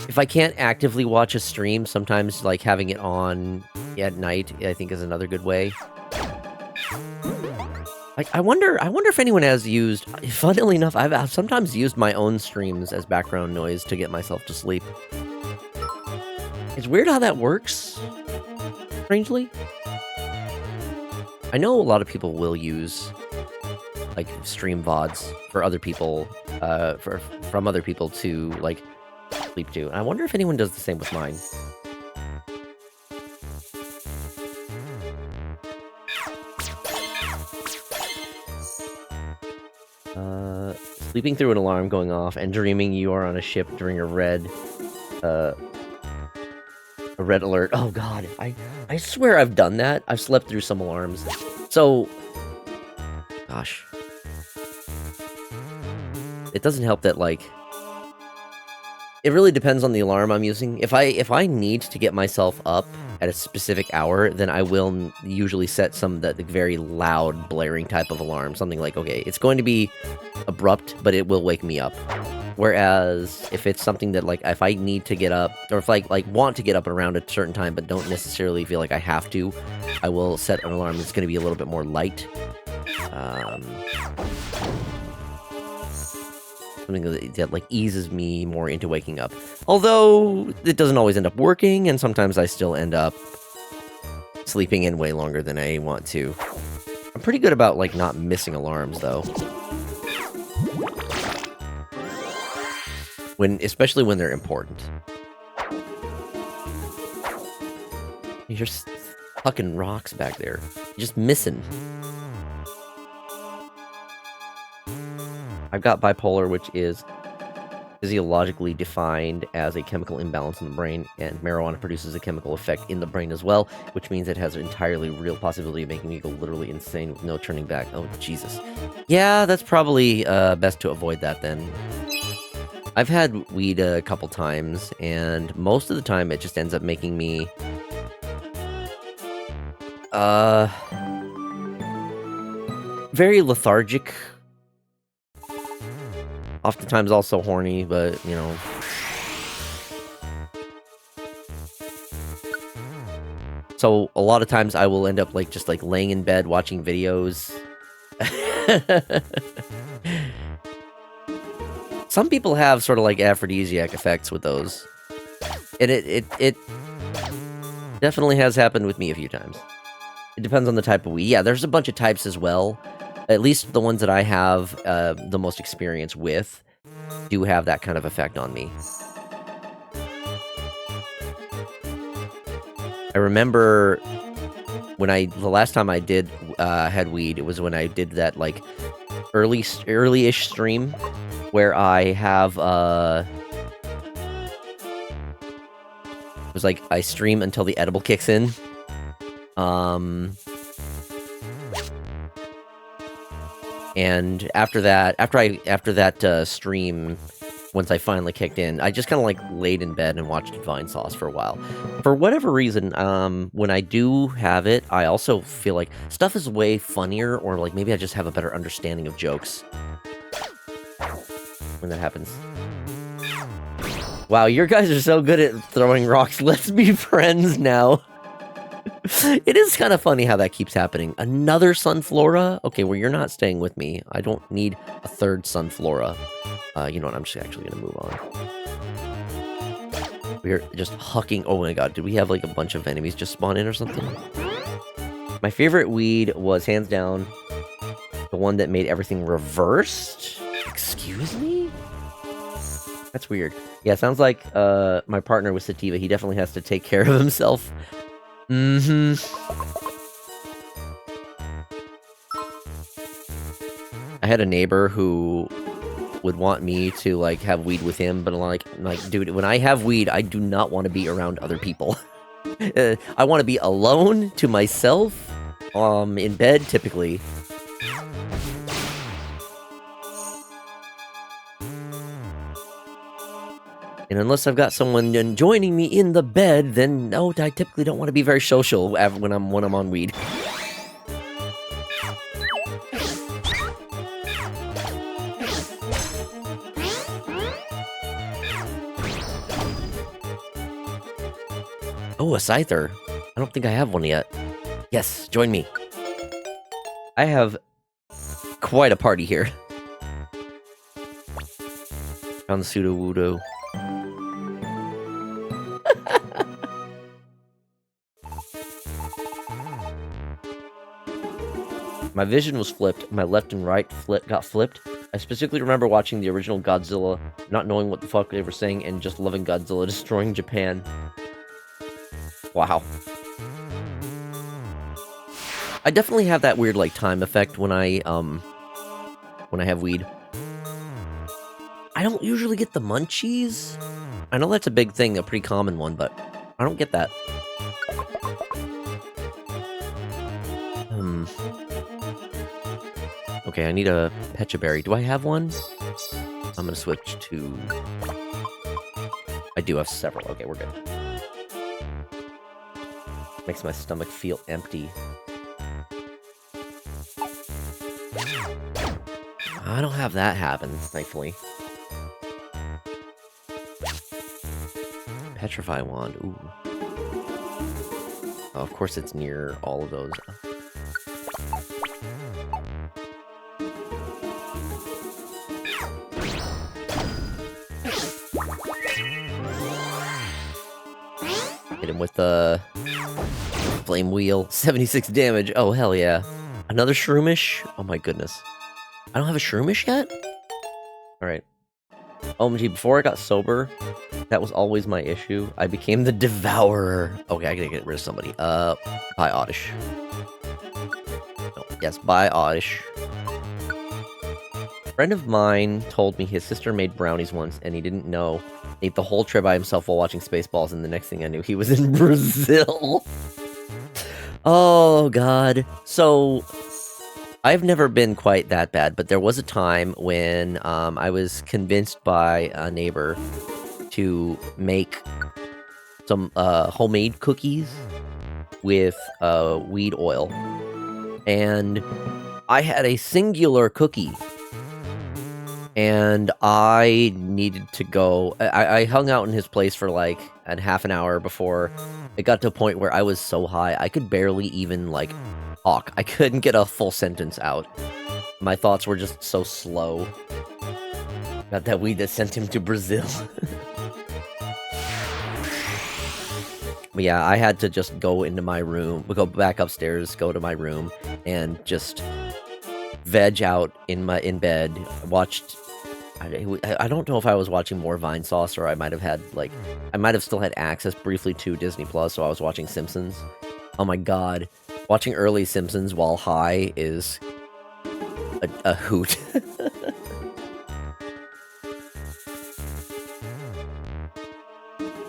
If I can't actively watch a stream, sometimes, like, having it on at night, I think, is another good way. Like, I wonder if anyone has used... Funnily enough, I've sometimes used my own streams as background noise to get myself to sleep. It's weird how that works, strangely. I know a lot of people will use, like, stream VODs for other people, from other people to, like... sleep to. I wonder if anyone does the same with mine. Sleeping through an alarm going off and dreaming you are on a ship during a red alert. Oh god, I swear I've done that. I've slept through some alarms. So, gosh. It doesn't help that, like, it really depends on the alarm I'm using. If I need to get myself up at a specific hour, then I will usually set some that very loud, blaring type of alarm. Something like, okay, it's going to be abrupt, but it will wake me up. Whereas if it's something that, like, if I need to get up, or if I like want to get up around a certain time, but don't necessarily feel like I have to, I will set an alarm that's going to be a little bit more light. Something that, like, eases me more into waking up. Although, it doesn't always end up working, and sometimes I still end up sleeping in way longer than I want to. I'm pretty good about, like, not missing alarms, though. Especially when they're important. You're just fucking rocks back there. You're just missing. I've got bipolar, which is physiologically defined as a chemical imbalance in the brain, and marijuana produces a chemical effect in the brain as well, which means it has an entirely real possibility of making me go literally insane with no turning back. Oh, Jesus. Yeah, that's probably best to avoid that then. I've had weed a couple times, and most of the time it just ends up making me... very lethargic. Oftentimes also horny, but, you know. So, a lot of times I will end up, like, just, like, laying in bed watching videos. Some people have sort of, like, aphrodisiac effects with those. And it definitely has happened with me a few times. It depends on the type of weed. Yeah, there's a bunch of types as well. At least the ones that I have the most experience with do have that kind of effect on me. I remember when the last time I did had weed, it was when I did that, like, early-ish stream where I have it was like I stream until the edible kicks in. And after that stream, once I finally kicked in, I just kind of, like, laid in bed and watched Divine Sauce for a while. For whatever reason, when I do have it, I also feel like stuff is way funnier, or, like, maybe I just have a better understanding of jokes when that happens. Wow, your guys are so good at throwing rocks. Let's be friends now. It is kind of funny how that keeps happening. Another Sunflora? Okay, well, you're not staying with me. I don't need a third Sunflora. You know what? I'm just actually going to move on. We're just hucking. Oh my god, did we have, like, a bunch of enemies just spawn in or something? My favorite weed was hands down the one that made everything reversed. Excuse me? That's weird. Yeah, sounds like my partner with sativa. He definitely has to take care of himself. Mm-hmm. I had a neighbor who would want me to, like, have weed with him, but like, dude, when I have weed, I do not want to be around other people. I want to be alone to myself, in bed, typically. And unless I've got someone joining me in the bed, then no, I typically don't want to be very social when I'm on weed. Oh, a scyther. I don't think I have one yet. Yes, join me. I have quite a party here. Found the pseudo-wudo. My vision was flipped. My left and right got flipped. I specifically remember watching the original Godzilla, not knowing what the fuck they were saying, and just loving Godzilla destroying Japan. Wow. I definitely have that weird, like, time effect when I have weed. I don't usually get the munchies. I know that's a big thing, a pretty common one, but I don't get that. Okay, I need a Pecha Berry. Do I have one? I'm gonna switch to... I do have several. Okay, we're good. Makes my stomach feel empty. I don't have that happen, thankfully. Petrify Wand, ooh. Oh, of course it's near all of those. Hit him with the Flame Wheel. 76 damage. Oh, hell yeah. Another Shroomish? Oh my goodness. I don't have a Shroomish yet? Alright. OMG, before I got sober, that was always my issue. I became the Devourer. Okay, I gotta get rid of somebody. Buy Oddish. No, yes, buy Oddish. A friend of mine told me his sister made brownies once, and he didn't know. Ate the whole tray by himself while watching Spaceballs, and the next thing I knew, he was in Brazil. Oh, God. So, I've never been quite that bad, but there was a time when I was convinced by a neighbor to make some homemade cookies with weed oil. And I had a singular cookie. And I needed to go. I hung out in his place for like half an hour before it got to a point where I was so high I could barely even like talk. I couldn't get a full sentence out. My thoughts were just so slow. Got that weed that sent him to Brazil. But yeah, I had to just go into my room, go back upstairs, go to my room, and just veg out in bed. Watched. I don't know if I was watching more Vine Sauce or I might have still had access briefly to Disney Plus, so I was watching Simpsons. Oh my god, watching early Simpsons while high is a hoot.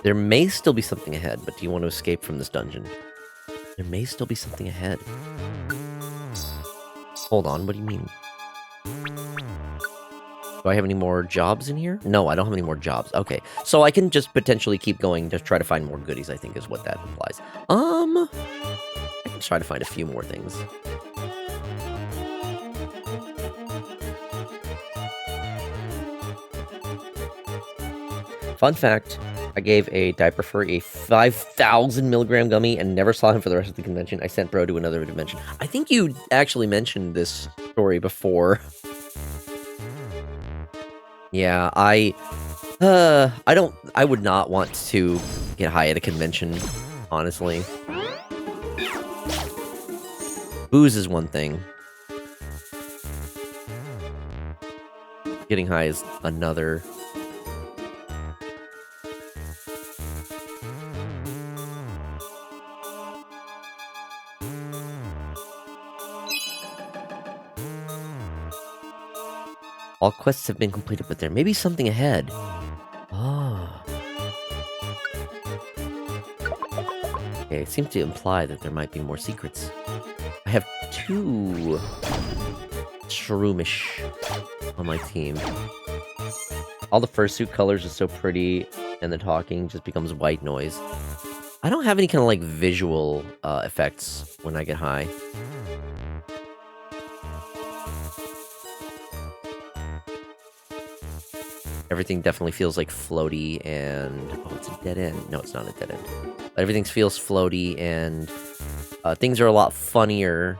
There may still be something ahead, but do you want to escape from this dungeon? There may still be something ahead. Hold on, what do you mean? Do I have any more jobs in here? No, I don't have any more jobs. Okay, so I can just potentially keep going to try to find more goodies, I think is what that implies. I can try to find a few more things. Fun fact, I gave a diaper for a 5,000 milligram gummy and never saw him for the rest of the convention. I sent bro to another dimension. I think you actually mentioned this story before. Yeah, I would not want to get high at a convention, honestly. Booze is one thing. Getting high is another. All quests have been completed, but there may be something ahead. Oh. Okay, it seems to imply that there might be more secrets. I have 2 Shroomish on my team. All the fursuit colors are so pretty, and the talking just becomes white noise. I don't have any kind of like visual effects when I get high. Everything definitely feels like floaty and... Oh, it's a dead end. No, it's not a dead end. But everything feels floaty and things are a lot funnier.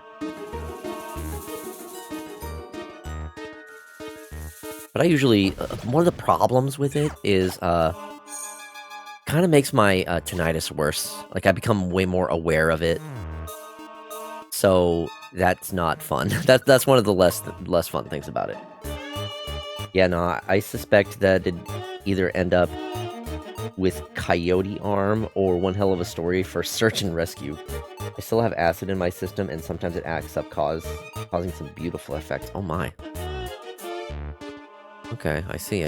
But I usually... one of the problems with it is... kind of makes my tinnitus worse. Like, I become way more aware of it. So, that's not fun. That's one of the less fun things about it. Yeah, no, I suspect that it'd either end up with Coyote Arm or one hell of a story for Search and Rescue. I still have acid in my system, and sometimes it acts up, causing some beautiful effects. Oh my. Okay, I see.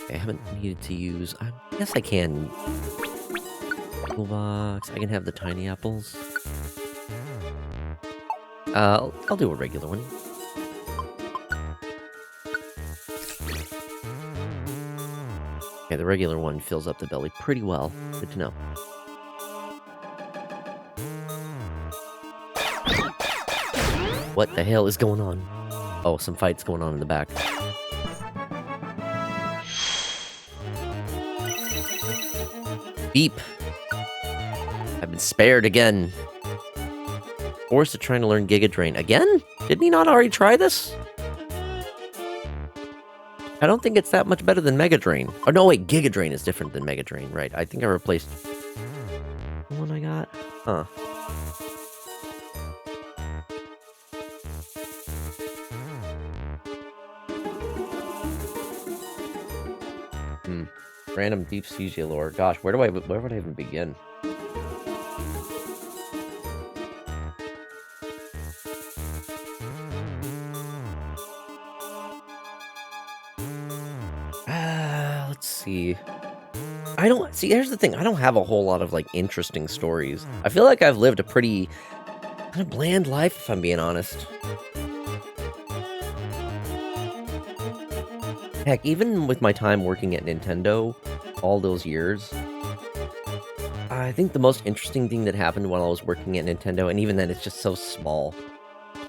I haven't needed to use... I guess I can... Toolbox... I can have the tiny apples. I'll do a regular one. Okay, the regular one fills up the belly pretty well. Good to know. What the hell is going on? Oh, some fights going on in the back. Beep. I've been spared again. Forced to trying to learn Giga Drain. Again? Didn't he not already try this? I don't think it's that much better than Mega Drain. Oh, no, wait. Giga Drain is different than Mega Drain, right? I think I replaced the one I got. Huh. Random deep CJ lore. Gosh, where would I even begin? Let's see. Here's the thing. I don't have a whole lot of, like, interesting stories. I feel like I've lived a pretty kind of bland life, if I'm being honest. Heck, even with my time working at Nintendo all those years, I think the most interesting thing that happened while I was working at Nintendo, and even then it's just so small.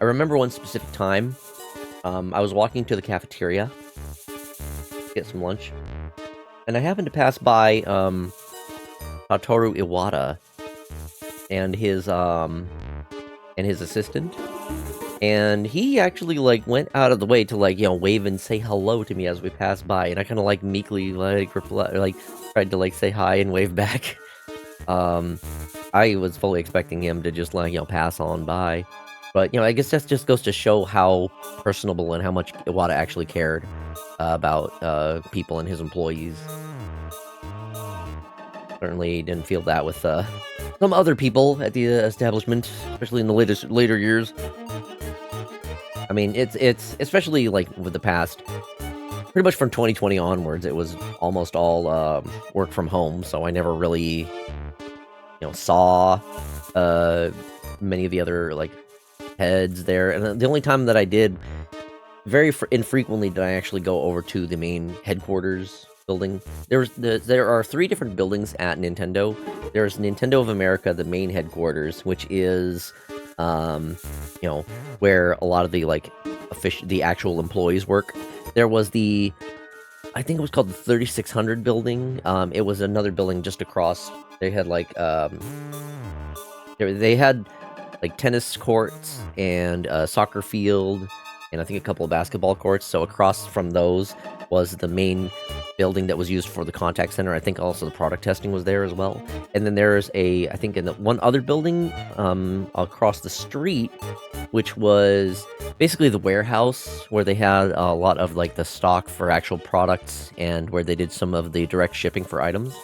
I remember one specific time, I was walking to the cafeteria to get some lunch, and I happened to pass by Satoru Iwata and his assistant. And he actually, like, went out of the way to, like, you know, wave and say hello to me as we passed by. And I kind of, like, meekly, like, tried to, like, say hi and wave back. I was fully expecting him to just, like, you know, pass on by. But, you know, I guess that just goes to show how personable and how much Iwata actually cared about people and his employees. Certainly didn't feel that with some other people at the establishment, especially in the later years. I mean, it's especially, like, with the past, pretty much from 2020 onwards, it was almost all work from home, so I never really, you know, saw many of the other, like, heads there. And the only time that I did, very infrequently did I actually go over to the main headquarters building. There are 3 different buildings at Nintendo. There's Nintendo of America, the main headquarters, which is... you know, where a lot of the, like, the actual employees work. There was I think it was called the 3600 building. It was another building just across. They had, like, they had, like, tennis courts and a soccer field and I think a couple of basketball courts. So across from those was the main building that was used for the contact center. I think also the product testing was there as well. And then there's I think in the one other building across the street, which was basically the warehouse where they had a lot of like the stock for actual products and where they did some of the direct shipping for items.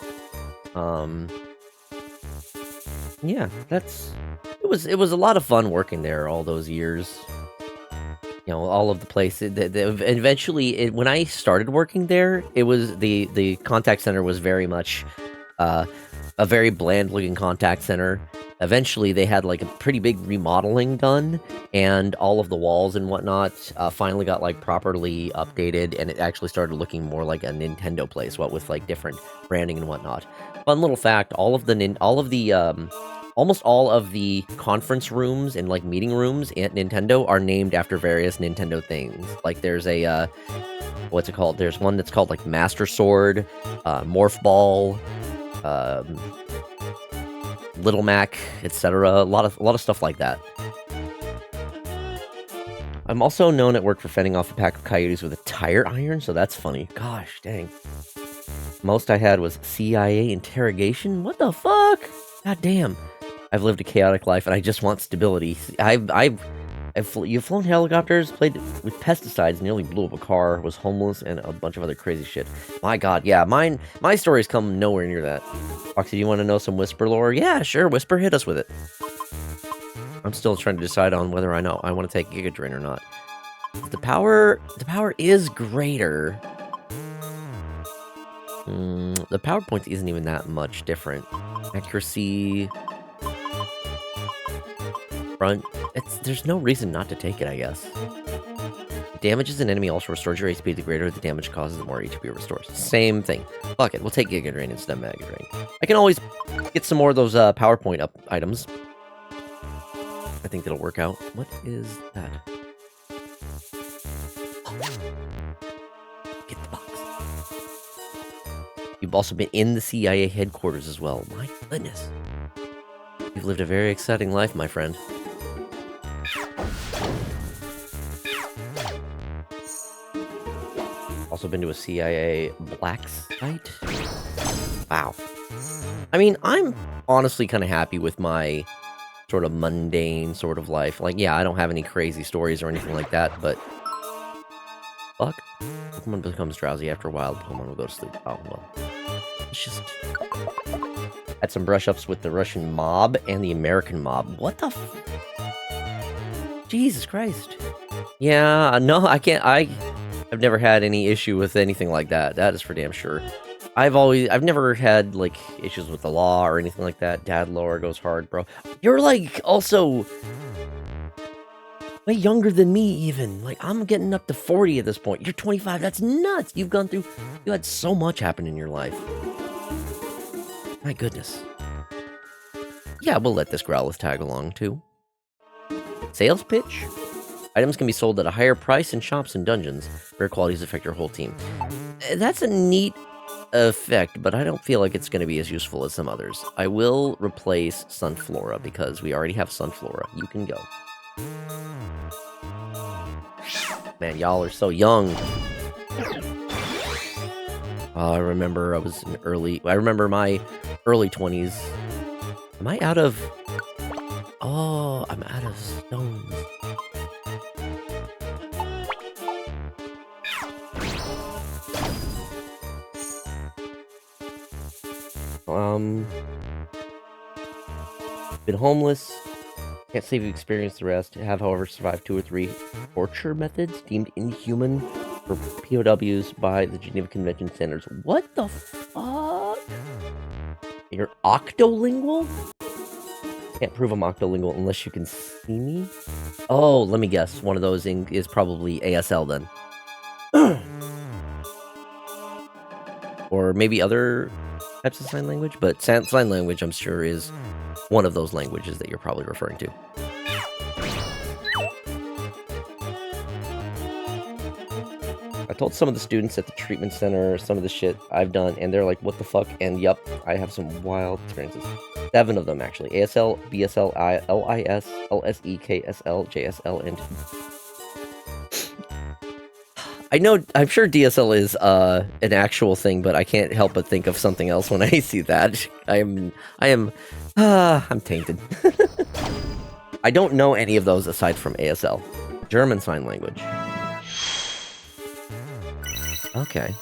Yeah, it was a lot of fun working there all those years. You know, all of the places. Eventually, when I started working there, it was the contact center was very much a very bland looking contact center. Eventually, they had like a pretty big remodeling done, and all of the walls and whatnot finally got like properly updated, and it actually started looking more like a Nintendo place, what with like different branding and whatnot. Fun little fact: almost all of the conference rooms and like meeting rooms at Nintendo are named after various Nintendo things. Like there's a what's it called? There's one that's called like Master Sword, Morph Ball, Little Mac, etc. A lot of stuff like that. I'm also known at work for fending off a pack of coyotes with a tire iron, so that's funny. Gosh, dang. Most I had was CIA interrogation. What the fuck? God damn. I've lived a chaotic life, and I just want stability. You've flown helicopters, played with pesticides, nearly blew up a car, was homeless, and a bunch of other crazy shit. My god, yeah, my stories come nowhere near that. Foxy, do you want to know some Whisper lore? Yeah, sure, Whisper, hit us with it. I'm still trying to decide on whether I want to take Giga Drain or not. The power is greater. The PowerPoint isn't even that much different. Accuracy... front. There's no reason not to take it, I guess. Damages an enemy also restores your HP. The greater the damage causes, the more HP it restores. Same thing. Fuck it, we'll take Giga Drain instead of Mega Drain. I can always get some more of those PowerPoint up items. I think that'll work out. What is that? Get the box. You've also been in the CIA headquarters as well. My goodness. You've lived a very exciting life, my friend. Also been to a CIA black site. Wow. I mean, I'm honestly kind of happy with my sort of mundane sort of life. Like, yeah, I don't have any crazy stories or anything like that, but... fuck. Pokemon becomes drowsy after a while. Pokemon will go to sleep. Oh, well. It's just... had some brush-ups with the Russian mob and the American mob. What the f... Jesus Christ. Yeah, no, I can't... I've never had any issue with anything like that. That is for damn sure. I've never had, like, issues with the law or anything like that. Dad lore goes hard, bro. You're, like, also... way younger than me, even. Like, I'm getting up to 40 at this point. You're 25. That's nuts. You had so much happen in your life. My goodness. Yeah, we'll let this Growlithe tag along, too. Sales pitch? Items can be sold at a higher price in shops and dungeons. Rare qualities affect your whole team. That's a neat effect, but I don't feel like it's going to be as useful as some others. I will replace Sunflora, because we already have Sunflora. You can go. Man, y'all are so young. I remember my early 20s. Am I out of... oh, I'm out of stones. Been homeless. Can't say you've experienced the rest. Have, however, survived 2 or 3 torture methods deemed inhuman for POWs by the Geneva Convention standards. What the fuck? You're octolingual? Can't prove I'm octolingual unless you can see me. Oh, let me guess. One of those is probably ASL then. Or maybe other types of sign language, but sign language, I'm sure, is one of those languages that you're probably referring to. I told some of the students at the treatment center some of the shit I've done, and they're like, what the fuck? And yup, I have some wild experiences. 7 of them, actually. ASL, BSL, LIS, LSE, KSL, JSL, and... I know, I'm sure DSL is an actual thing, but I can't help but think of something else when I see that. I'm tainted. I don't know any of those aside from ASL. German Sign Language. Okay.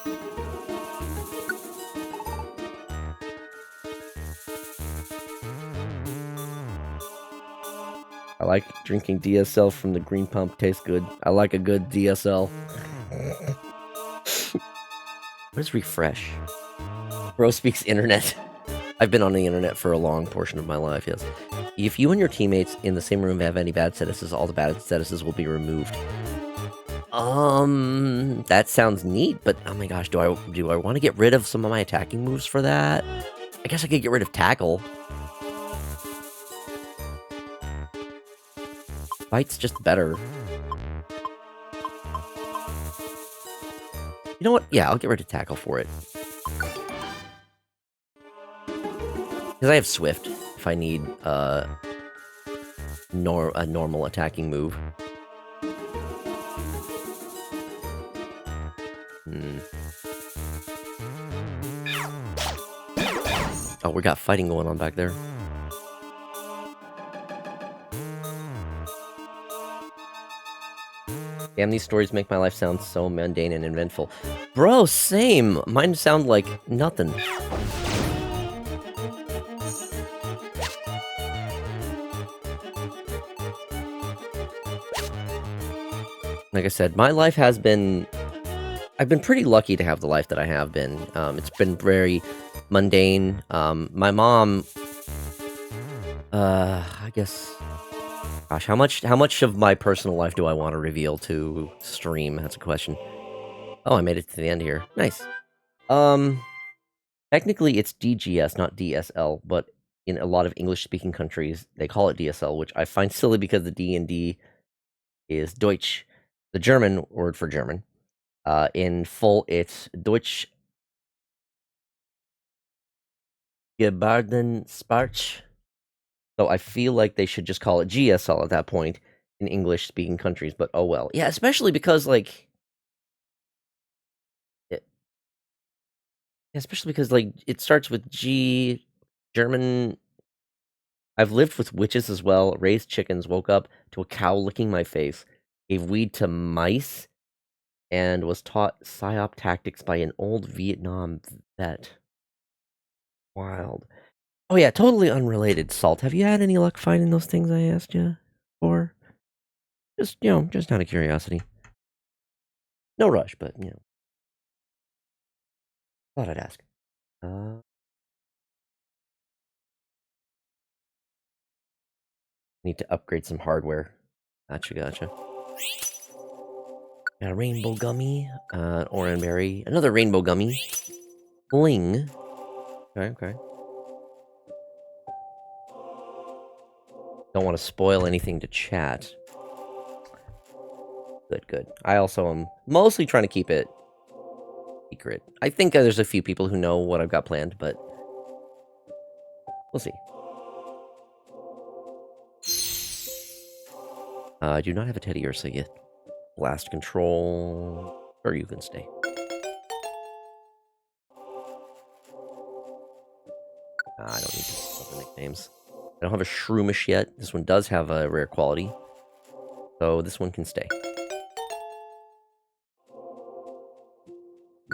I like drinking DSL from the green pump. Tastes good. I like a good DSL. What is refresh? Bro speaks internet. I've been on the internet for a long portion of my life, yes. If you and your teammates in the same room have any bad statuses, all the bad statuses will be removed. That sounds neat, but oh my gosh, do I want to get rid of some of my attacking moves for that? I guess I could get rid of tackle. Fight's just better. You know what? Yeah, I'll get rid of tackle for it. Because I have Swift, if I need a normal attacking move. Oh, we got fighting going on back there. Damn, these stories make my life sound so mundane and eventful. Bro, same! Mine sound like nothing. Like I said, my life has been... I've been pretty lucky to have the life that I have been. It's been very mundane. My mom... I guess... Gosh, how much of my personal life do I want to reveal to stream? That's a question. Oh, I made it to the end here. Nice. Technically it's DGS, not DSL, but in a lot of English-speaking countries, they call it DSL, which I find silly because the D and D is Deutsch, the German word for German. In full, it's Deutsch Gebärdensprache. So I feel like they should just call it GSL at that point in English-speaking countries, but oh well. Yeah, especially because, like... Especially because, like, it starts with G... German... I've lived with witches as well, raised chickens, woke up to a cow licking my face, gave weed to mice, and was taught psyop tactics by an old Vietnam vet. Wild. Oh yeah, totally unrelated. Salt, have you had any luck finding those things I asked you for? Just, just out of curiosity. No rush, but, thought I'd ask. Need to upgrade some hardware. Gotcha. Got a rainbow gummy, oranberry, another rainbow gummy, bling. Okay. Don't want to spoil anything to chat. Good. I also am mostly trying to keep it secret. I think there's a few people who know what I've got planned, but we'll see. I do not have a Teddy Ursa yet. Blast control, or you can stay. I don't need to the nicknames. I don't have a Shroomish yet. This one does have a rare quality, so this one can stay.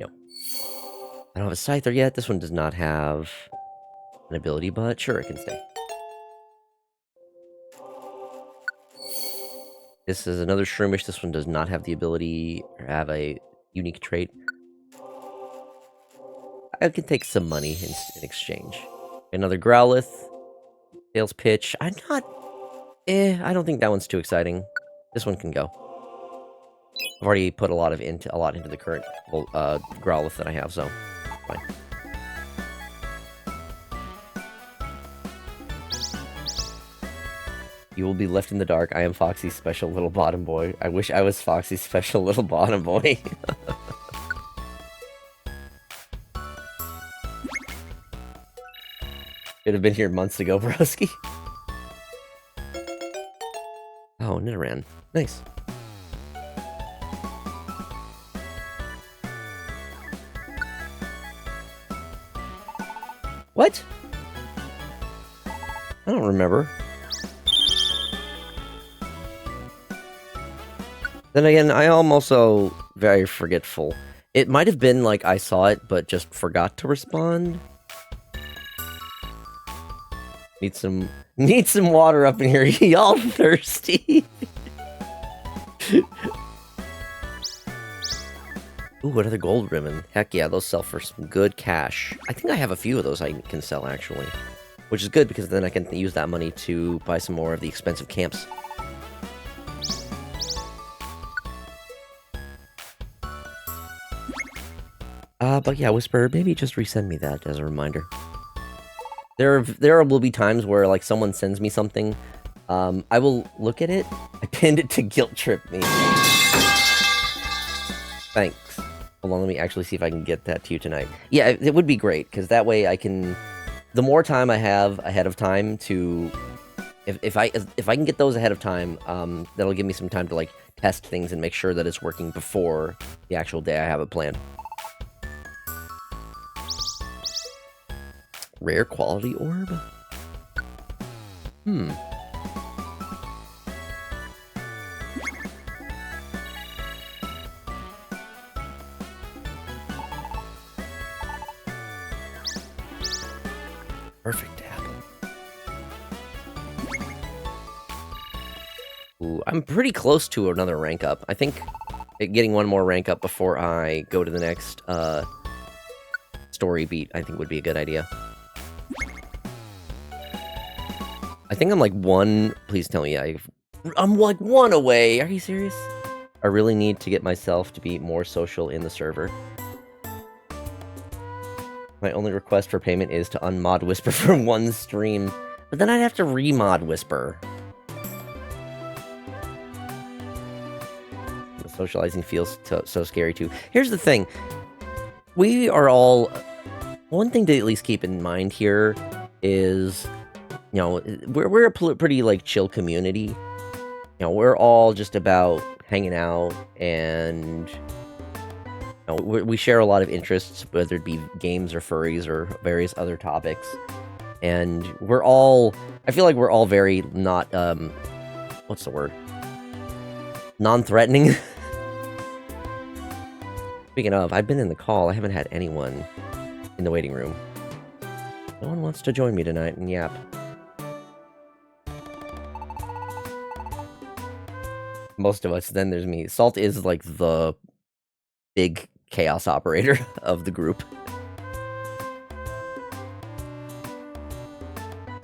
No. I don't have a Scyther yet. This one does not have an ability, but sure, it can stay. This is another Shroomish. This one does not have the ability or have a unique trait. I can take some money in exchange. Another Growlithe. Tails Pitch. I don't think that one's too exciting. This one can go. I've already put a lot into the current Growlithe that I have, so fine. You will be left in the dark. I am Foxy's special little bottom boy. I wish I was Foxy's special little bottom boy. Should have been here months ago, broski. Oh, Nidoran. Nice. What? I don't remember. Then again, I am also very forgetful. It might have been like I saw it, but just forgot to respond. Need some water up in here. Y'all thirsty? Ooh, another gold ribbon. Heck yeah, those sell for some good cash. I think I have a few of those I can sell, actually. Which is good, because then I can use that money to buy some more of the expensive camps. But yeah, Whisper, maybe just resend me that as a reminder. There will be times where, like, someone sends me something, I will look at it, I pinned it to guilt trip me. Thanks. Hold on, let me actually see if I can get that to you tonight. Yeah, it would be great, because that way I can... The more time I have ahead of time to... If I can get those ahead of time, that'll give me some time to, like, test things and make sure that it's working before the actual day I have it planned. Rare quality orb? Hmm. Perfect apple. Ooh, I'm pretty close to another rank up. I think getting one more rank up before I go to the next story beat, I think would be a good idea. I think I'm like one... Please tell me I'm like one away. Are you serious? I really need to get myself to be more social in the server. My only request for payment is to unmod Whisper for one stream. But then I'd have to remod Whisper. The socializing feels so scary too. Here's the thing. We are all... One thing to at least keep in mind here is... You know, we're a pretty, like, chill community. You know, we're all just about hanging out, and... You know, we share a lot of interests, whether it be games or furries or various other topics. And we're all... I feel like we're all very not, what's the word? Non-threatening? Speaking of, I've been in the call. I haven't had anyone in the waiting room. No one wants to join me tonight and yap. Most of us, then there's me. Salt is like the big chaos operator of the group.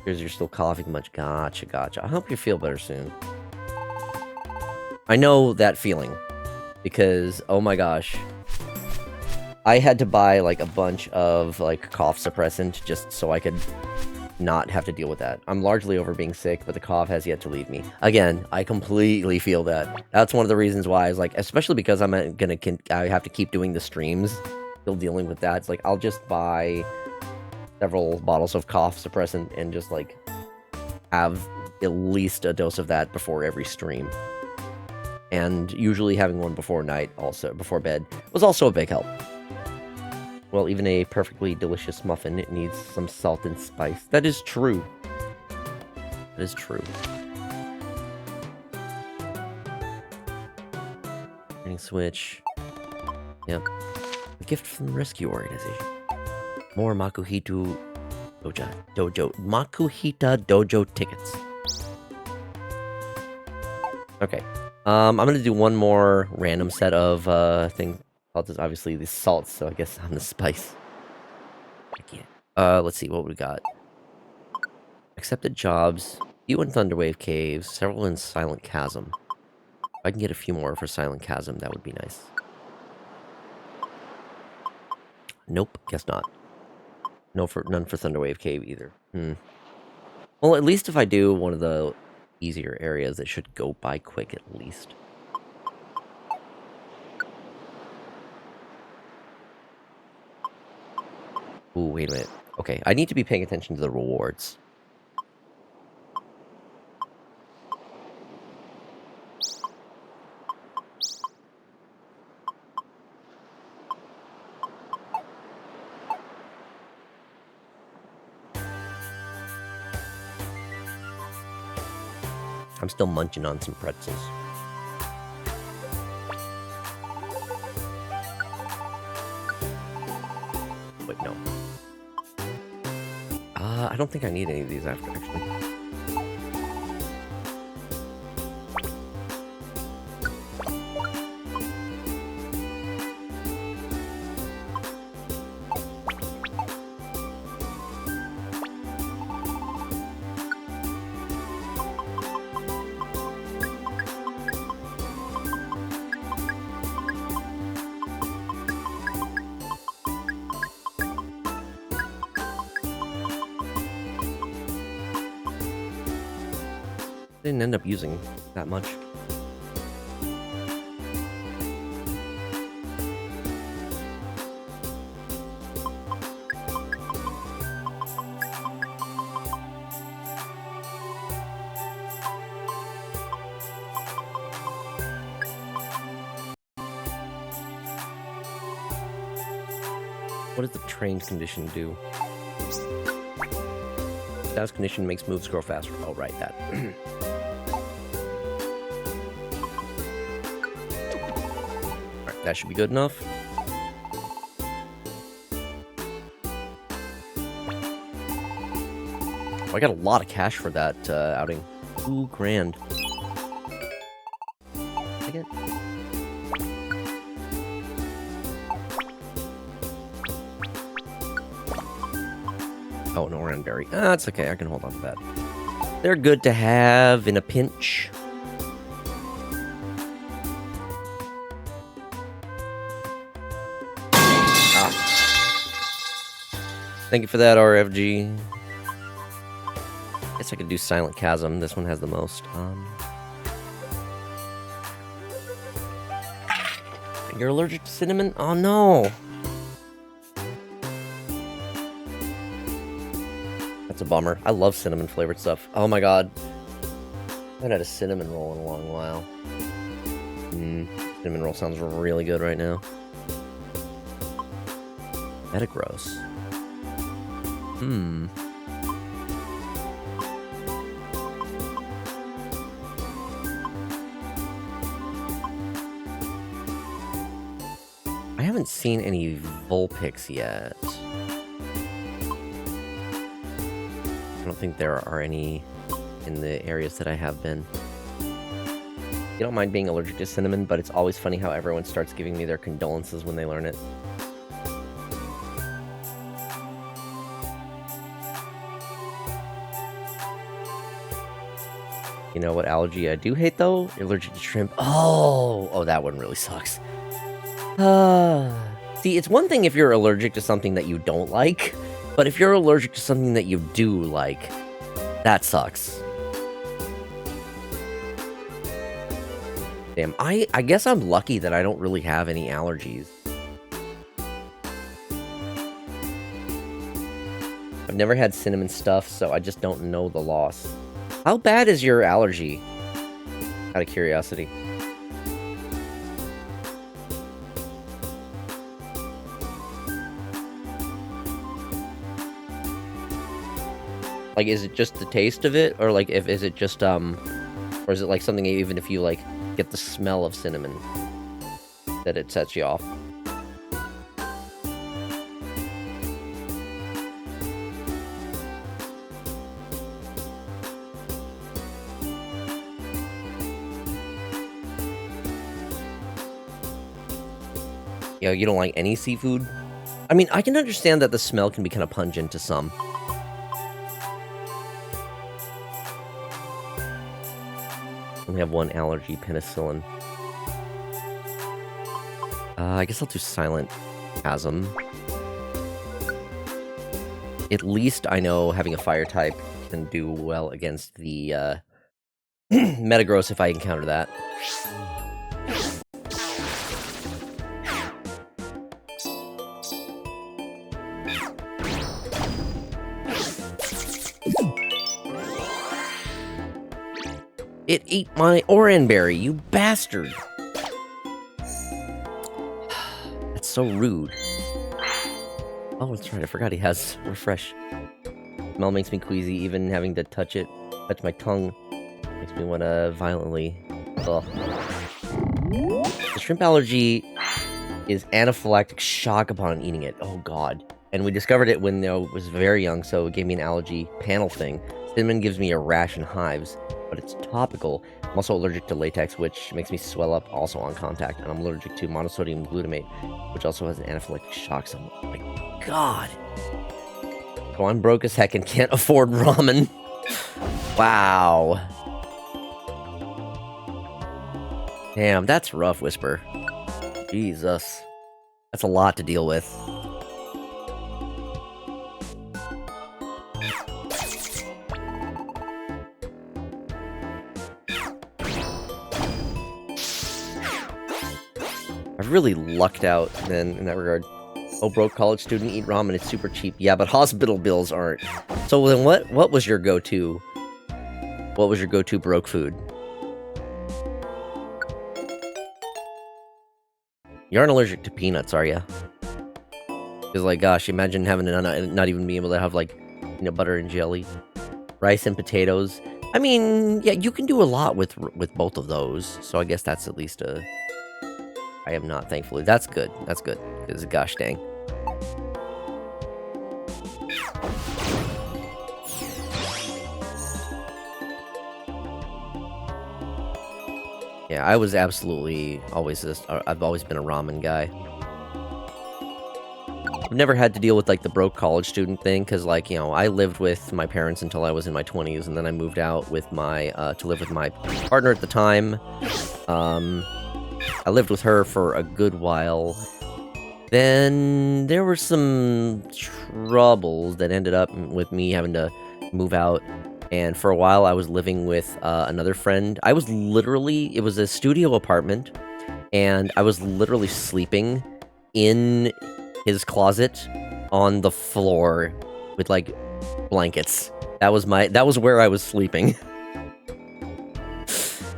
Here's you're still coughing much. Gotcha, gotcha. I hope you feel better soon. I know that feeling. Because, oh my gosh. I had to buy, like, a bunch of, like, cough suppressant just so I could not have to deal with that. I'm largely over being sick, but the cough has yet to leave me. Again, I completely feel that. That's one of the reasons why I was like, especially because I have to keep doing the streams, still dealing with that. It's like, I'll just buy several bottles of cough suppressant and just, like, have at least a dose of that before every stream. And usually having one before bed, was also a big help. Well, even a perfectly delicious muffin, it needs some salt and spice. That is true. That is true. Training switch. Yep. A gift from the rescue organization. More Makuhita Dojo tickets. Okay. I'm gonna do one more random set of thing. Salt is obviously the salt, so I guess I'm the spice. Let's see what we got. Accepted jobs. Few in Thunderwave Caves. Several in Silent Chasm. If I can get a few more for Silent Chasm, that would be nice. Nope, guess not. None for Thunderwave Cave either. Well, at least if I do one of the easier areas, it should go by quick at least. Ooh, wait a minute. Okay, I need to be paying attention to the rewards. I'm still munching on some pretzels. Wait, no. I don't think I need any of these after, actually. Didn't end up using that much. What does the trained condition do? Status condition makes moves grow faster. Oh, right, that. Alright, that should be good enough. Oh, I got a lot of cash for that outing. $2 grand. Again. Oh, no Oranberry. That's okay, I can hold on to that. They're good to have in a pinch. Thank you for that, RFG. Guess I could do Silent Chasm. This one has the most. You're allergic to cinnamon? Oh no! That's a bummer. I love cinnamon flavored stuff. Oh my god. I haven't had a cinnamon roll in a long while. Cinnamon roll sounds really good right now. Metagross. I haven't seen any Vulpix yet. I don't think there are any in the areas that I have been. You don't mind being allergic to cinnamon, but it's always funny how everyone starts giving me their condolences when they learn it. You know what allergy I do hate, though? You're allergic to shrimp. Oh, that one really sucks. See, it's one thing if you're allergic to something that you don't like, but if you're allergic to something that you do like, that sucks. Damn, I guess I'm lucky that I don't really have any allergies. I've never had cinnamon stuff, so I just don't know the loss. How bad is your allergy? Out of curiosity. Like, is it just the taste of it? Or, like, is it just, or is it, like, something even if you, like, get the smell of cinnamon that it sets you off? Yo, you don't like any seafood? I mean, I can understand that the smell can be kind of pungent to some. Only have one allergy, penicillin. I guess I'll do Silent Chasm. At least I know having a fire type can do well against the Metagross if I encounter that. It ate my Oranberry, you bastard! That's so rude. Oh, that's right, I forgot he has Refresh. Smell makes me queasy, even having to touch my tongue. Makes me want to violently... Ugh. The shrimp allergy is anaphylactic shock upon eating it. Oh, God. And we discovered it when I was very young, so it gave me an allergy panel thing. Cinnamon gives me a rash and hives, but it's topical. I'm also allergic to latex, which makes me swell up also on contact. And I'm allergic to monosodium glutamate, which also has an anaphylactic shock. So, oh my God. So I'm broke as heck and can't afford ramen. Wow. Damn, that's rough, Whisper. Jesus. That's a lot to deal with. I've really lucked out, then, in that regard. Oh, broke college student, eat ramen, it's super cheap. Yeah, but hospital bills aren't. So then what was your go-to? What was your go-to broke food? You aren't allergic to peanuts, are you? Because, like, gosh, imagine having to not even being able to have, like, peanut butter and jelly. Rice and potatoes. I mean, yeah, you can do a lot with both of those. So I guess that's at least a... I am not, thankfully. That's good. That's good. Because, gosh dang. Yeah, I was absolutely always I've always been a ramen guy. I've never had to deal with, like, the broke college student thing, because, like, you know, I lived with my parents until I was in my 20s, and then I moved out with my, to live with my partner at the time. I lived with her for a good while. Then there were some troubles that ended up with me having to move out. And for a while, I was living with another friend. I was literally... It was a studio apartment. And I was literally sleeping in his closet on the floor with, like, blankets. That was where I was sleeping.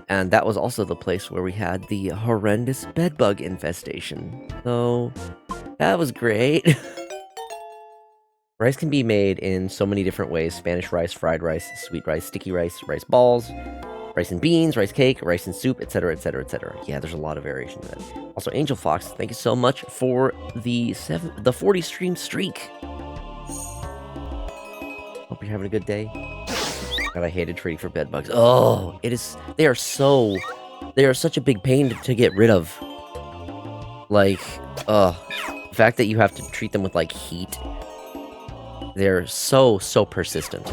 And that was also the place where we had the horrendous bedbug infestation. So, that was great. Rice can be made in so many different ways. Spanish rice, fried rice, sweet rice, sticky rice, rice balls, rice and beans, rice cake, rice and soup, etc., etc., etc. Yeah, there's a lot of variation to that. Also, Angel Fox, thank you so much for the 40 stream streak. Hope you're having a good day. God, I hated treating for bed bugs. Oh, they are such a big pain to get rid of. Like, the fact that you have to treat them with, like, heat. They're so persistent.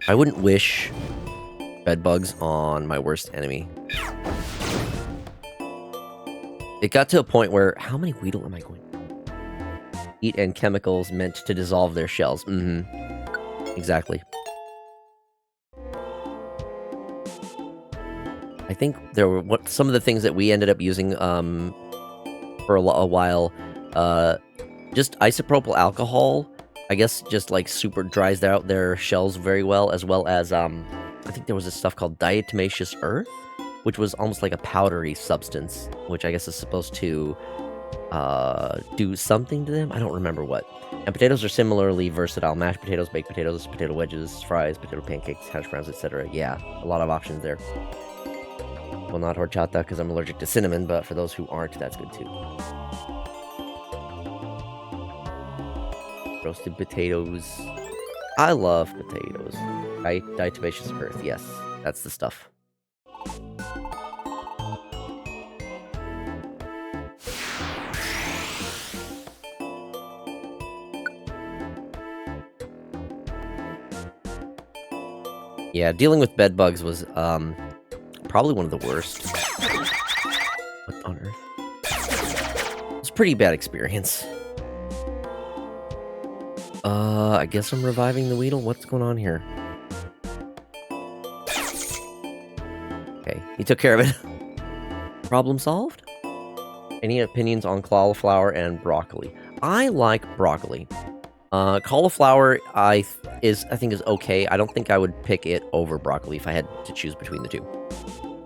I wouldn't wish bed bugs on my worst enemy. It got to a point where, how many Weedle am I going to eat? And chemicals meant to dissolve their shells. Exactly. I think there were some of the things that we ended up using for a while. Just isopropyl alcohol, I guess, just like super dries out their shells very well, as I think there was this stuff called diatomaceous earth, which was almost like a powdery substance, which I guess is supposed to do something to them. I don't remember what. And potatoes are similarly versatile. Mashed potatoes, baked potatoes, potato wedges, fries, potato pancakes, hash browns, etc. Yeah, a lot of options there. Well, not horchata because I'm allergic to cinnamon, but for those who aren't, that's good too. Roasted potatoes. I love potatoes. Diatomaceous earth, yes. That's the stuff. Yeah, dealing with bed bugs was, probably one of the worst. What on earth? It's a pretty bad experience. I guess I'm reviving the Weedle. What's going on here? Okay, he took care of it. Problem solved? Any opinions on cauliflower and broccoli? I like broccoli. Cauliflower, I think is okay. I don't think I would pick it over broccoli if I had to choose between the two.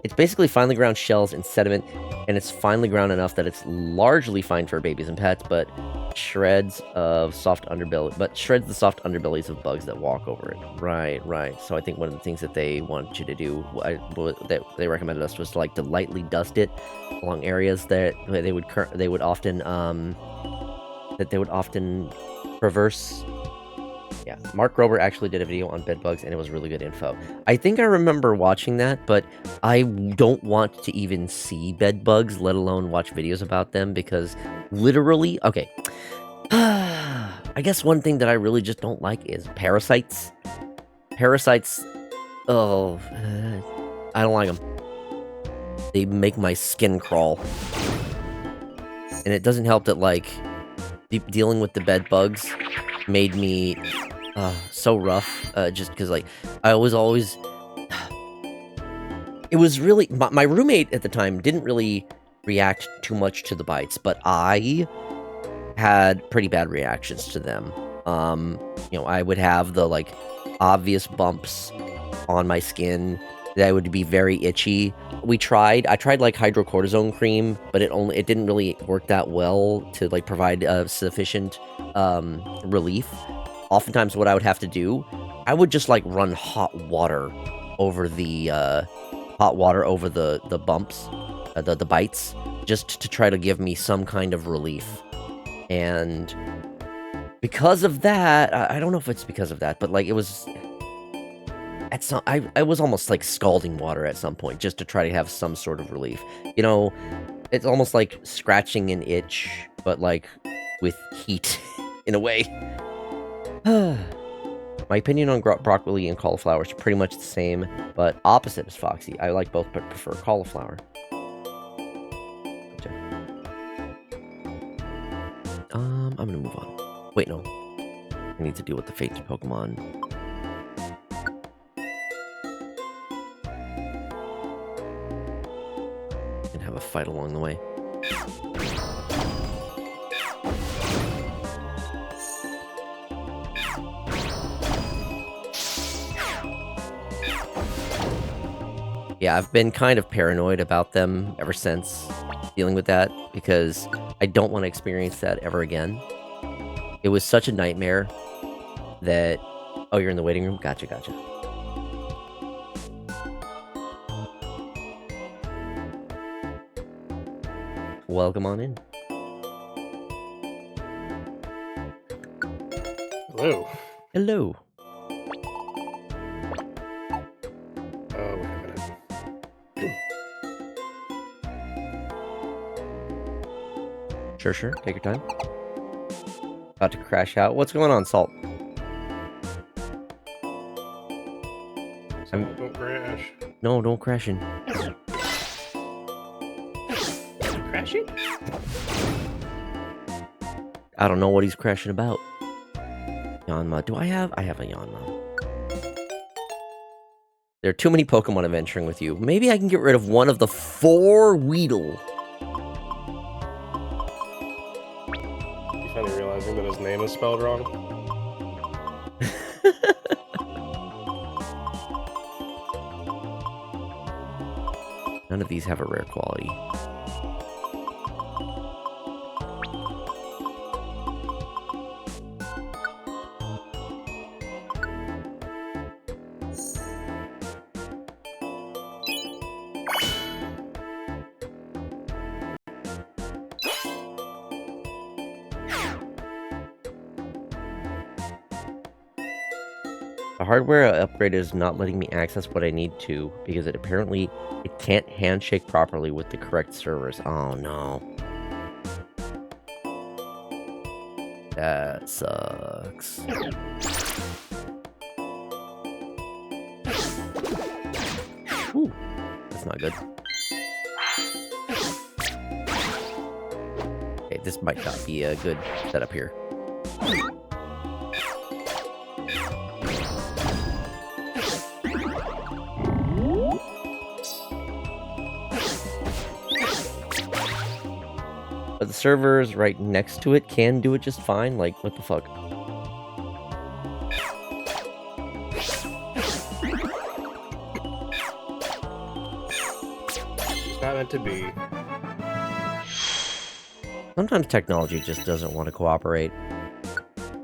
It's basically finely ground shells and sediment, and it's finely ground enough that it's largely fine for babies and pets, but shreds of soft underbelly, but shreds the soft underbellies of bugs that walk over it. Right, right. So I think one of the things that they want you to do, that they recommended us, was to like to lightly dust it along areas that they would often traverse. Yeah, Mark Grober actually did a video on bed bugs, and it was really good info. I think I remember watching that, but I don't want to even see bed bugs, let alone watch videos about them, because literally, okay. I guess one thing that I really just don't like is parasites. Parasites, oh, I don't like them. They make my skin crawl. And it doesn't help that, like, dealing with the bed bugs made me so rough, just because, like, I was always... It was really... My roommate at the time didn't really react too much to the bites, but I had pretty bad reactions to them. You know, I would have the, like, obvious bumps on my skin that would be very itchy. I tried, like, hydrocortisone cream, but it didn't really work that well to, like, provide sufficient relief. Oftentimes what I would have to do, I would just, like, run hot water over the bumps, the bites, just to try to give me some kind of relief. And because of that, I don't know if it's because of that, but, like, it was... I was almost like scalding water at some point just to try to have some sort of relief. You know, it's almost like scratching an itch, but like with heat in a way. My opinion on broccoli and cauliflower is pretty much the same, but opposite is Foxy. I like both, but prefer cauliflower. Okay. I'm gonna move on. Wait, no. I need to deal with the fated Pokemon. Have a fight along the way. Yeah, I've been kind of paranoid about them ever since dealing with that, because I don't want to experience that ever again. It was such a nightmare that... Oh, you're in the waiting room? Gotcha, gotcha. Welcome on in. Hello. Hello. Oh, wait a minute. Sure, sure. Take your time. About to crash out. What's going on, Salt? Don't crash. No, don't crash in. Crashing? I don't know what he's crashing about. Yanma. Do I have? I have a Yanma. There are too many Pokemon adventuring with you. Maybe I can get rid of one of the 4 Weedle. You finally realizing that his name is spelled wrong? None of these have a rare quality. The hardware upgrade is not letting me access what I need to because it can't handshake properly with the correct servers. Oh no. That sucks. Ooh, that's not good. Okay, this might not be a good setup here. But the servers right next to it can do it just fine. Like, what the fuck? It's not meant to be. Son Sometimes technology just doesn't want to cooperate.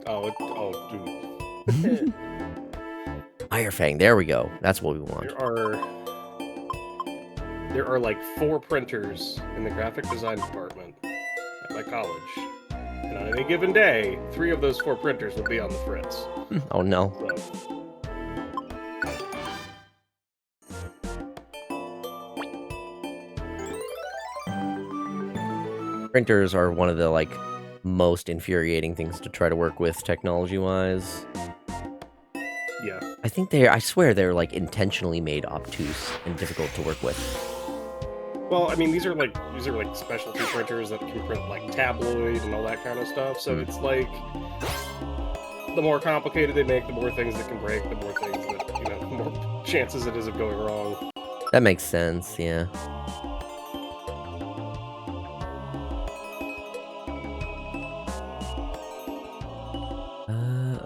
Dude. Firefang, there we go. That's what we want. There are like 4 printers in the graphic design department at my college. And on any given day, 3 of those 4 printers will be on the fritz. Oh no. So. Printers are one of the, like, most infuriating things to try to work with technology-wise. Yeah. I swear they're, like, intentionally made obtuse and difficult to work with. Well, I mean, these are like specialty printers that can print like tabloid and all that kind of stuff. So it's like the more complicated they make, the more things that can break, the more things that, the more chances it is of going wrong. That makes sense, yeah.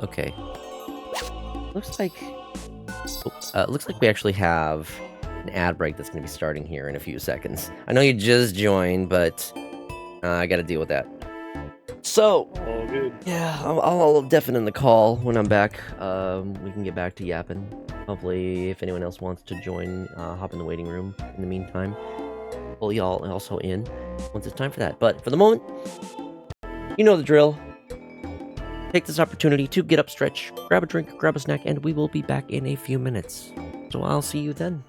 Okay. Looks like we actually have an ad break that's going to be starting here in a few seconds. I know you just joined, but I got to deal with that. So, All good. Yeah, I'll deafen the call when I'm back. We can get back to yapping. Hopefully, if anyone else wants to join, hop in the waiting room in the meantime. Pull y'all also in once it's time for that. But for the moment, you know the drill. Take this opportunity to get up, stretch, grab a drink, grab a snack, and we will be back in a few minutes. So I'll see you then.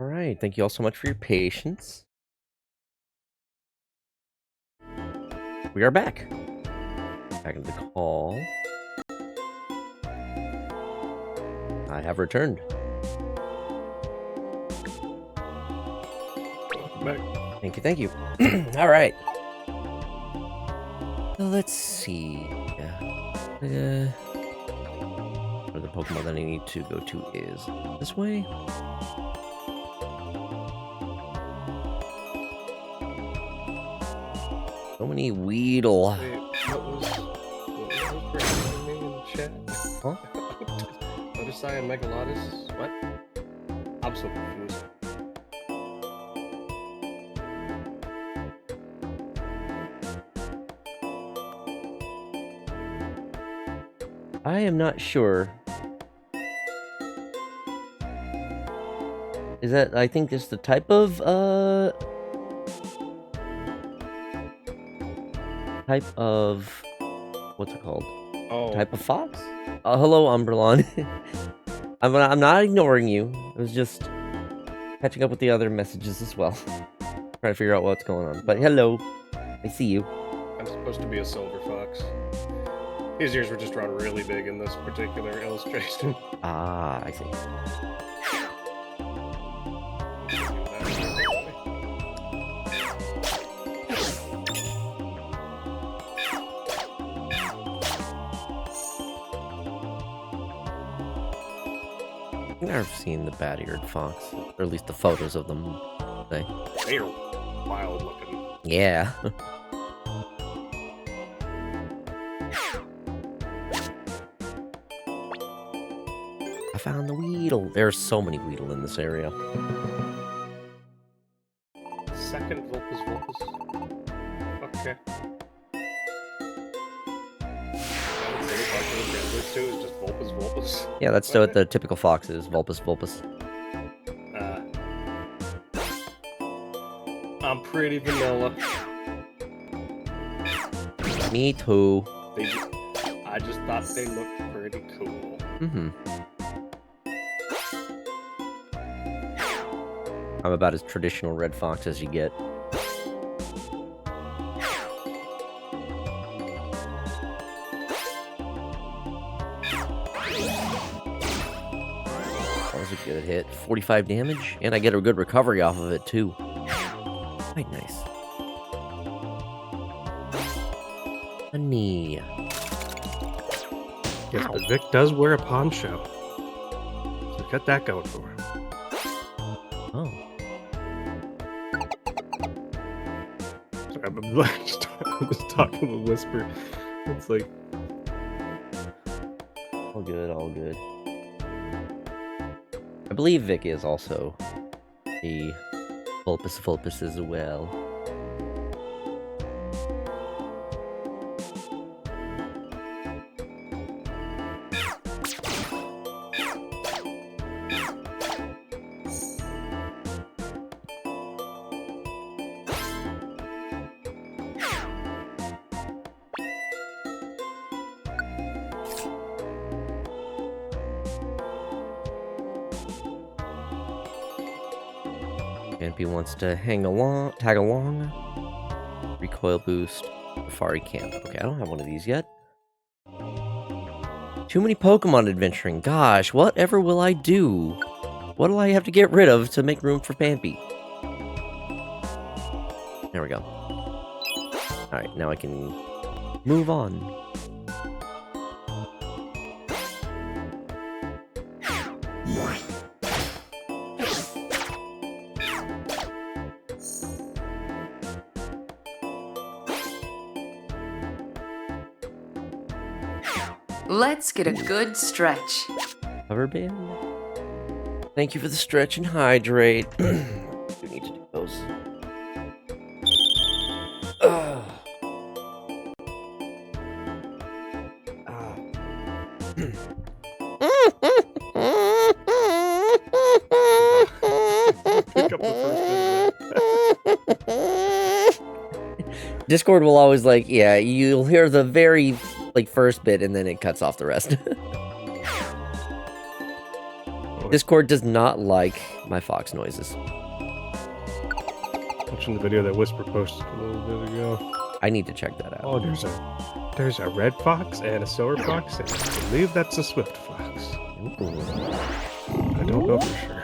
All right, thank you all so much for your patience. We are back. Back into the call. I have returned. Welcome back. Thank you. All right. Let's see. Where the Pokemon that I need to go to is this way. So many Weedle. Wait, what was me in chat? Huh? Odyssey and Megalotus? What? I'm so confused. I am not sure. Is that, I think it's the type of, what's it called? Oh, Type of fox? Hello, Umberlon. I'm not ignoring you. I was just catching up with the other messages as well. Trying to figure out what's going on. But hello. I see you. I'm supposed to be a silver fox. His ears were just drawn really big in this particular illustration. Ah, I see. I think I've seen the bat-eared fox, or at least the photos of them. They are wild looking. Yeah. I found the Weedle. There's so many Weedle in this area. Second Vulpus. Okay. Too is just Vulpus. Yeah, that's what the typical fox is. Vulpus. I'm pretty vanilla. Me too. I just thought they looked pretty cool. Mm-hmm. I'm about as traditional red fox as you get. That was a good hit. 45 damage, and I get a good recovery off of it too. Quite nice. Honey. Yes, Ow. but Vic does wear a poncho. So got that going for him. Oh. Sorry, I'm like, just talking with a whisper. It's like, All good, all good. I believe Vic is also a Vulpus as well. Vampy wants to tag along. Recoil boost, Safari Camp. Okay, I don't have one of these yet. Too many Pokemon adventuring. Gosh, whatever will I do? What do I have to get rid of to make room for Vampy? There we go. Alright, now I can move on. Let's get a good stretch. Cover band? Thank you for the stretch and hydrate. We need to do those. pick up the first bit. Discord will always yeah, you'll hear the very first bit and then it cuts off the rest. Discord does not like my fox noises. Watching the video that Whisper posted a little bit ago. I need to check that out. Oh, there's a red fox and a silver fox, and I believe that's a swift fox. Ooh. I don't know for sure.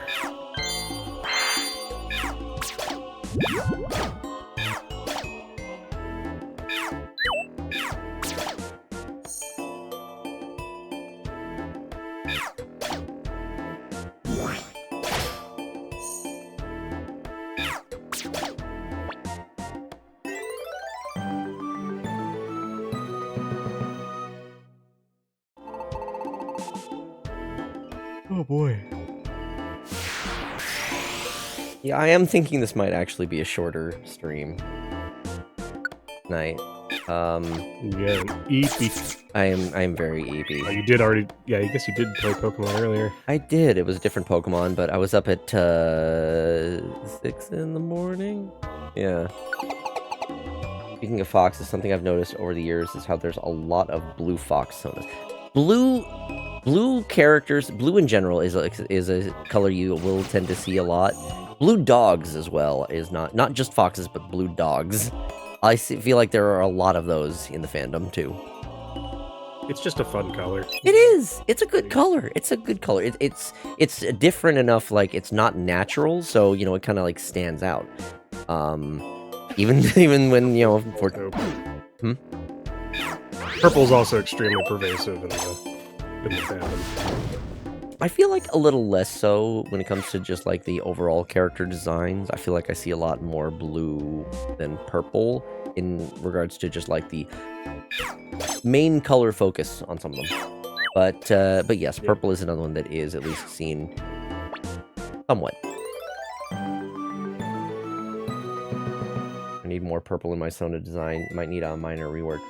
Oh boy. Yeah, I am thinking this might actually be a shorter stream night. Yeah, EP. I am very Oh, EP. you did already. Yeah, I guess you did play Pokemon earlier. I did. It was a different Pokemon, but I was up at 6 in the morning. Yeah. Speaking of foxes, something I've noticed over the years is how there's a lot of blue fox sonas. Blue characters, blue in general is a color you will tend to see a lot. Blue dogs as well is not just foxes, but blue dogs. Feel like there are a lot of those in the fandom too. It's just a fun color. It is. It's a good color. It's a good color. It's different enough. Like it's not natural, so you know it kind of like stands out. Even when you know for Purple's also extremely pervasive in the fandom. I feel like a little less so when it comes to just like the overall character designs. I feel like I see a lot more blue than purple in regards to just like the main color focus on some of them. But yes, purple is another one that is at least seen somewhat. I need more purple in my Sona design. Might need a minor rework.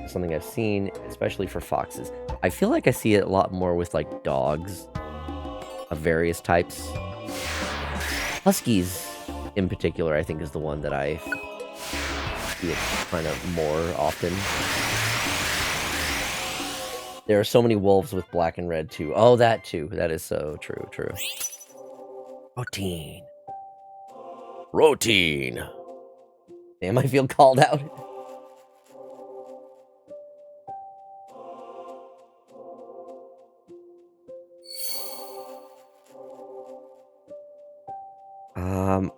Something I've seen, especially for foxes. I feel like I see it a lot more with like dogs of various types. Huskies, in particular, I think is the one that I see it kind of more often. There are so many wolves with black and red too. Oh, that too. That is so true. True. Routine. Routine. Damn, I feel called out.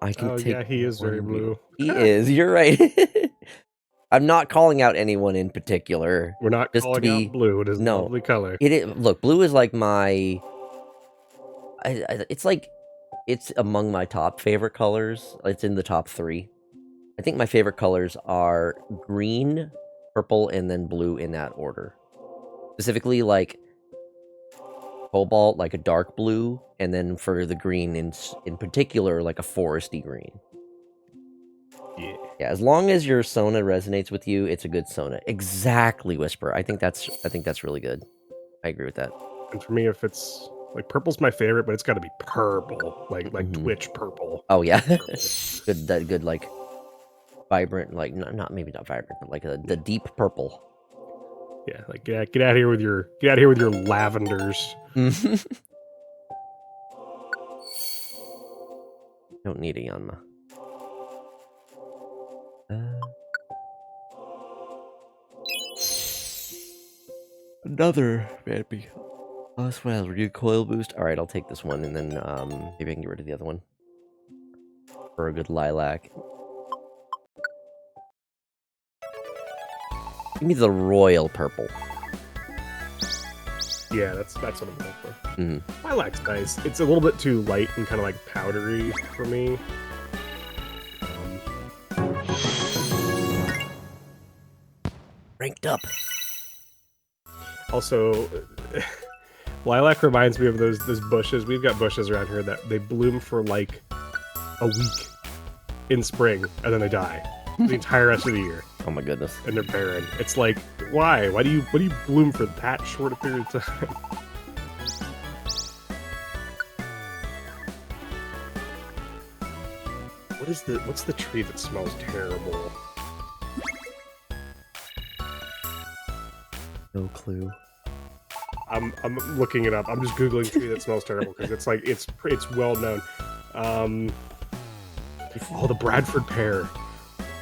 I can Oh take. yeah, he is very blue. He is. You're right. I'm not calling out anyone in particular. We're not Just to calling be- out blue. It is a no. lovely color. It is. Look, blue is like my. It's like, it's among my top favorite colors. It's in the top 3. I think my favorite colors are green, purple, and then blue in that order. Specifically, like cobalt, like a dark blue, and then for the green in particular, like a foresty green. Yeah, as long as your Sona resonates with you, it's a good Sona. Exactly, Whisper. I think that's really good. I agree with that. And for me, if it's like purple's my favorite, but it's got to be purple, like Twitch purple. Oh yeah, good like vibrant, like not maybe not vibrant, but like the deep purple. Yeah, like get out of here with your lavenders. Don't need a Yanma. Another vampy. Oh, as well. Renew coil boost. All right, I'll take this one, and then maybe I can get rid of the other one for a good lilac. Give me the royal purple. Yeah, that's what I'm going for. Mm-hmm. Lilac's nice. It's a little bit too light and kind of like powdery for me. Ranked up. Also, lilac reminds me of those bushes. We've got bushes around here that they bloom for like a week in spring, and then they die the entire rest of the year. Oh my goodness. And they're barren. It's like, why? Why do you bloom for that short a period of time? What's the tree that smells terrible? No clue. I'm looking it up. I'm just googling tree that smells terrible because it's like it's well known. Oh, the Bradford pear.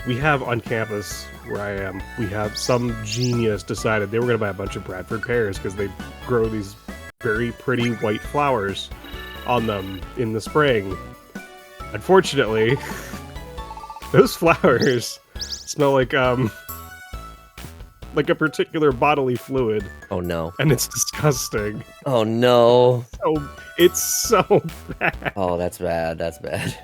We have on campus where I am, we have some genius decided they were going to buy a bunch of Bradford pears because they grow these very pretty white flowers on them in the spring. Unfortunately, those flowers smell like a particular bodily fluid. Oh no. And it's disgusting. Oh no. So it's so bad. Oh, that's bad. That's bad.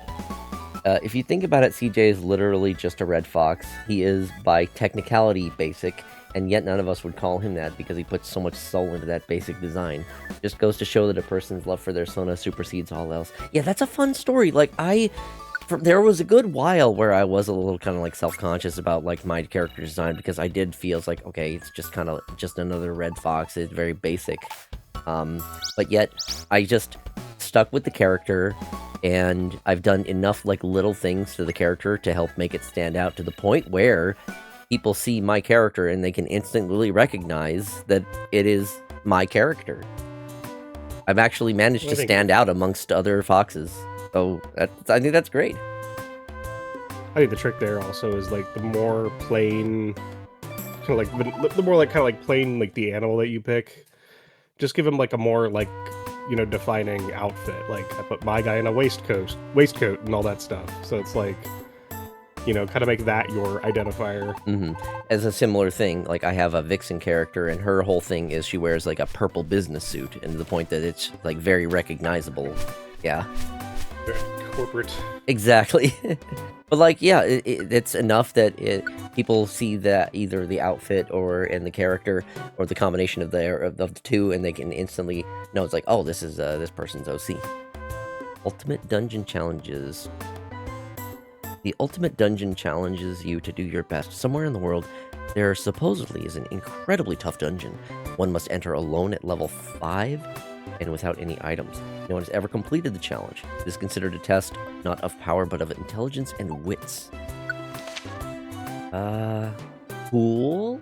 If you think about it, CJ is literally just a red fox. He is, by technicality, basic, and yet none of us would call him that because he puts so much soul into that basic design. Just goes to show that a person's love for their Sona supersedes all else. Yeah, that's a fun story. Like, there was a good while where I was a little kind of like self-conscious about like my character design because I did feel like, okay, it's just kind of just another red fox. It's very basic. But yet I just stuck with the character, and I've done enough like little things to the character to help make it stand out to the point where people see my character and they can instantly recognize that it is my character. I've actually managed to stand out amongst other foxes. So I think that's great. I think the trick there also is like the more plain, kind of like the more like kind of like plain like the animal that you pick. Just give him like a more like, you know, defining outfit. Like I put my guy in a waistcoat and all that stuff. So it's like, you know, kind of make that your identifier. Mm-hmm. As a similar thing, like I have a Vixen character, and her whole thing is she wears like a purple business suit, and to the point that it's like very recognizable. Yeah. Corporate. Exactly. But like, yeah, it's enough that people see that either the outfit or in the character or the combination of the two, and they can instantly know it's like, oh, this is this person's OC. Ultimate Dungeon Challenges. The Ultimate Dungeon challenges you to do your best. Somewhere in the world, there supposedly is an incredibly tough dungeon. One must enter alone at level 5 and without any items. No one has ever completed the challenge. It is considered a test not of power, but of intelligence and wits. Cool.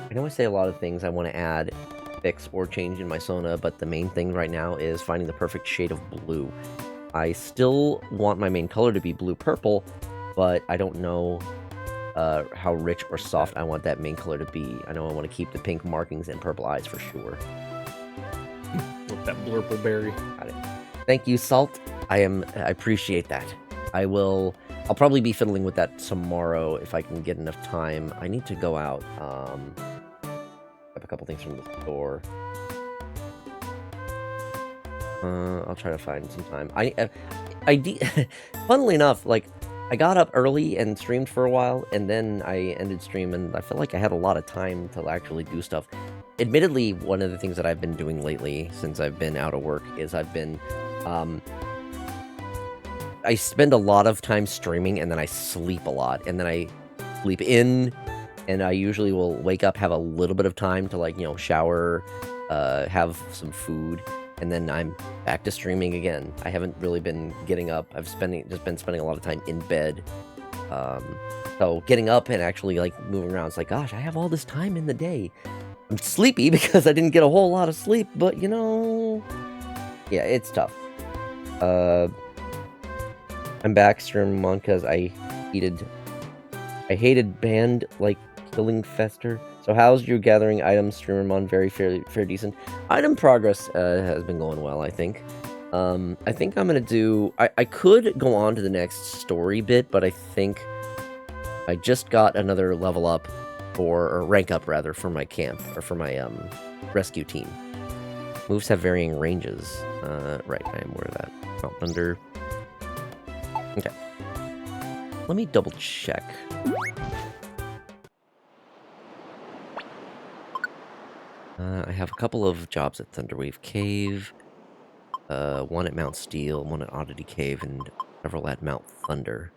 I know I say a lot of things I want to add, fix, or change in my Sona, but the main thing right now is finding the perfect shade of blue. I still want my main color to be blue-purple, but I don't know how rich or soft I want that main color to be. I know I want to keep the pink markings and purple eyes for sure. With that blurple berry. Got it. Thank you, Salt. I appreciate that. I'll probably be fiddling with that tomorrow if I can get enough time. I need to go out. Grab a couple things from the store. I'll try to find some time. Funnily enough, like, I got up early and streamed for a while, and then I ended stream, and I felt like I had a lot of time to actually do stuff. Admittedly, one of the things that I've been doing lately, since I've been out of work, is I've been, I spend a lot of time streaming, and then I sleep a lot, and then I sleep in, and I usually will wake up, have a little bit of time to, like, you know, shower, have some food, and then I'm back to streaming again. I haven't really been getting up. I've just been spending a lot of time in bed. So getting up and actually like moving around, it's like, gosh, I have all this time in the day. I'm sleepy because I didn't get a whole lot of sleep, but you know, yeah, it's tough. I'm back streaming on because I hated band like Killing Fester. So how's your gathering items, Streamermon? Very fair decent. Item progress has been going well, I think. I think I'm gonna do. I could go on to the next story bit, but I think I just got another level up or rank up rather for my camp or for my rescue team. Moves have varying ranges. Right, I am aware of that. Mount Thunder. Okay. Let me double check. I have a couple of jobs at Thunderwave Cave, one at Mount Steel, one at Oddity Cave, and several at Mount Thunder.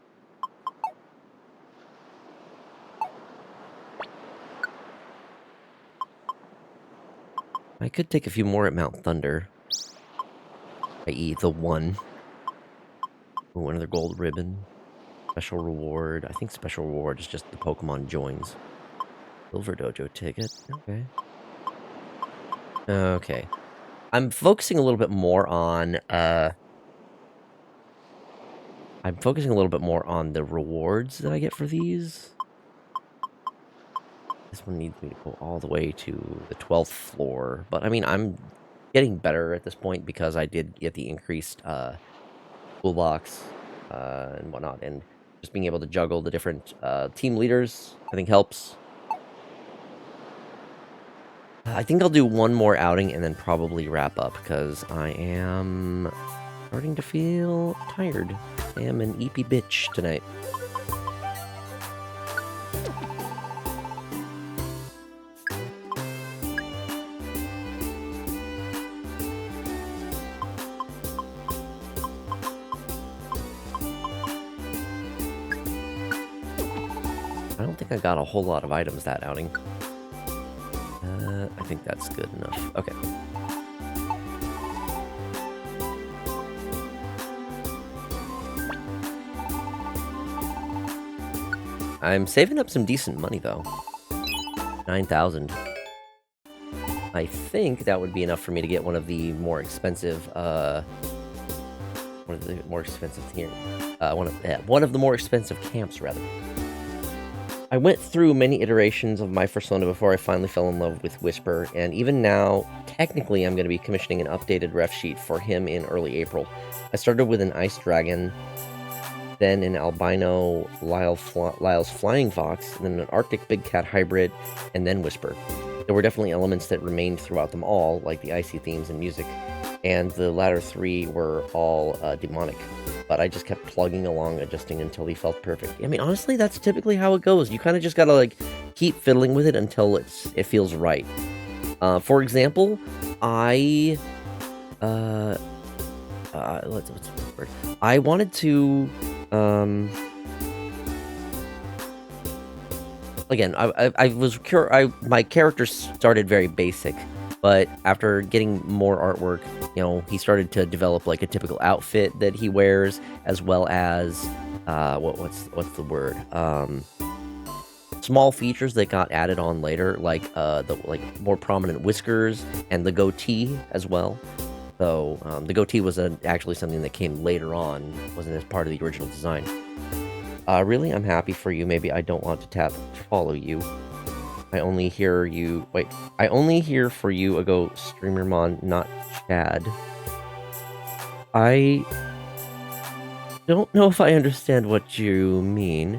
I could take a few more at Mount Thunder, i.e. the one. Ooh, another gold ribbon. Special reward. I think special reward is just the Pokemon joins. Silver Dojo ticket. Okay. Okay. I'm focusing a little bit more on I'm focusing a little bit more on the rewards that I get for these. This one needs me to go all the way to the 12th floor. But, I mean, I'm getting better at this point because I did get the increased toolbox and whatnot. And just being able to juggle the different team leaders, I think, helps. I think I'll do one more outing and then probably wrap up because I am starting to feel tired. I am an EP bitch tonight. I don't think I got a whole lot of items that outing. I think that's good enough. Okay. I'm saving up some decent money, though. 9,000. I think that would be enough for me to get one of the more expensive, one of the more expensive here. One of the more expensive camps, rather. I went through many iterations of my persona before I finally fell in love with Whisper, and even now, technically I'm going to be commissioning an updated ref sheet for him in early April. I started with an Ice Dragon, then an albino Lyle's Flying Fox, then an Arctic Big Cat hybrid, and then Whisper. There were definitely elements that remained throughout them all, like the icy themes and music, and the latter three were all demonic. But I just kept plugging along, adjusting until he felt perfect. I mean, honestly, that's typically how it goes. You kind of just gotta, like, keep fiddling with it until it feels right. For example, what's the word? I wanted to, again, my character started very basic, but after getting more artwork, you know, he started to develop like a typical outfit that he wears, as well as what's the word? Small features that got added on later, like the more prominent whiskers and the goatee as well. So the goatee was actually something that came later on, wasn't as part of the original design. Really, I'm happy for you. Maybe I don't want to follow you. I only hear for you a go Streamermon, not Chad. I don't know if I understand what you mean.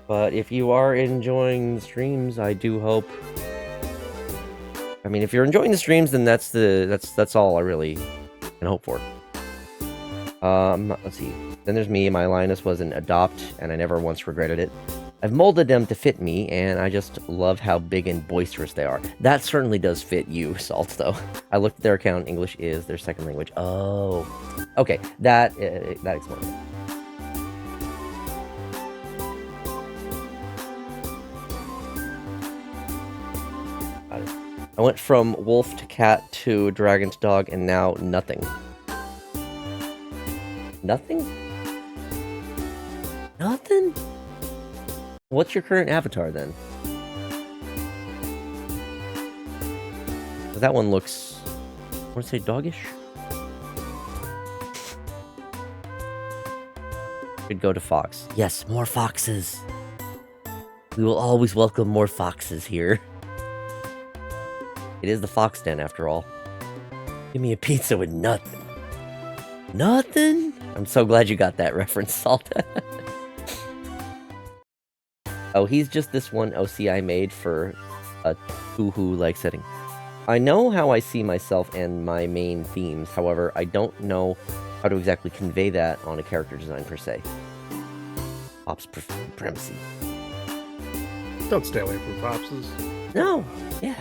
But if you are enjoying the streams, I do hope. I mean, if you're enjoying the streams, then that's all I really can hope for. Let's see. Then there's me. My Linus was an adopt, and I never once regretted it. I've molded them to fit me, and I just love how big and boisterous they are. That certainly does fit you, Salt, though. I looked at their account. English is their second language. Oh. Okay, that explains it. Got it. I went from wolf to cat to dragon to dog, and now nothing. Nothing? Nothing? What's your current avatar, then? That one looks, I want to say doggish? Could go to Fox. Yes, more foxes. We will always welcome more foxes here. It is the Fox Den, after all. Give me a pizza with nothing. Nothing? I'm so glad you got that reference, Salt. Oh, he's just this one OC I made for a hoo-hoo-like setting. I know how I see myself and my main themes, however, I don't know how to exactly convey that on a character design per se. Pop's supremacy. Don't stay away from Popses. No, yeah.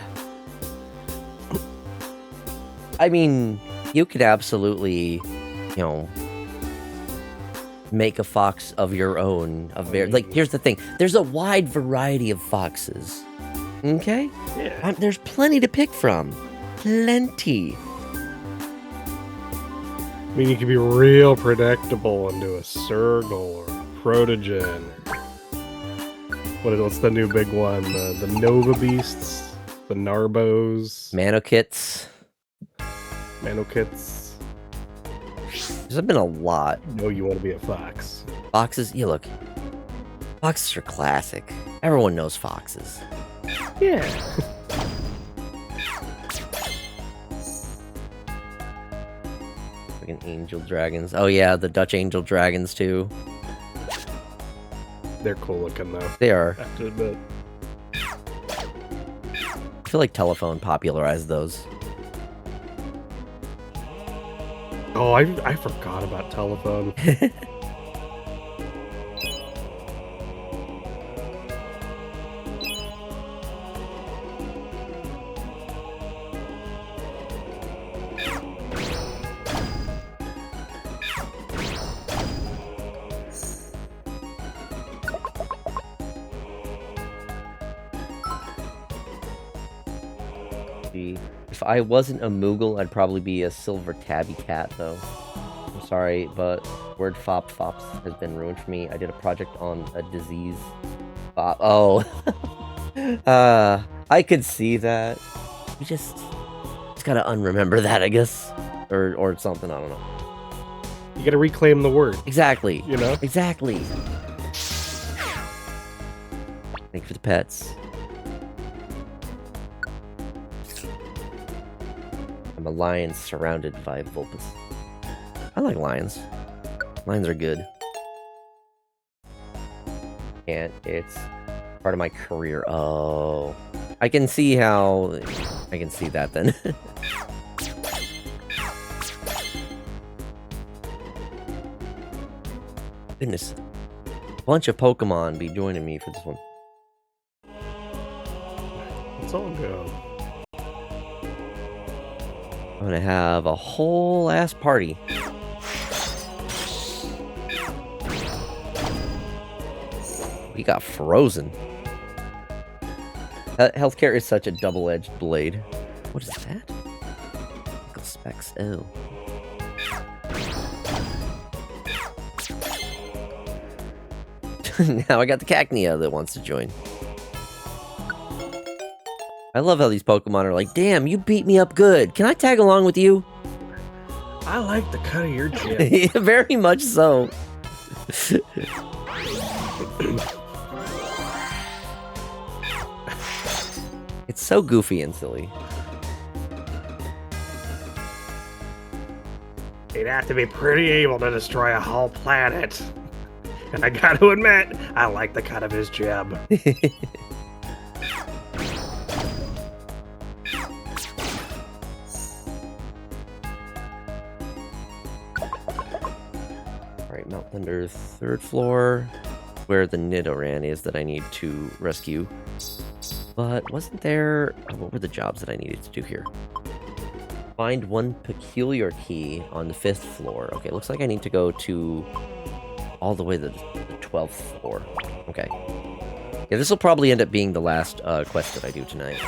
I mean, you could absolutely, you know, make a fox of your own. Like, here's the thing. There's a wide variety of foxes. Okay? Yeah. There's plenty to pick from. Plenty. I mean, you can be real predictable and do a Circle or Protogen. What's the new big one? The Nova Beasts? The Narbos, Manokits. Manokits. There's been a lot. You know you want to be a fox. Foxes, yeah, look. Foxes are classic. Everyone knows foxes. Yeah. Fucking angel dragons. Oh yeah, the Dutch angel dragons too. They're cool looking though. They are. I have to admit. I feel like Telephone popularized those. Oh, I forgot about Telephone. If I wasn't a Moogle, I'd probably be a silver tabby cat, though. I'm sorry, but word fops has been ruined for me. I did a project on a disease. Oh. I could see that. You just gotta unremember that, I guess. Or something, I don't know. You gotta reclaim the word. Exactly. You know? Exactly. Thank you for the pets. I'm a lion surrounded by Vulpes. I like lions. Lions are good. And it's part of my career. Oh. I can see how... I can see that then. Goodness. A bunch of Pokemon be joining me for this one. It's all good. I'm gonna have a whole ass party. We got frozen. Healthcare is such a double-edged blade. What is that? Nickel specs. Oh. Now I got the Cacnea that wants to join. I love how these Pokemon are like, damn, you beat me up good. Can I tag along with you? I like the cut of your jib. Very much so. It's so goofy and silly. You'd have to be pretty able to destroy a whole planet. And I gotta admit, I like the cut of his jib. Alright, Mount Thunder, 3rd floor. Where the Nidoran is that I need to rescue. But wasn't there... Oh, what were the jobs that I needed to do here? Find one peculiar key on the 5th floor. Okay, looks like I need to go to... all the way to the 12th floor. Okay. Yeah, this will probably end up being the last quest that I do tonight.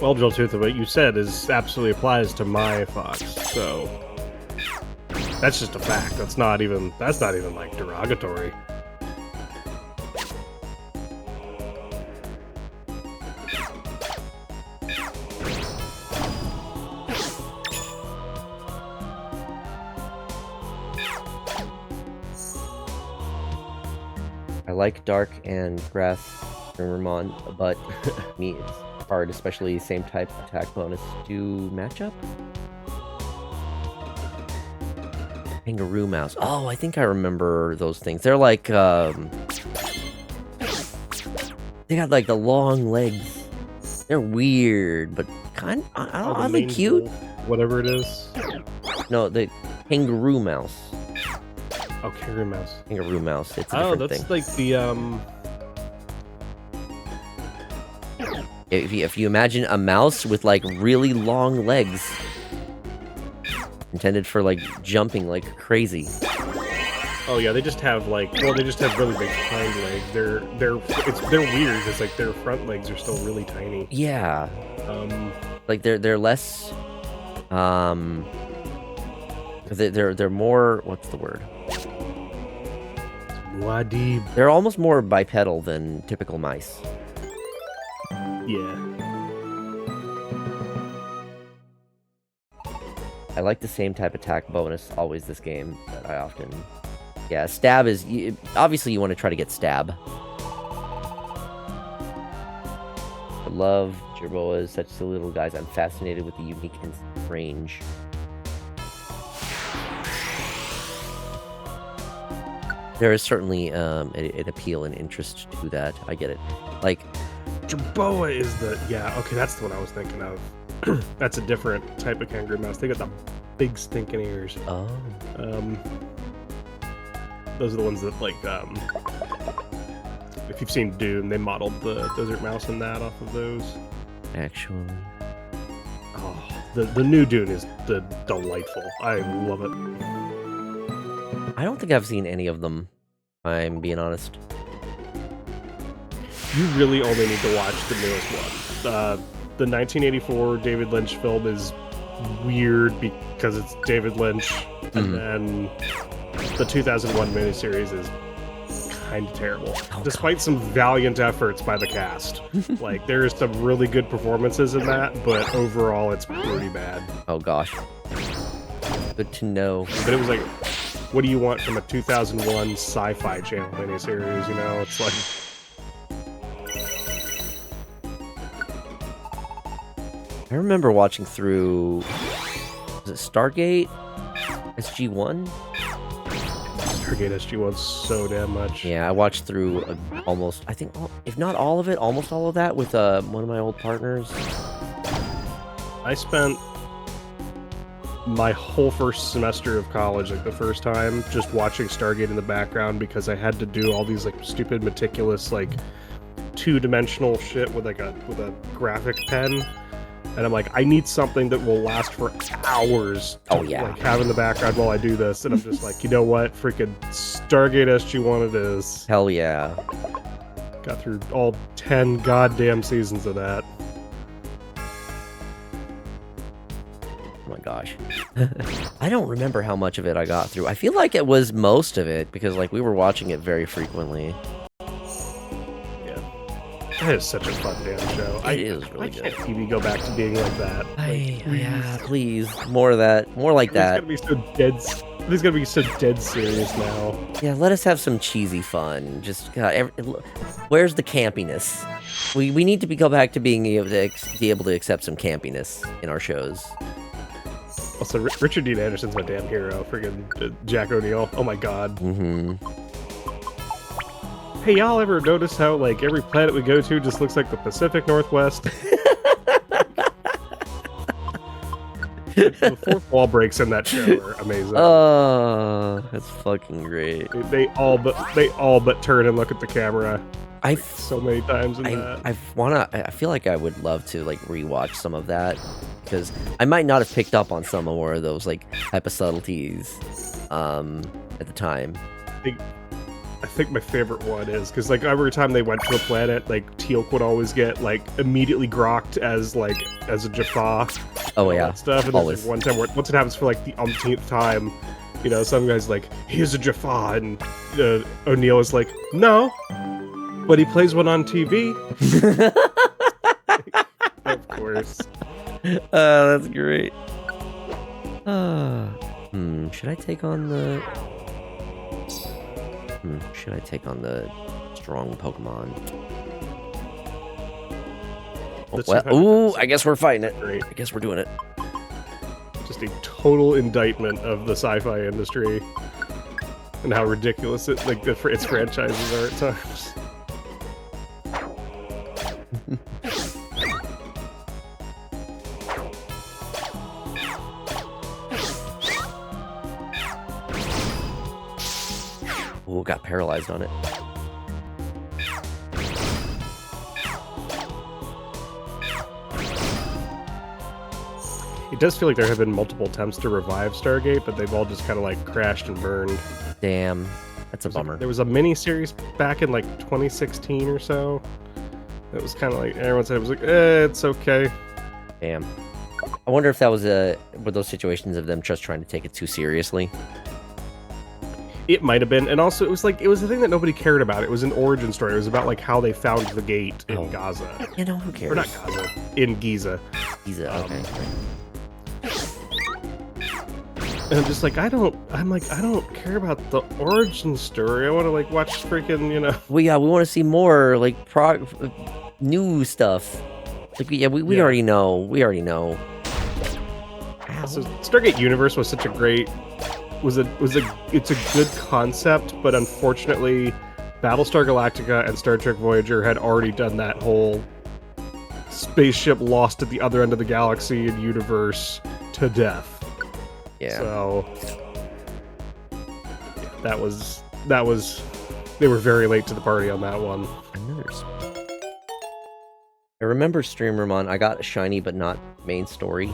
Well, Joltooth, what you said absolutely applies to my fox, so... That's just a fact. That's not even like derogatory. I like Dark and Grass Grimmermon, but me it's hard, especially same type attack bonus to match up. Kangaroo mouse. Oh, I think I remember those things. They're like, they got like the long legs. They're weird, but kind of oddly cute. Whatever it is. No, the kangaroo mouse. Oh, kangaroo mouse. Kangaroo mouse. It's a different thing. That's like the If you imagine a mouse with like really long legs, intended for like jumping like crazy. Oh yeah, they just have like, well, they just have really big hind legs. They're weird because like their front legs are still really tiny. Yeah. Like they're less. They're more. What's the word? Wadib. They're almost more bipedal than typical mice. Yeah. I like the same type attack bonus always this game that I often... Yeah, stab is... Obviously, you want to try to get stab. I love Jerboas, such silly little guys. I'm fascinated with the unique range. There is certainly an appeal and interest to that. I get it. Like... Jerboa is the... Yeah, okay, that's the one I was thinking of. That's a different type of kangaroo mouse. They got the big stinking ears. Oh. Those are the ones that, like, if you've seen Dune, they modeled the desert mouse and that off of those. Actually. Oh, the new Dune is delightful. I love it. I don't think I've seen any of them, if I'm being honest. You really only need to watch the newest one. The 1984 David Lynch film is weird because it's David Lynch, and then the 2001 miniseries is kind of terrible, despite some valiant efforts by the cast. Like, there's some really good performances in that, but overall it's pretty bad. Oh gosh. Good to know. But it was like, what do you want from a 2001 Sci-Fi Channel miniseries, you know? It's like... I remember watching through... Was it Stargate? SG-1? Stargate SG-1's so damn much. Yeah, I watched through almost, I think, if not all of it, almost all of that with one of my old partners. I spent my whole first semester of college, like the first time, just watching Stargate in the background because I had to do all these like stupid, meticulous, like two-dimensional shit with like a graphic pen. And I'm like, I need something that will last for hours to like, have in the background while I do this. And I'm just like, you know what? Freaking Stargate SG-1 it is. Hell yeah. Got through all 10 goddamn seasons of that. Oh my gosh. I don't remember how much of it I got through. I feel like it was most of it because like we were watching it very frequently. That is such a fun damn show. It is really I good. can't TV go back to being like that. Yeah, please. More of that. More like that. It's gonna be so dead serious now. Yeah, let us have some cheesy fun. Just, where's the campiness? We need to go back to being able to accept some campiness in our shows. Also, Richard Dean Anderson's my damn hero. Friggin' Jack O'Neill. Oh my god. Mm-hmm. Hey, y'all ever notice how, like, every planet we go to just looks like the Pacific Northwest? The fourth wall breaks in that show are amazing. Oh, that's fucking great. They all but turn and look at the camera. So many times in that. I feel like I would love to, like, rewatch some of that, because I might not have picked up on some more of those, like, type of subtleties, at the time. I think my favorite one is because like every time they went to a planet, like Teal'c would always get like immediately grokked as a Jaffa. Oh yeah, stuff. And always. Like, one time, once it happens for like the umpteenth time, you know, some guy's like, "Here's a Jaffa," and O'Neill is like, "No, but he plays one on TV." Of course. That's great. Should I take on the? Should I take on the strong Pokemon? Ooh, I guess we're fighting it. Great. I guess we're doing it. Just a total indictment of the sci-fi industry and how ridiculous its franchises are at times. Ooh, got paralyzed on it. It does feel like there have been multiple attempts to revive Stargate, but they've all just kind of like crashed and burned. Damn, that's a bummer. There was a mini-series back in like 2016 or so. It was kind of like, everyone said it was like, it's okay. Damn. I wonder if that was were those situations of them just trying to take it too seriously. It might have been, and also it was a thing that nobody cared about. It was an origin story. It was about like how they found the gate in Gaza. You know, who cares? Or not Gaza, in Giza. Giza, okay. And I'm just like, I don't care about the origin story. I want to like watch freaking, you know. Well, yeah, we want to see more like new stuff. Like, we already know. We already know. So Stargate Universe was such a great, it's a good concept, but unfortunately, Battlestar Galactica and Star Trek Voyager had already done that whole spaceship lost at the other end of the galaxy and universe to death. Yeah. So that was they were very late to the party on that one. I remember Streamermon, I got a shiny but not main story.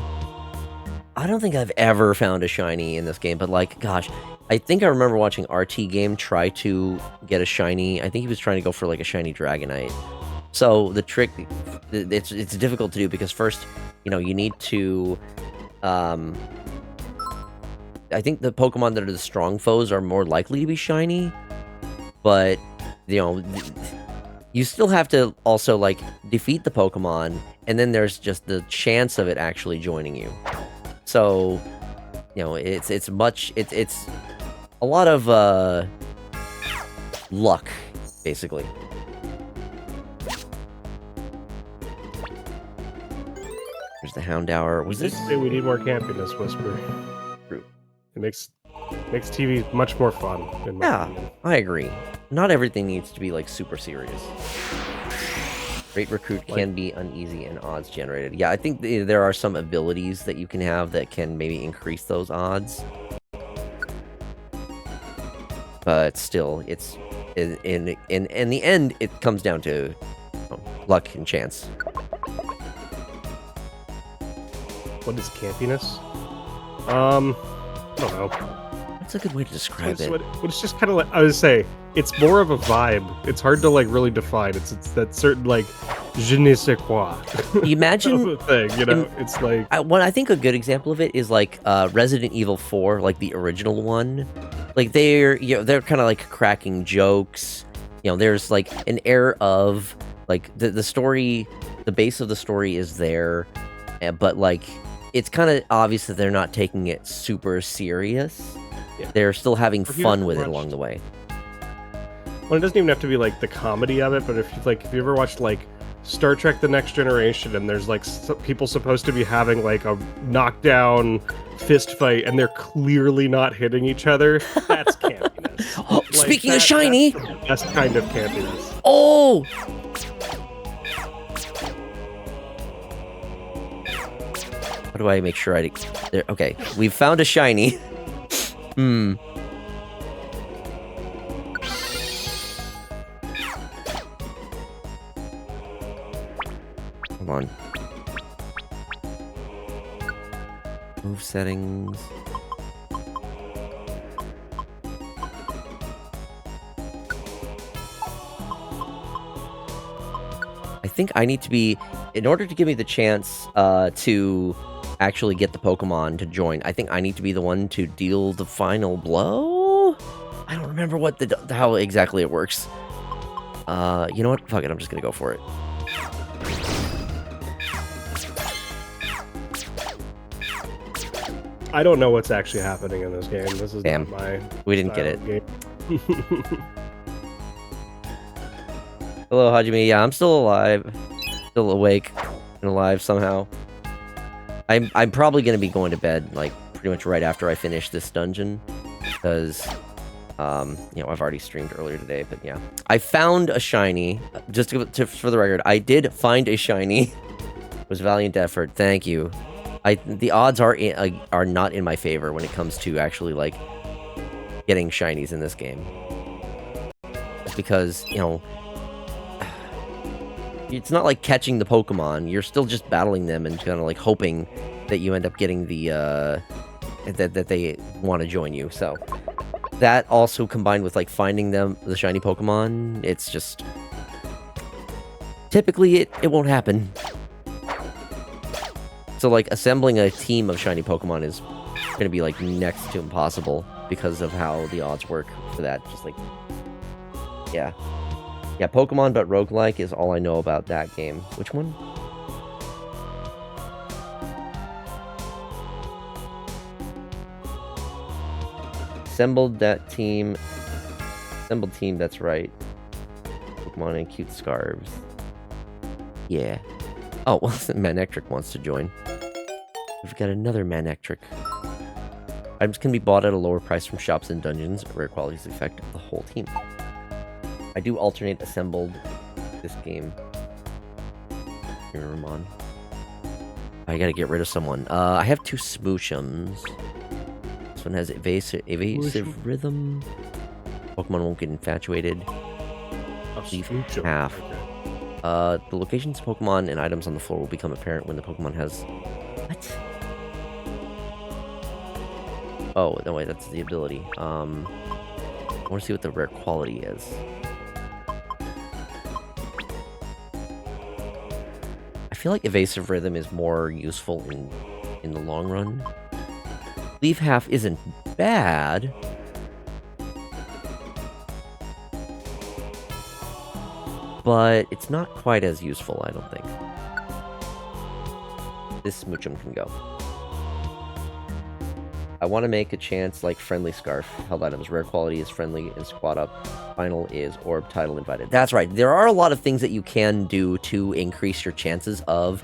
I don't think I've ever found a shiny in this game, but like, gosh, I think I remember watching RT Game try to get a shiny. I think he was trying to go for like a shiny Dragonite. So the trick, it's difficult to do because first, you know, you need to, I think the Pokemon that are the strong foes are more likely to be shiny, but, you know, you still have to also like defeat the Pokemon, and then there's just the chance of it actually joining you. So, you know, it's a lot of luck, basically. There's the Houndour. Was this? Say we need more campiness, Whisper. True. It makes TV much more fun. In my opinion. I agree. Not everything needs to be like super serious. Great Recruit can be uneasy and odds generated. Yeah, I think there are some abilities that you can have that can maybe increase those odds. But still, it's in the end, it comes down to luck and chance. What is campiness? I don't know. That's a good way to describe it. It's just kind of like, I would say, it's more of a vibe. It's hard to like really define. It's that certain like je ne sais quoi. Imagine thing, you know. It's like I think a good example of it is like Resident Evil 4, like the original one. Like they're kind of like cracking jokes. You know, there's like an air of like the story, the base of the story is there, but like it's kind of obvious that they're not taking it super serious. Yeah. They're still having fun with it along the way. Well, it doesn't even have to be like the comedy of it, but if you ever watched like Star Trek: The Next Generation, and there's like people supposed to be having like a knockdown fist fight, and they're clearly not hitting each other, that's campiness. Like, speaking of shiny, that's the best kind of campiness. Oh. How do I make sure there? Okay, we've found a shiny. Hold on. Move settings. I think I need to be, in order to give me the chance to actually get the Pokemon to join, I think I need to be the one to deal the final blow? I don't remember how exactly it works. You know what? Fuck it, I'm just gonna go for it. I don't know what's actually happening in this game. This is Damn. not my We didn't get it. game. Hello, Hajime. Yeah, I'm still alive. Still awake and alive somehow. I'm probably gonna be going to bed, like, pretty much right after I finish this dungeon. Because, you know, I've already streamed earlier today, but yeah. I found a shiny. Just for the record, I did find a shiny. It was valiant effort. Thank you. The odds are not in my favor when it comes to actually, like, getting shinies in this game. It's because, you know, it's not like catching the Pokemon. You're still just battling them and kind of like hoping that you end up getting the that they want to join you. So that also combined with like finding the shiny Pokemon, it's just typically it won't happen. So like assembling a team of shiny Pokemon is going to be like next to impossible because of how the odds work for that. Just like, yeah. Yeah, Pokemon but roguelike is all I know about that game. Which one? Assembled team, that's right. Pokemon and cute scarves. Yeah. Oh, well, Manectric wants to join. We've got another Manectric. Items can be bought at a lower price from shops and dungeons. Rare qualities affect the whole team. I do alternate assembled this game. Here, Ramon. I gotta get rid of someone. I have 2 Smoochums. This one has evasive rhythm. Pokemon won't get infatuated. Leave half. The locations, Pokemon, and items on the floor will become apparent when the Pokemon has... What? Oh, no, wait, that's the ability. I want to see what the rare quality is. I feel like evasive rhythm is more useful in the long run. Leave half isn't bad. But it's not quite as useful, I don't think. This Smoochum can go. I want to make a chance like Friendly Scarf. Held items. Rare quality is friendly and squat up. Final is orb title invited. That's right. There are a lot of things that you can do to increase your chances of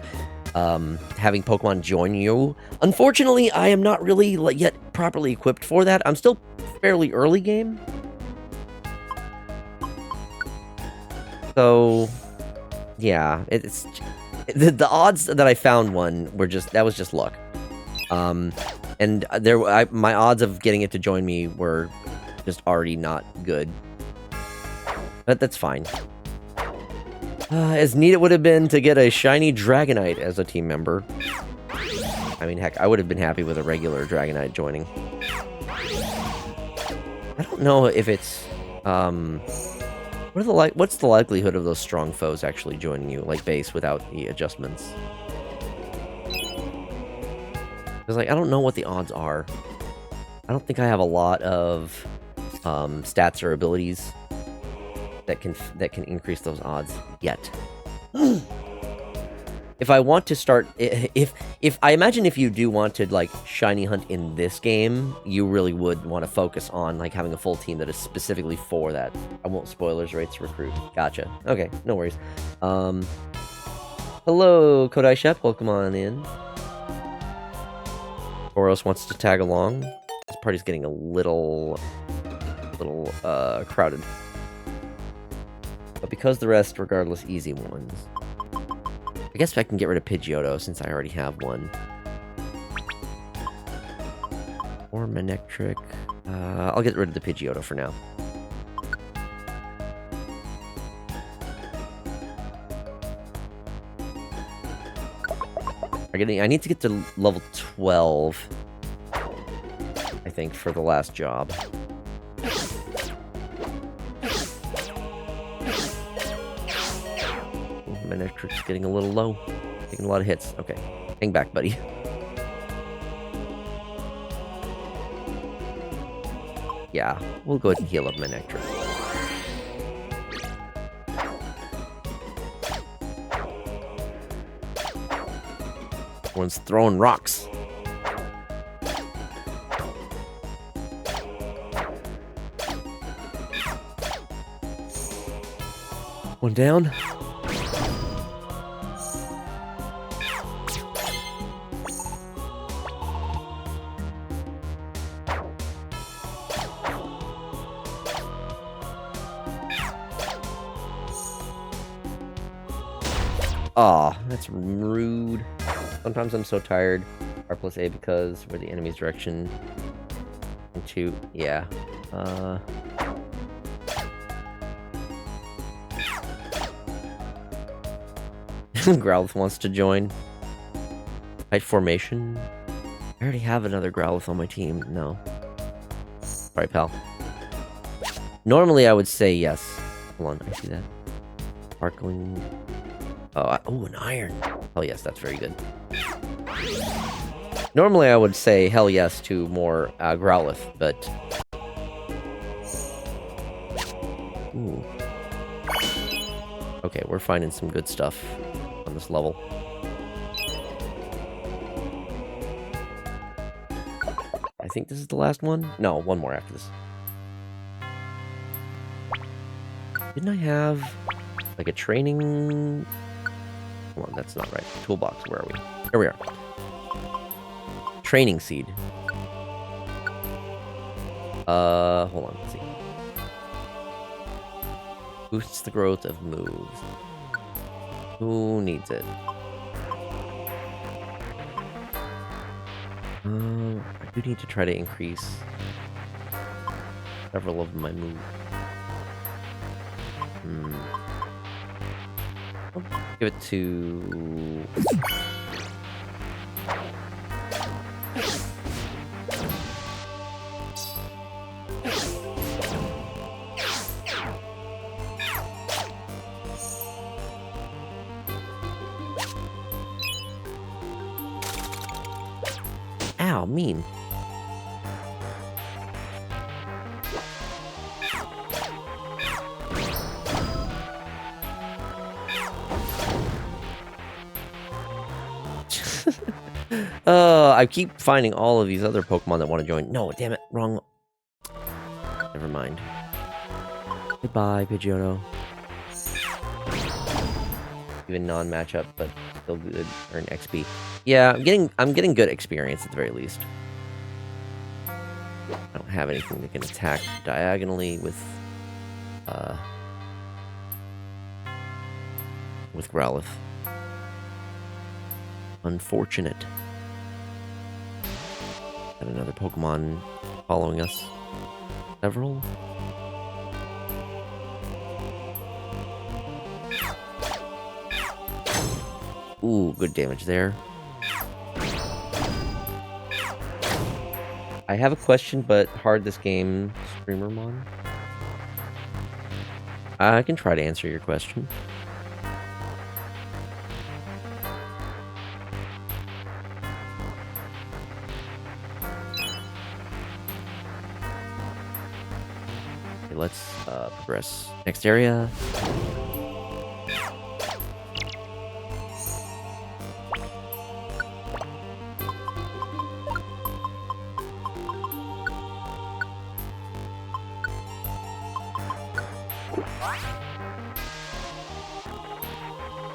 having Pokemon join you. Unfortunately, I am not really yet properly equipped for that. I'm still fairly early game. So, yeah, it's the odds that I found one were that was just luck. And my odds of getting it to join me were just already not good. But that's fine. As neat it would have been to get a shiny Dragonite as a team member. I mean, heck, I would have been happy with a regular Dragonite joining. I don't know if it's, what's the likelihood of those strong foes actually joining you, like base, without the adjustments? Because, like, I don't know what the odds are. I don't think I have a lot of stats or abilities that can increase those odds yet. If I want to start, if I imagine if you do want to like shiny hunt in this game, you really would want to focus on like having a full team that is specifically for that. I won't spoilers rates recruit. Gotcha. Okay, no worries. Hello, Kodai Shep, welcome on in. Boros wants to tag along. This party's getting a little crowded. But because the rest, regardless, easy ones. I guess I can get rid of Pidgeotto since I already have one. Or Manectric. I'll get rid of the Pidgeotto for now. I need to get to level 12, I think, for the last job. Manectric's getting a little low. Taking a lot of hits. Okay. Hang back, buddy. Yeah, we'll go ahead and heal up Manectric. One's throwing rocks. One down. Aw, that's rude. Sometimes I'm so tired. R plus A because we're the enemy's direction. And 2, yeah. Growlithe wants to join. Tight formation. I already have another Growlithe on my team. No. Sorry, pal. Normally I would say yes. Hold on, I see that. Sparkling. Oh, an iron. Hell yes, that's very good. Normally I would say hell yes to more Growlithe, but Ooh. Okay, we're finding some good stuff on this level. I think this is the last one? No, one more after this. Didn't I have, like, a training... Hold on, that's not right. Toolbox, where are we? Here we are. Training seed. Hold on, let's see. Boosts the growth of moves. Who needs it? I do need to try to increase several of my moves. I'll give it to... Ow, mean. I keep finding all of these other Pokemon that want to join. No, damn it, wrong. Never mind. Goodbye, Pidgeotto. Even non-matchup, but still good. Earn XP. Yeah, I'm getting good experience at the very least. I don't have anything that can attack diagonally with Growlithe. Unfortunate. Got another Pokemon following us. Several. Ooh, good damage there. I have a question, but hard this game, Streamermon. I can try to answer your question. Okay, let's progress. Next area.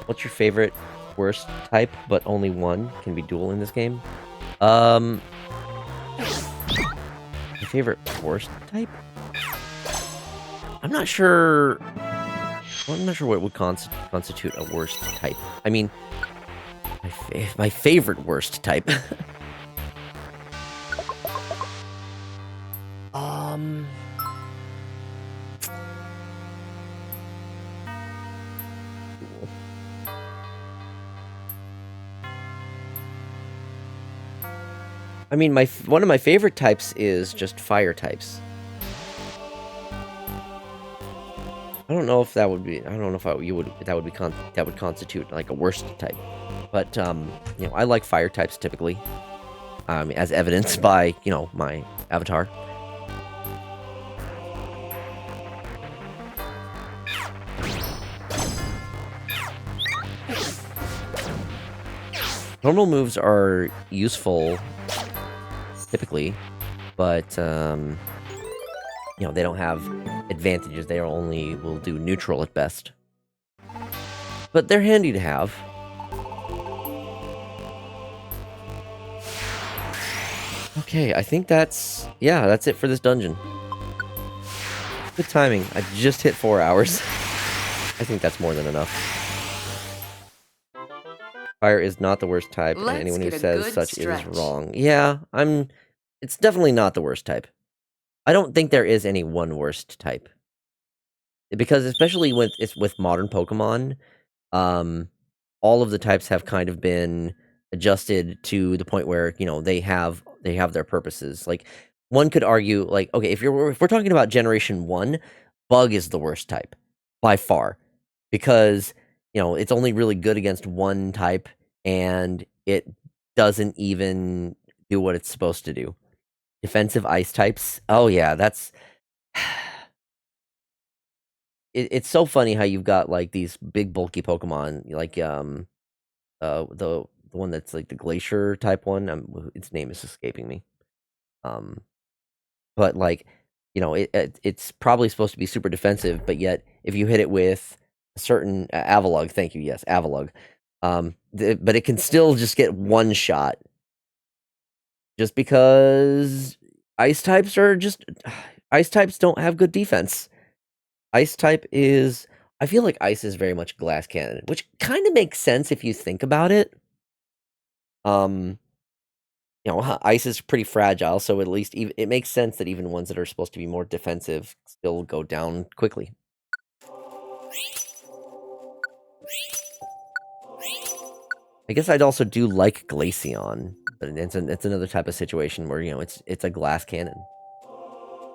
What's your favorite worst type, but only one can be dual in this game? My favorite worst type? I'm not sure what would constitute a worst type. I mean, my favorite worst type. I mean, one of my favorite types is just fire types. I don't know if that would be. I don't know if that would constitute like a worst type. But you know, I like fire types typically, as evidenced by my avatar. Normal moves are useful typically, but they don't have advantages. They will do neutral at best. But they're handy to have. Okay, I think that's it for this dungeon. Good timing. I just hit 4 hours. I think that's more than enough. Fire is not the worst type, and anyone who says such is wrong. Yeah, it's definitely not the worst type. I don't think there is any one worst type. Because especially with modern Pokemon, all of the types have kind of been adjusted to the point where, they have their purposes. Like, one could argue, like, okay, if we're talking about Generation 1, Bug is the worst type by far, because it's only really good against one type, and it doesn't even do what it's supposed to do. Defensive ice types, oh yeah, that's it's so funny how you've got like these big bulky Pokemon, like the one that's like the glacier type one. Its name is escaping me. But like, you know, it's probably supposed to be super defensive, but yet if you hit it with a certain Avalugg, thank you, yes, Avalugg, but it can still just get one shot, just because ice types are just ice types don't have good defense. Ice type is, I feel like ice is very much glass cannon, which kind of makes sense if you think about it. You know, ice is pretty fragile, so at least it makes sense that even ones that are supposed to be more defensive still go down quickly. I guess I'd also do like Glaceon, but it's another type of situation where, you know, it's a glass cannon.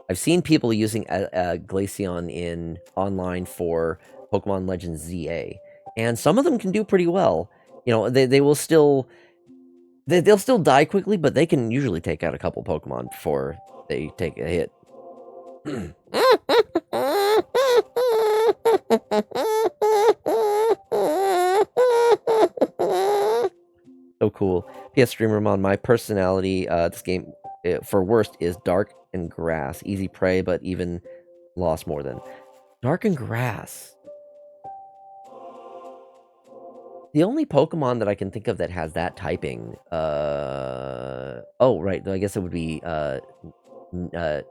I've seen people using a Glaceon in online for Pokemon Legends ZA, and some of them can do pretty well. You know, they will still they'll still die quickly, but they can usually take out a couple Pokemon before they take a hit. So cool. PS Streamer on my personality, this game, for worst, is Dark and Grass. Easy prey, but even lost more than. Dark and Grass. The only Pokemon that I can think of that has that typing, oh, right, I guess it would be, Nuzleaf?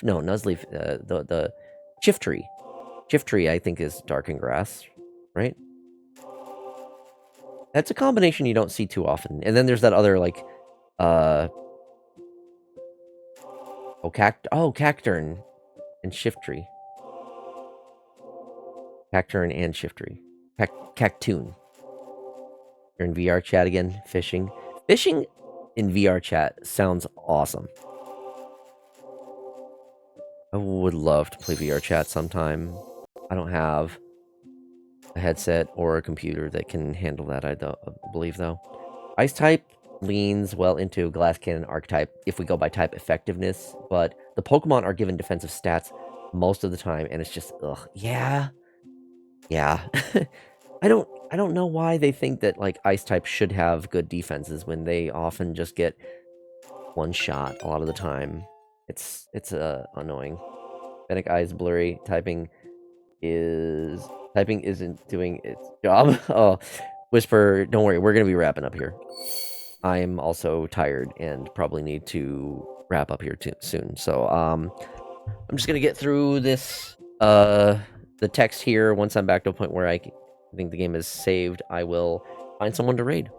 No, Nuzleaf, the Shiftry. Shiftry, I think, is Dark and Grass, right? That's a combination you don't see too often. And then there's that other, like, Cacturn and Shiftry. Cacturn and Shiftry. Cactoon. You're in VR chat again. Fishing. Fishing in VR chat sounds awesome. I would love to play VR chat sometime. I don't have a headset or a computer that can handle that, I believe, though. Ice type leans well into Glass Cannon archetype if we go by type effectiveness, but the Pokemon are given defensive stats most of the time, and it's just, ugh, yeah. I don't know why they think that, like, Ice type should have good defenses when they often just get one shot a lot of the time. It's annoying. Fennec Eyes blurry. Typing isn't doing its job. Oh, Whisper, don't worry, we're gonna be wrapping up here. I'm also tired and probably need to wrap up here soon. So I'm just gonna get through this the text here. Once I'm back to a point where I think the game is saved, I will find someone to raid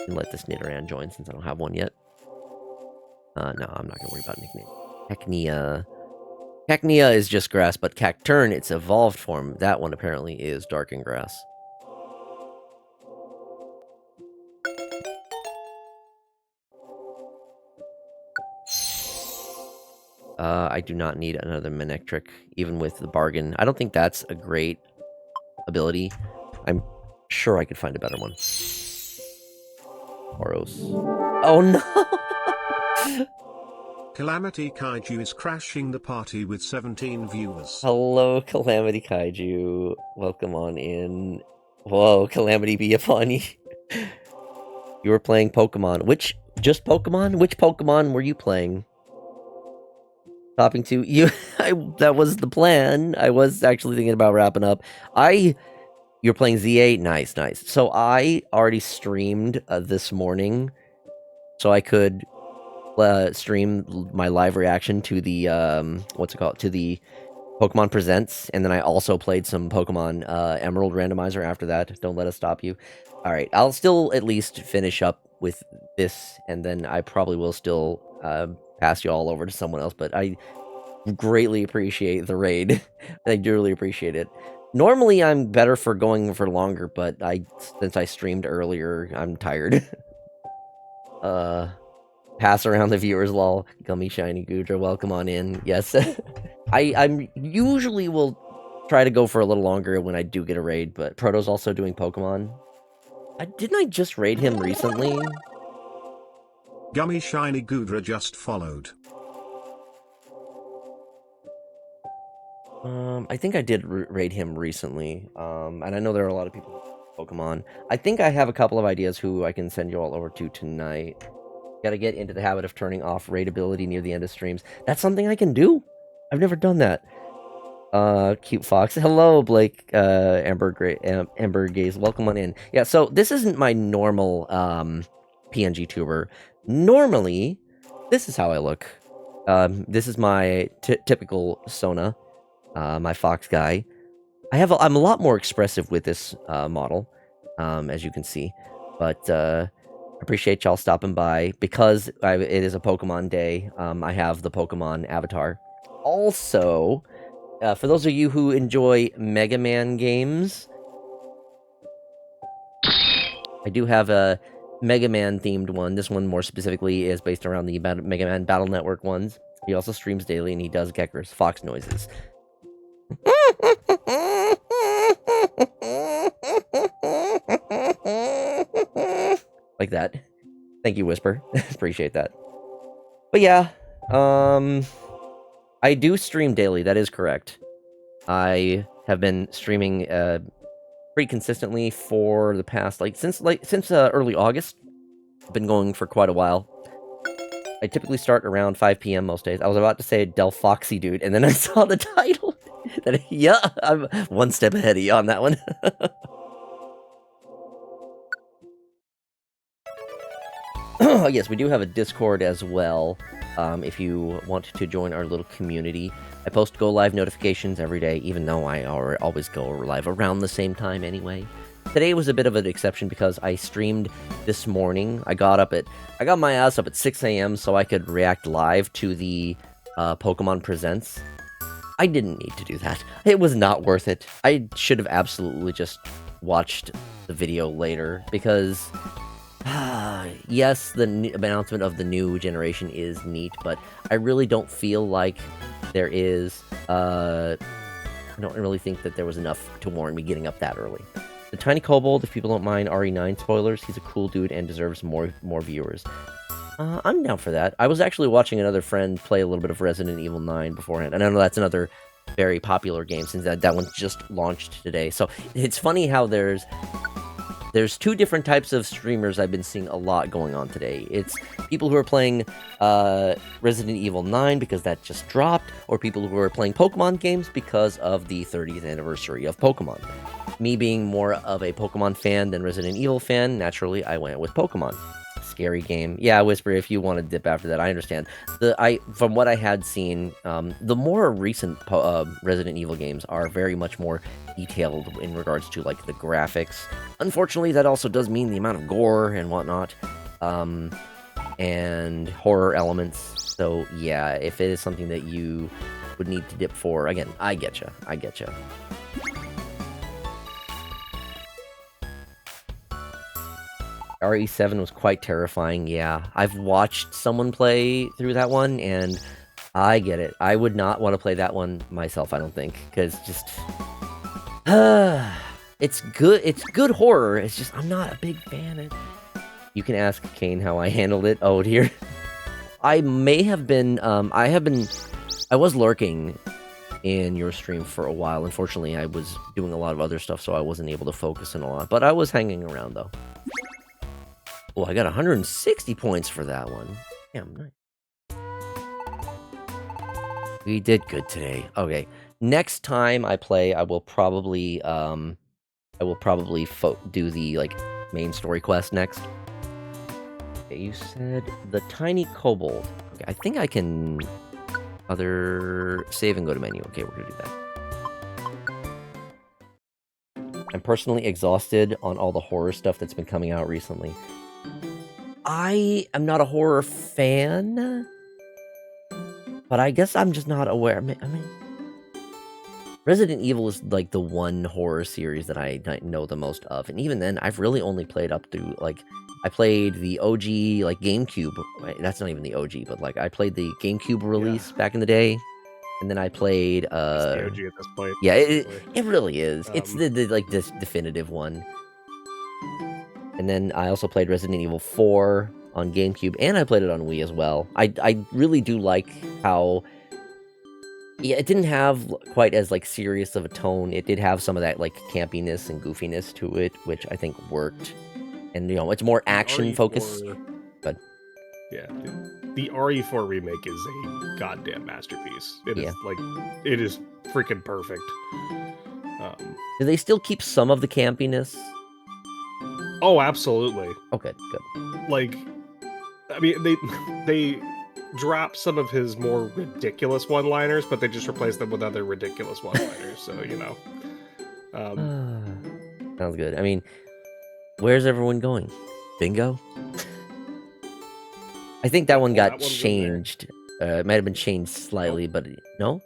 and let this Nidoran join since I don't have one yet. No, I'm not gonna worry about nickname. Cacnea is just grass, but Cacturn, its evolved form, that one apparently is Dark and Grass. I do not need another Manectric, even with the bargain. I don't think that's a great ability. I'm sure I could find a better one. Oros. Oh no! Calamity Kaiju is crashing the party with 17 viewers. Hello, Calamity Kaiju. Welcome on in. Whoa, Calamity be upon you. You were playing Pokemon. Just Pokemon? Which Pokemon were you playing? Topping to you. That was the plan. I was actually thinking about wrapping up. You're playing Z8? Nice. So I already streamed this morning, so I could stream my live reaction to the to the Pokemon Presents, and then I also played some Pokemon Emerald Randomizer after that. Don't let us stop you. All right, I'll still at least finish up with this, and then I probably will still pass you all over to someone else. But I greatly appreciate the raid. I do really appreciate it. Normally, I'm better for going for longer, but since I streamed earlier, I'm tired. Pass around the viewers, lol. Gummy Shiny Gudra, welcome on in. Yes. I'm usually will try to go for a little longer when I do get a raid, but Proto's also doing Pokemon. Didn't I just raid him recently? Gummy Shiny Gudra just followed. I think I did raid him recently. And I know there are a lot of people who Pokemon. I think I have a couple of ideas who I can send you all over to tonight. Gotta get into the habit of turning off raidability near the end of streams. That's something I can do. I've never done that. Cute Fox. Hello, Blake, Amber Gaze. Welcome on in. Yeah, so this isn't my normal, PNG tuber. Normally, this is how I look. This is my typical Sona, my Fox guy. I'm a lot more expressive with this, model, as you can see. But, appreciate y'all stopping by. Because it is a Pokemon day, I have the Pokemon avatar. Also... for those of you who enjoy Mega Man games, I do have a Mega Man themed one. This one more specifically is based around the Mega Man Battle Network ones. He also streams daily and he does Gekker's Fox noises. Like that. Thank you, Whisper. Appreciate that. But yeah, I do stream daily, that is correct. I have been streaming pretty consistently for the past, since early August. I've been going for quite a while. I typically start around 5 p.m. most days. I was about to say FoxyDude, and then I saw the title. Yeah, I'm one step ahead of you on that one. Yes, we do have a Discord as well. If you want to join our little community. I post go live notifications every day, even though I always go live around the same time anyway. Today was a bit of an exception because I streamed this morning. I got my ass up at 6 a.m. so I could react live to the Pokemon Presents. I didn't need to do that. It was not worth it. I should have absolutely just watched the video later because... yes, the announcement of the new generation is neat, but I really don't feel like there is, I don't really think that there was enough to warrant me getting up that early. The Tiny Kobold, if people don't mind RE9 spoilers, he's a cool dude and deserves more viewers. I'm down for that. I was actually watching another friend play a little bit of Resident Evil 9 beforehand, and I know that's another very popular game since that one just launched today. So it's funny how there's two different types of streamers I've been seeing a lot going on today. It's people who are playing Resident Evil 9 because that just dropped, or people who are playing Pokemon games because of the 30th anniversary of Pokemon. Me being more of a Pokemon fan than Resident Evil fan, naturally I went with Pokemon. Scary game. Yeah, Whisper, if you want to dip after that, I understand. From what I had seen, the more recent Resident Evil games are very much more detailed in regards to, like, the graphics. Unfortunately, that also does mean the amount of gore and whatnot, and horror elements. So, yeah, if it is something that you would need to dip for, again, I getcha. RE7 was quite terrifying, yeah. I've watched someone play through that one, and I get it. I would not want to play that one myself, I don't think, because just... it's good horror, it's just, I'm not a big fan of it. You can ask Kane how I handled it. Oh, dear. I may have been, I was lurking in your stream for a while. Unfortunately, I was doing a lot of other stuff, so I wasn't able to focus in a lot, but I was hanging around, though. Oh, I got 160 points for that one. Damn, nice. We did good today. Okay, next time I play, I will probably do the, like, main story quest next. Okay, you said the Tiny Kobold. Okay, I think I can save and go to menu. Okay, we're gonna do that. I'm personally exhausted on all the horror stuff that's been coming out recently. I am not a horror fan, but I guess I'm just not aware. I mean, Resident Evil is, like, the one horror series that I know the most of, and even then, I've really only played up through, like, I played the OG, like, GameCube. That's not even the OG, but, like, I played the GameCube release back in the day, and then I played, It's the OG at this point. Yeah, it really is. It's the like, this definitive one. And then I also played Resident Evil 4 on GameCube, and I played it on Wii as well. I really do like how Yeah, it didn't have quite as like serious of a tone. It did have some of that like campiness and goofiness to it, which I think worked. And it's more action focused. RE4 But Yeah, the RE4 remake is a goddamn masterpiece. It yeah, is like, it is freaking perfect. do they still keep some of the campiness? Oh, absolutely. Oh, good. Like, I mean, they drop some of his more ridiculous one-liners, but they just replace them with other ridiculous one-liners. So Sounds good. I mean, where's everyone going? Bingo? I think that one that got one's in there. changed. It might have been changed slightly, but no?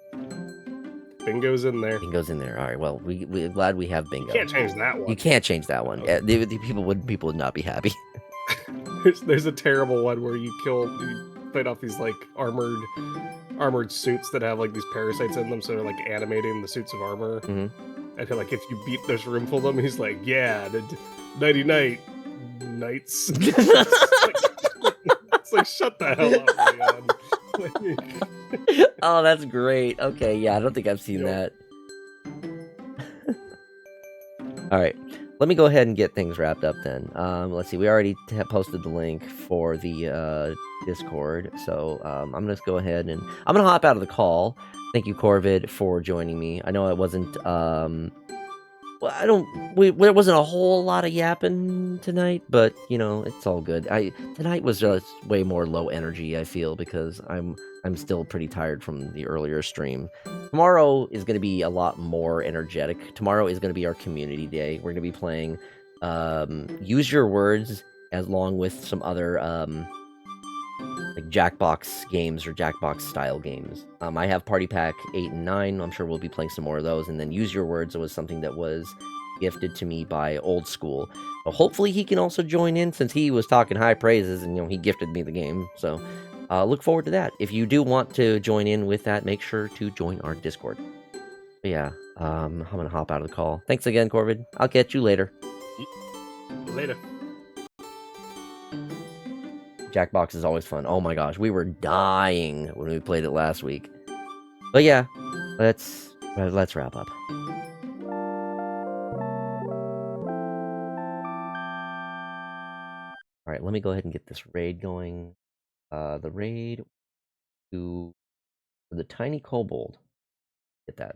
Bingo's in there. Bingo's in there. All right. Well, we're glad we have bingo. You can't change that one. You can't change that one. Okay. The people would not be happy. There's a terrible one where you fight off these like armored suits that have like these parasites in them, so they're like animating the suits of armor. Mm-hmm. And like, if you beat this room full of them, he's like, yeah, the nighty night nights. It's like, shut the hell up, man. Oh, that's great. Okay, yeah, I don't think I've seen that. All right, let me go ahead and get things wrapped up then. Let's see, we already posted the link for the Discord, so I'm gonna just go ahead and I'm gonna hop out of the call. Thank you, Corvid, for joining me. I know it wasn't well, there wasn't a whole lot of yapping tonight, but it's all good. Tonight was just way more low energy, I feel, because I'm still pretty tired from the earlier stream. Tomorrow is going to be a lot more energetic. Tomorrow is going to be our community day. We're going to be playing Use Your Words along with some other like Jackbox games or Jackbox style games. I have Party Pack 8 and 9. I'm sure we'll be playing some more of those. And then Use Your Words was something that was gifted to me by Old School. So hopefully he can also join in, since he was talking high praises and he gifted me the game. So look forward to that. If you do want to join in with that, make sure to join our Discord. But yeah, I'm gonna hop out of the call. Thanks again, Corvid. I'll catch you later. Later. Jackbox is always fun. Oh my gosh, we were dying when we played it last week. But yeah, let's wrap up. All right, let me go ahead and get this raid going. The raid to the tiny kobold. Get that.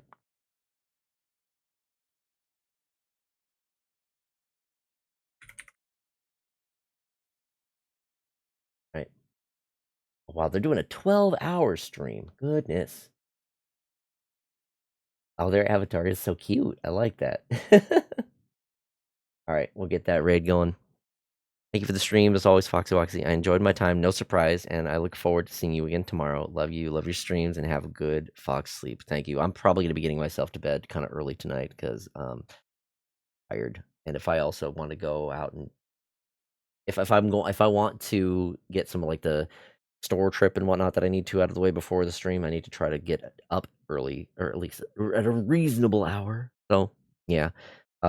Right. Wow, they're doing a 12-hour stream. Goodness. Oh, their avatar is so cute. I like that. All right, we'll get that raid going. Thank you for the stream. As always, FoxyWoxy. I enjoyed my time. No surprise. And I look forward to seeing you again tomorrow. Love you. Love your streams. And have a good Fox sleep. Thank you. I'm probably going to be getting myself to bed kind of early tonight because I'm tired. And if I also want to go out and if I want to get some like the store trip and whatnot that I need to out of the way before the stream, I need to try to get up early, or at least at a reasonable hour. So yeah.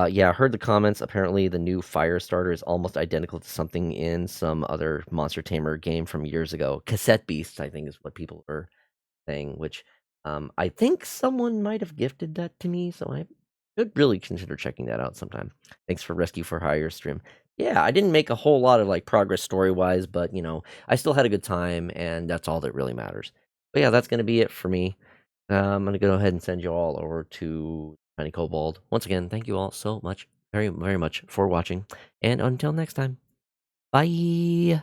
Yeah, I heard the comments. Apparently, the new fire starter is almost identical to something in some other Monster Tamer game from years ago. Cassette Beasts, I think, is what people are saying, which I think someone might have gifted that to me, so I should really consider checking that out sometime. Thanks for Rescue for Hire stream. Yeah, I didn't make a whole lot of like progress story-wise, but I still had a good time, and that's all that really matters. But yeah, that's gonna be it for me. I'm gonna go ahead and send you all over to Tiny Kobold. Once again, thank you all so much, very, very much for watching. And until next time, bye.